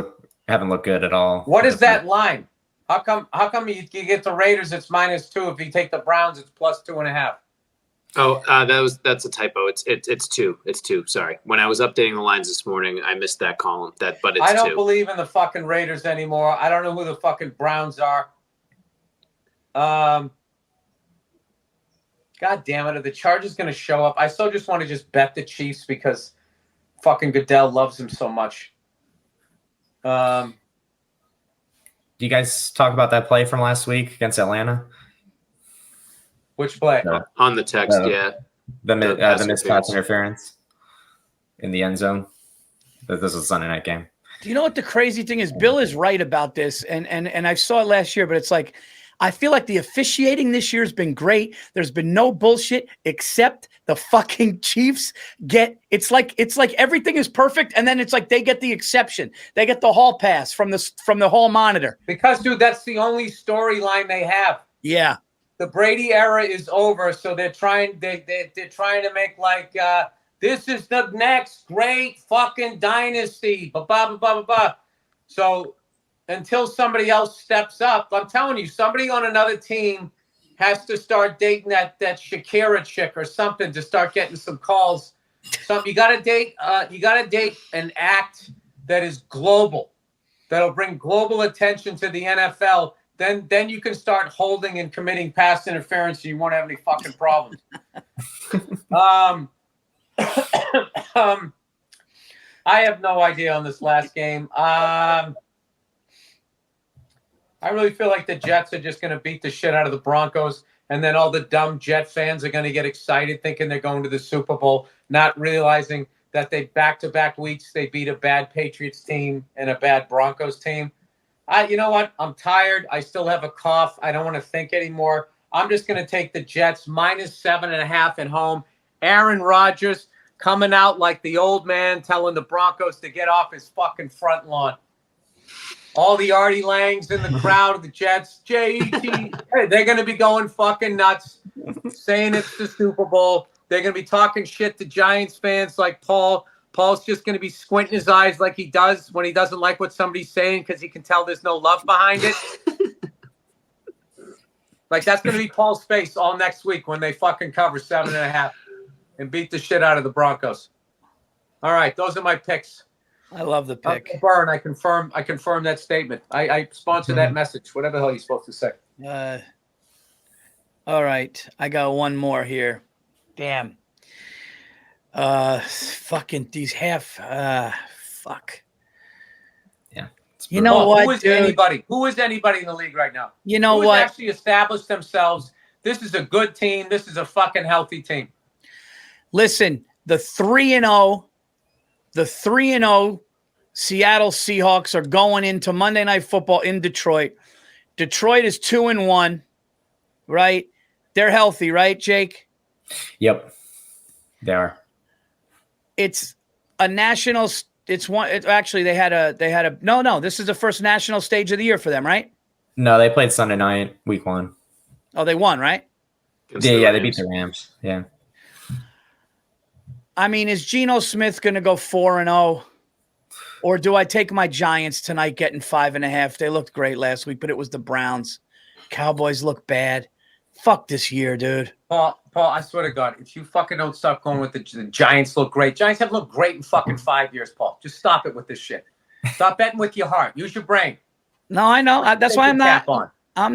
haven't looked good at all. What is that line? How come you get the Raiders, it's -2. If you take the Browns, it's +2.5. Oh, that's a typo. It's 2. It's 2. Sorry. When I was updating the lines this morning, I missed that column. But it's 2. I don't believe in the fucking Raiders anymore. I don't know who the fucking Browns are. God damn it. Are the Chargers going to show up? I still just want to just bet the Chiefs because fucking Goodell loves him so much. Do you guys talk about that play from last week against Atlanta? Which play? On the text, yeah. The missed pass interference in the end zone. This was a Sunday night game. Do you know what the crazy thing is? Bill is right about this, and I saw it last year, but it's like, I feel like the officiating this year has been great. There's been no bullshit except the fucking Chiefs it's like everything is perfect, and then it's like they get the exception. They get the hall pass from the hall monitor. Because, dude, that's the only storyline they have. Yeah. The Brady era is over, so they're trying to make like this is the next great fucking dynasty. Blah blah blah blah blah. So until somebody else steps up, I'm telling you, somebody on another team has to start dating that Shakira chick or something to start getting some calls. You gotta date an act that is global, that'll bring global attention to the NFL. Then you can start holding and committing pass interference and you won't have any fucking problems. I have no idea on this last game. I really feel like the Jets are just going to beat the shit out of the Broncos, and then all the dumb Jet fans are going to get excited thinking they're going to the Super Bowl, not realizing that they back-to-back weeks they beat a bad Patriots team and a bad Broncos team. You know what? I'm tired. I still have a cough. I don't want to think anymore. I'm just going to take the Jets -7.5 at home. Aaron Rodgers coming out like the old man telling the Broncos to get off his fucking front lawn. All the Artie Langs in the crowd of the Jets, J-E-T, hey, they're going to be going fucking nuts, saying it's the Super Bowl. They're going to be talking shit to Giants fans like Paul. Paul's just going to be squinting his eyes like he does when he doesn't like what somebody's saying because he can tell there's no love behind it. Like, that's going to be Paul's face all next week when they fucking cover 7.5 and beat the shit out of the Broncos. All right, those are my picks. I love the pick. Burr, and I confirm that statement. I sponsor that message, whatever the hell you're supposed to say. All right, I got one more here. Damn. Fucking these half. Fuck. Yeah. You know what? Who is anybody? Who is anybody in the league right now? You know who what? Actually established themselves. This is a good team. This is a fucking healthy team. Listen, the 3-0 Seattle Seahawks are going into Monday Night Football in Detroit. Detroit is 2-1, right? They're healthy, right, Jake? Yep, they are. It's a national. Actually, they had a. No. This is the first national stage of the year for them, right? No, they played Sunday night, week 1. Oh, they won, right? Yeah, they beat the Rams. Yeah. I mean, is Geno Smith going to go 4-0? Or do I take my Giants tonight getting 5.5? They looked great last week, but it was the Browns. Cowboys look bad. Fuck this year, dude. Paul, I swear to God, if you fucking don't stop going with the Giants look great. Giants have looked great in fucking 5 years, Paul. Just stop it with this shit. Stop betting with your heart. Use your brain. No, I know. That's why I'm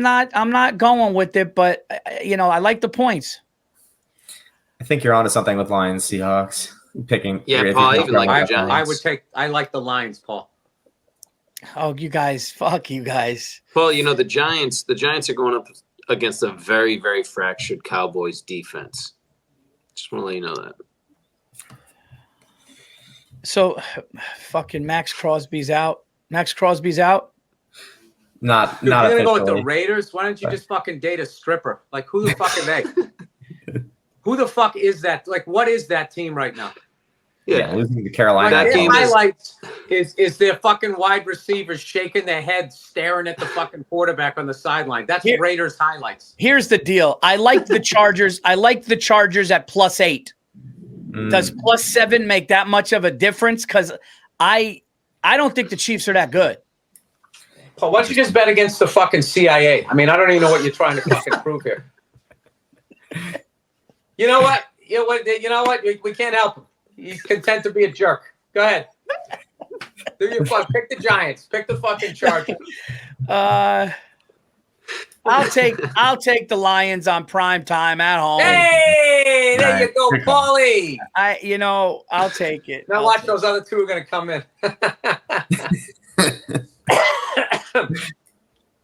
not going with it, but I like the points. I think you're onto something with Lions, Seahawks. Picking. Yeah, Paul, I even like the Giants. I like the Lions, Paul. Oh, you guys. Fuck you guys. Paul, the Giants are going up against a very, very fractured Cowboys defense. Just want to let you know that. So, fucking Max Crosby's out. Not You're gonna go with the Raiders? Why don't you just fucking date a stripper? Like, who the fuck are they? Who the fuck is that? Like, what is that team right now? Yeah, losing to Carolina. Like, their highlights is their fucking wide receivers shaking their heads, staring at the fucking quarterback on the sideline. That's Raiders highlights. Here's the deal. I like the Chargers. I like the Chargers at +8. Does +7 make that much of a difference? Because I don't think the Chiefs are that good. Paul, why don't you just bet against the fucking CIA? I mean, I don't even know what you're trying to fucking prove here. You know what? We can't help him. He's content to be a jerk. Go ahead. Do your fun. Pick the Giants. Pick the fucking Chargers. I'll take the Lions on prime time at home. Hey, there you go, Paulie. I'll take it. Now watch those other two are going to come in.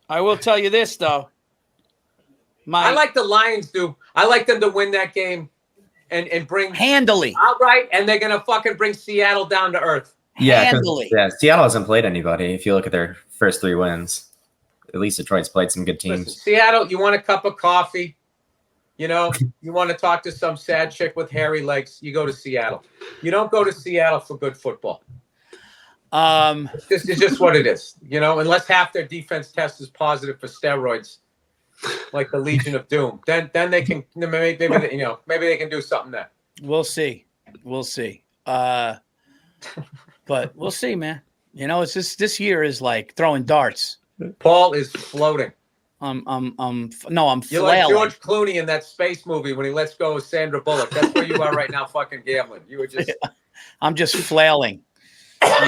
I will tell you this though. I like the Lions, dude. I like them to win that game and bring handily outright, and they're gonna fucking bring Seattle down to earth. Yeah, handily. Yeah, Seattle hasn't played anybody. If you look at their first 3 wins, at least Detroit's played some good teams. Listen, Seattle, you want a cup of coffee? You want to talk to some sad chick with hairy legs? You go to Seattle. You don't go to Seattle for good football. This is just what it is. Unless half their defense test is positive for steroids, like the Legion of Doom, then they can maybe they can do something there. We'll see. But we'll see, man. It's just this year is like throwing darts. Paul is floating. I'm You're flailing. like George Clooney in that space movie when he lets go of Sandra Bullock. That's where you are right now, fucking gambling. You were just. I'm just flailing. How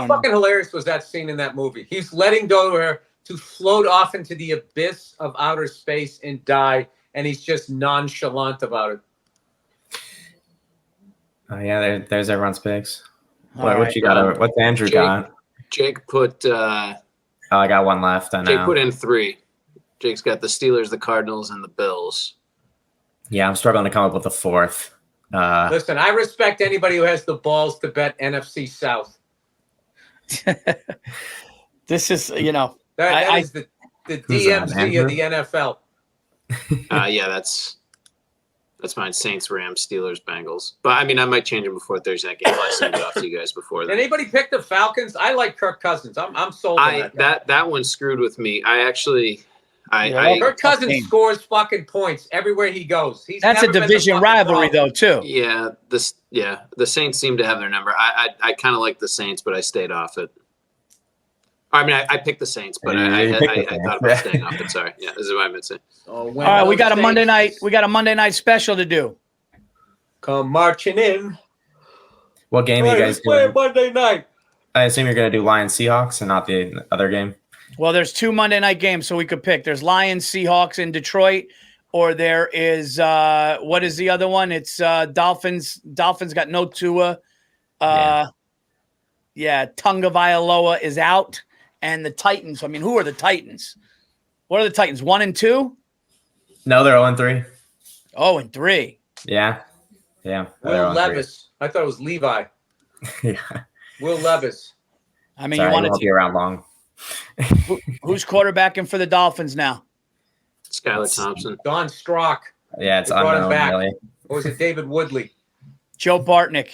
fucking hilarious was that scene in that movie? He's letting go of her to float off into the abyss of outer space and die, and he's just nonchalant about it. Oh yeah, there's everyone's picks. What you got? What's Andrew got? Jake put. I got one left. I know. Jake put in 3. Jake's got the Steelers, the Cardinals, and the Bills. Yeah, I'm struggling to come up with a fourth. Listen, I respect anybody who has the balls to bet NFC South. This is, that is the DMZ of the NFL. Yeah, that's mine. Saints, Rams, Steelers, Bengals. But I mean, I might change them before Thursday night game. I'll send it off to you guys before that. Anybody pick the Falcons? I like Kirk Cousins. I'm sold on that. That one screwed with me. Kirk Cousins scores fucking points everywhere he goes. That's a division rivalry, though, too. Yeah, the Saints seem to have their number. I kind of like the Saints, but I stayed off it. I mean, I picked the Saints, but I thought about staying off it. Sorry. Yeah, this is what I meant to say. All right, we got a Monday night. We got a Monday night special to do. Come marching in. What game are you guys doing? Monday night. I assume you're going to do Lions Seahawks and not the other game. Well, there's 2 Monday night games, so we could pick. There's Lions Seahawks in Detroit, or there is what is the other one? It's Dolphins. Dolphins got no Tua. Tunga Vailoa is out. And the Titans, I mean, who are the Titans? What are the Titans, 1 and 2? No, they're 0-3. 0-3. Yeah. Will Levis. I thought it was Levi. Yeah. Will Levis. I mean, you won't be around long. Who's quarterbacking for the Dolphins now? Skylar Thompson. Don Strock. Yeah, it's unknown, really. Or was it David Woodley? Joe Bartnick.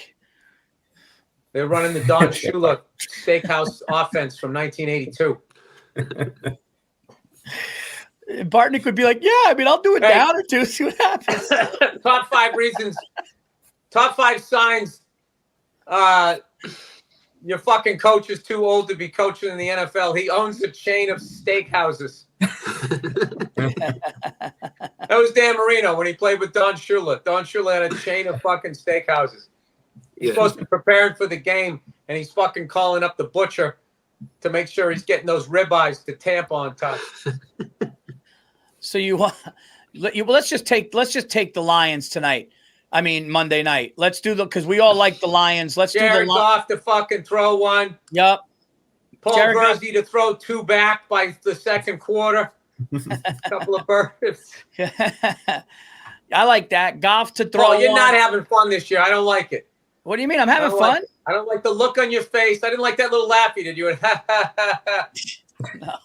They're running the Don Shula Steakhouse offense from 1982. Bartnick would be like, yeah, I mean, I'll do it down or two, see what happens. Top 5 reasons, top 5 signs your fucking coach is too old to be coaching in the NFL. He owns a chain of steakhouses. That was Dan Marino when he played with Don Shula. Don Shula had a chain of fucking steakhouses. He's supposed to be preparing for the game, and he's fucking calling up the butcher to make sure he's getting those ribeyes to Tampa on time. So let's just take the Lions tonight. I mean Monday night. Let's do because we all like the Lions. Let's Jared do the Goff to fucking throw one. Yep. Paul Verzi to throw 2 back by the second quarter. Couple of bursts. I like that. Goff to throw. Oh, you're not having fun this year. I don't like it. What do you mean? I'm having fun. I don't like the look on your face. I didn't like that little laugh you did. You went, No.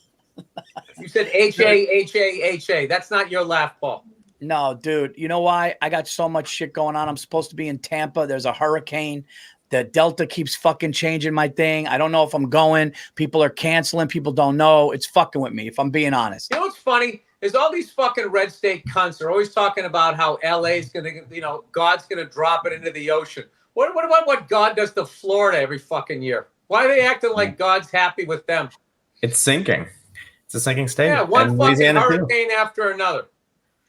You said H-A-H-A-H-A. That's not your laugh, Paul. No, dude. You know why? I got so much shit going on. I'm supposed to be in Tampa. There's a hurricane. The Delta keeps fucking changing my thing. I don't know if I'm going. People are canceling. People don't know. It's fucking with me, if I'm being honest. You know what's funny? Is all these fucking red state cunts are always talking about how LA's going to, God's going to drop it into the ocean. What about what God does to Florida every fucking year? Why are they acting like God's happy with them? It's sinking. It's a sinking state. Yeah, one and fucking Louisiana hurricane after another.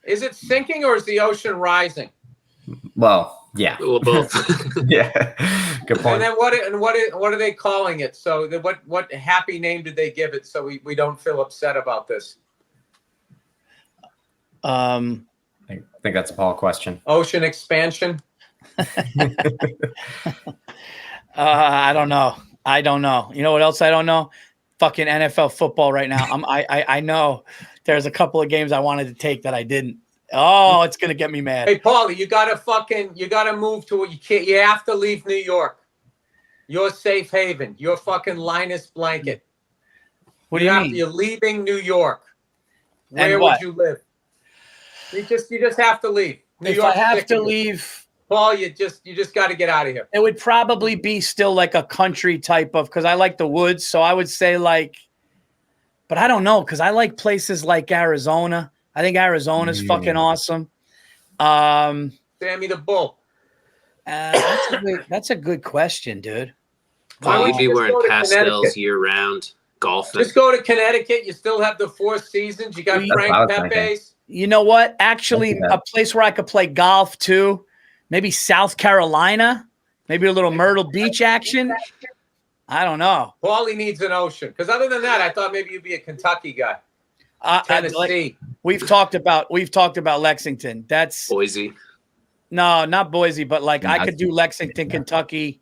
Is it sinking or is the ocean rising? Well, yeah. Well, both. Yeah. Good point. And then what are they calling it? So what happy name did they give it so we don't feel upset about this? I think that's a Paul question. Ocean expansion. I don't know. You know what else I don't know? Fucking NFL football right now. I know there's a couple of games I wanted to take that I didn't. Oh, it's gonna get me mad. Hey, Paulie, you gotta move to it. You have to leave New York. Your safe haven. Your fucking Linus blanket. What do you mean? You're leaving New York. Where would you live? You just have to leave. If I have to leave, Paul, you just got to get out of here. It would probably be still like a country type of, because I like the woods. So I would say but I don't know, because I like places like Arizona. I think Arizona's fucking awesome. Sammy the Bull. That's a good question, dude. Why would you be wearing pastels year round? Golfing. Just go to Connecticut. You still have the 4 seasons. You got Frank Pepe's. You know what? Actually, a place where I could play golf too. Maybe South Carolina. Maybe a little Myrtle Beach action. I don't know. Paulie needs an ocean. Because other than that, I thought maybe you'd be a Kentucky guy. Tennessee. We've talked about Lexington. That's Boise. No, not Boise, but I could do Lexington, Kentucky.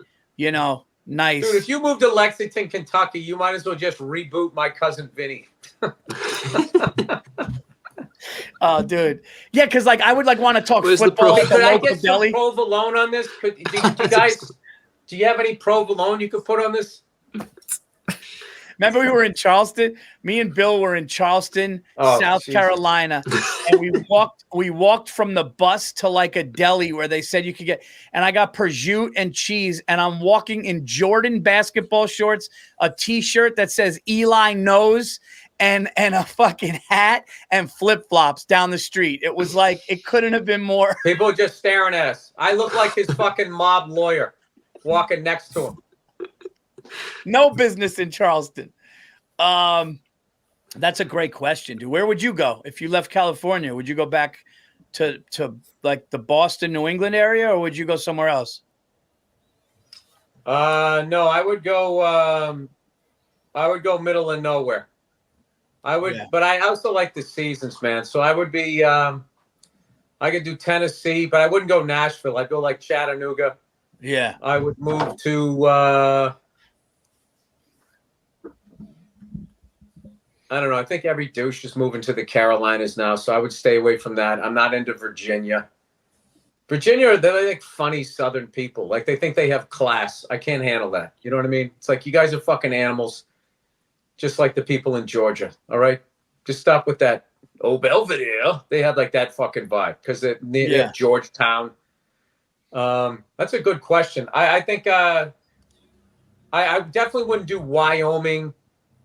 Nice. Dude, if you move to Lexington, Kentucky, you might as well just reboot My Cousin Vinny. Oh, dude. Yeah, because like I would like want to talk Where's the football pro- at the Could I local get some deli. provolone on this? Do you guys? Do you have any provolone you could put on this? Remember, we were in Charleston. Me and Bill were in Charleston, Oh, South Jesus. Carolina, and we walked from the bus to like a deli where they said you could get. And I got prosciutto and cheese, and I'm walking in Jordan basketball shorts, a T-shirt that says Eli knows, and a fucking hat and flip flops down the street. It was like it couldn't have been more. People are just staring at us. I look like his fucking mob lawyer walking next to him. No business in Charleston. That's a great question, dude. Where would you go if you left California? Would you go back to like the Boston, New England area, or would you go somewhere else? No, I would go middle of nowhere. I would, Yeah. but I also like the seasons, man. So I would be, I could do Tennessee, but I wouldn't go Nashville. I'd go like Chattanooga. Yeah. I would move to, I don't know. I think every douche is moving to the Carolinas now, so I would stay away from that. I'm not into Virginia. Virginia, they're like funny Southern people. Like they think they have class. I can't handle that. You know what I mean? It's like you guys are fucking animals, just like the people in Georgia. All right, just stop with that. Oh, Belvedere. They had like that fucking vibe because they have Georgetown. That's a good question. I think I definitely wouldn't do Wyoming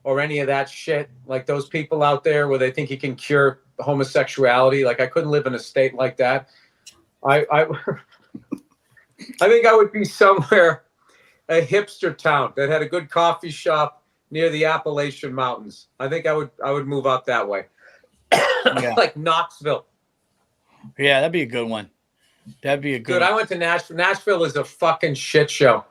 or any of that shit. Like those people out there where they think you can cure homosexuality. Like I couldn't live in a state like that. I think I would be somewhere, a hipster town that had a good coffee shop near the Appalachian Mountains. I think I would move out that way. Yeah. Like Knoxville. Yeah, that'd be a good one. That'd be a good Dude, one. I went to Nashville. Nashville is a fucking shit show.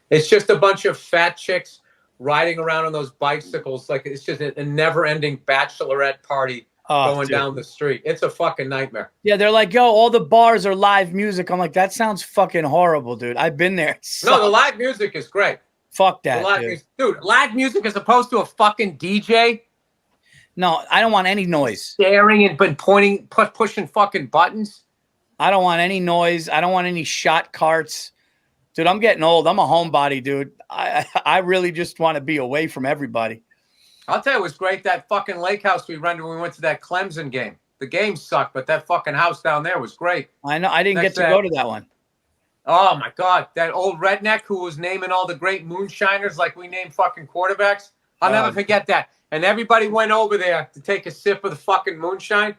It's just a bunch of fat chicks riding around on those bicycles. Like it's just a never-ending bachelorette party going down the street. It's a fucking nightmare. Yeah, they're like, yo, all the bars are live music. I'm like, that sounds fucking horrible, dude. I've been there. No, the live music is great. Fuck that, Dude, live music as opposed to a fucking DJ No, I don't want any noise. staring and pushing fucking buttons. I don't want any noise. I don't want any shot carts. Dude, I'm getting old. I'm a homebody, dude. I really just want to be away from everybody. I'll tell you, it was great, that fucking lake house we rented when we went to that Clemson game. The game sucked, but that fucking house down there was great. I know. I didn't get to go to that one. Oh, my God. That old redneck who was naming all the great moonshiners like we named fucking quarterbacks. I'll never forget that. And everybody went over there to take a sip of the fucking moonshine.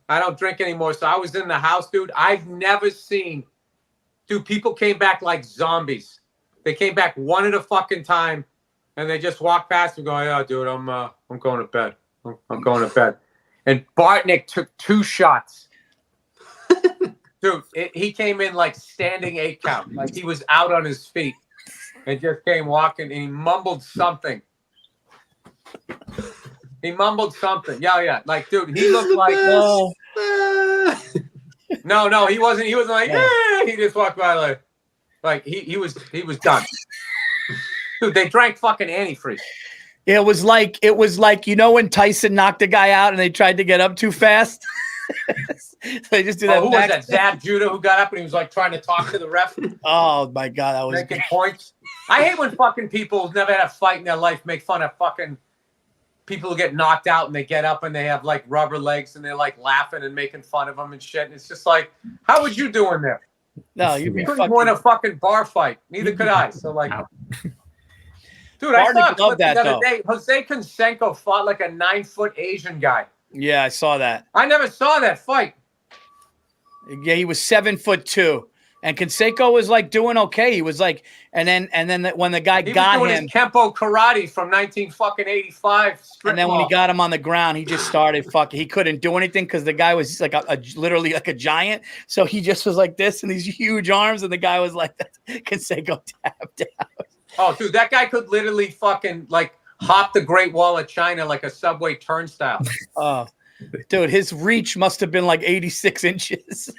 I don't drink anymore, so I was in the house, dude. I've never seen... Dude, people came back like zombies. They came back one at a fucking time, and they just walked past and go, yeah, dude, I'm going to bed. I'm going to bed. And Bartnick took 2 shots. Dude, he came in like standing 8 count. Like he was out on his feet and just came walking, and he mumbled something. Yeah. Like, dude, he looked like... No, he wasn't. He wasn't like, he just walked by like he was done. Dude, they drank fucking antifreeze. It was like, you know, when Tyson knocked a guy out and they tried to get up too fast. They just do that. Who was that? Zab Judah who got up and he was like trying to talk to the ref. Oh my God, that was making points. I hate when fucking people who've never had a fight in their life make fun of fucking people who get knocked out and they get up and they have like rubber legs and they're like laughing and making fun of them and shit. And it's just like, how would you do in there? No, you'd be couldn't win a fucking bar fight. Neither could I. So like, dude, I saw that the other day. Jose Canseco fought like a 9-foot Asian guy. Yeah, I saw that. I never saw that fight. Yeah, he was 7'2", and Canseco was like doing okay. He was like, and then when the guy got was doing him, his Kempo karate from 1985. and then when he got him on the ground, he just started fucking. He couldn't do anything because the guy was like literally like a giant. So he just was like this and these huge arms, and the guy was like Canseco tapped out. Oh, dude, that guy could literally fucking like hop the Great Wall of China like a subway turnstile. Oh, dude, his reach must have been like 86 inches.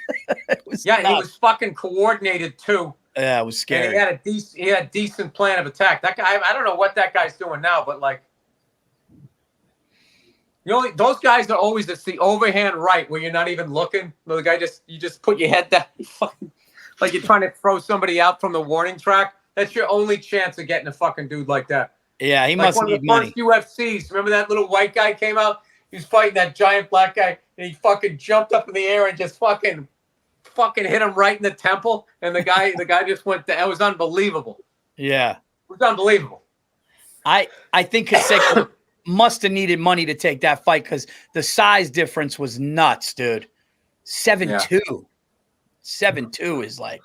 He was fucking coordinated too. Yeah, it was scary. And he had a decent plan of attack. That guy, I don't know what that guy's doing now, but like, Those guys are always, it's the overhand right where you're not even looking. The guy you just put your head down, like you're trying to throw somebody out from the warning track. That's your only chance of getting a fucking dude like that. Yeah, he Like must one of need the money. first UFCs. Remember that little white guy came out? He was fighting that giant black guy, and he fucking jumped up in the air and just fucking hit him right in the temple. And the guy just went down. It was unbelievable. Yeah. It was unbelievable. I think Canseco must have needed money to take that fight because the size difference was nuts, dude. 7'2". 7'2" is like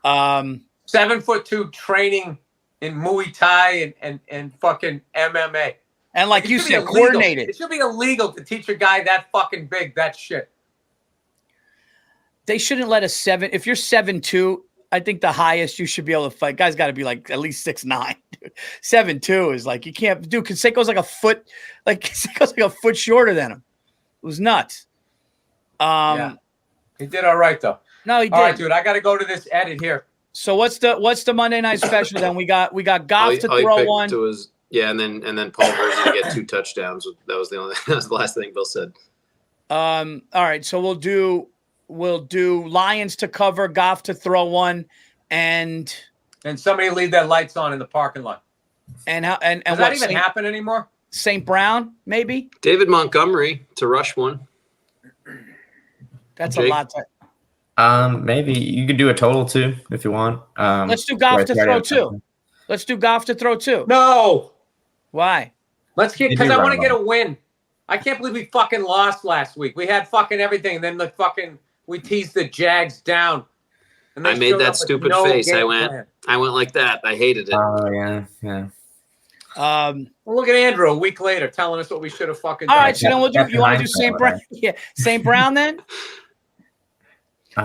7'2" training in Muay Thai and fucking MMA. And like you said, illegal. coordinated. It should be illegal to teach a guy that fucking big that shit. They shouldn't let if you're 7'2", I think the highest you should be able to fight. Guys got to be like at least 6'9". 7'2" is like you can't do. Canseco's like a foot shorter than him. It was nuts. Yeah. He did all right though. No, he did. All right, dude. I got to go to this edit here. So what's the Monday night special then? We got Goff to throw one. And then Paul Vizi to get 2 touchdowns. That was the last thing Bill said. All right, so we'll do Lions to cover, Goff to throw one, and somebody leave their lights on in the parking lot. And does that even happen anymore? St. Brown, maybe? David Montgomery to rush one. That's Jake? a lot to Maybe you could do a total too if you want. Let's do Goff to throw two. Let's do Goff to throw two. No. Why? Because I want to get a win. I can't believe we fucking lost last week. We had fucking everything, and then we teased the Jags down. And I made that stupid face. I went like that. I hated it. Oh yeah. Well, look at Andrew a week later telling us what we should have fucking done. All right, so then you want to do St. Brown? Yeah, St. Brown then?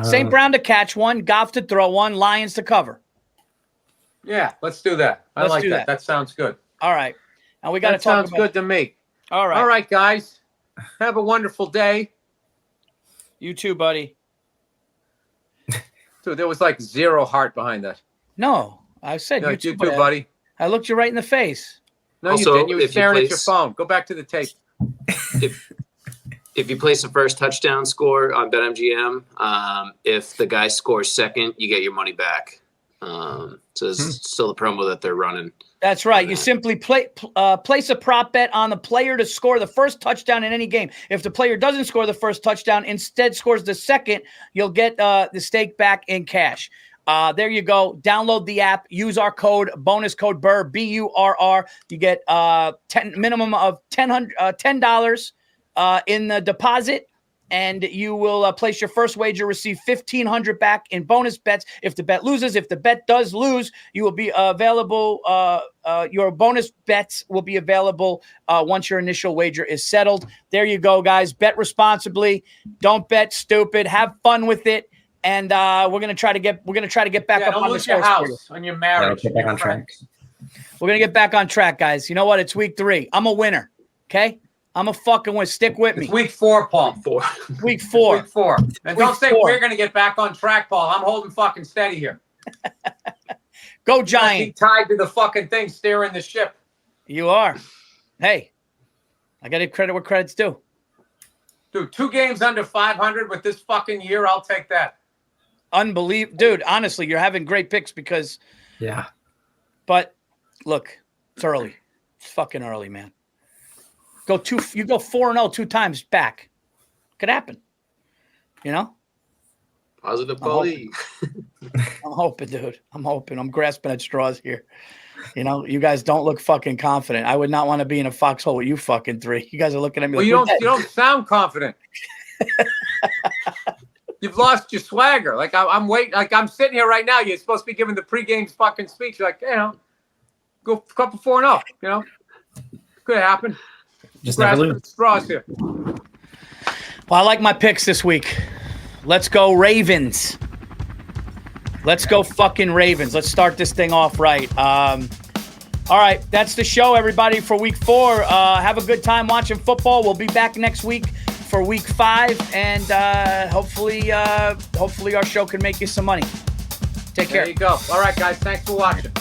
St. Brown to catch one, Goff to throw one, Lions to cover. Yeah, let's do that. I like that. That sounds good. All right. And we got to talk about. Sounds good to me. All right. All right, guys. Have a wonderful day. You too, buddy. Dude, there was like zero heart behind that. No, I said you too, buddy. I looked you right in the face. No, you didn't. You were staring at your phone. Go back to the tape. If you place the first touchdown score on BetMGM, if the guy scores second, you get your money back. So it's still a promo that they're running. That's right. You simply place a prop bet on the player to score the first touchdown in any game. If the player doesn't score the first touchdown, instead scores the second, you'll get the stake back in cash. There you go. Download the app. Use our bonus code Burr, BURR. You get minimum of $10 in the deposit, and you will place your first wager, receive $1,500 back in bonus bets. If the bet loses, if the bet does lose, you will be available. Your bonus bets will be available once your initial wager is settled. There you go, guys. Bet responsibly. Don't bet stupid. Have fun with it. And we're gonna try to get back up on your house, on your marriage. Get back on track. We're gonna get back on track, guys. You know what? It's week 3. I'm a winner. Okay, I'm a fucking winner. Stick with me. It's week 4, Paul. Week 4. Week 4. And don't say we're gonna get back on track, Paul. I'm holding fucking steady here. Go Giant. Tied to the fucking thing, steering the ship. You are. Hey, I got to credit where credit's due. Dude, 2 games under 500 with this fucking year. I'll take that. Unbelievable. Dude, honestly, you're having great picks because. Yeah. But look, it's early. It's fucking early, man. You go 4-0 2 times back. Could happen. You know? Positive belief. I'm hoping, dude. I'm hoping. I'm grasping at straws here. You know, you guys don't look fucking confident. I would not want to be in a foxhole with you fucking 3. You guys are looking at me. Well, you don't sound confident. You've lost your swagger. Like I'm waiting. Like I'm sitting here right now. You're supposed to be giving the pregame fucking speech. You're like, go a couple 4-0. You know, could happen. Just never lose. Straws here. Well, I like my picks this week. Let's go Ravens. Let's go fucking Ravens. Let's start this thing off right. All right, that's the show, everybody, for week 4. Have a good time watching football. We'll be back next week for week 5, and hopefully our show can make you some money. Take care. There you go. All right, guys. Thanks for watching.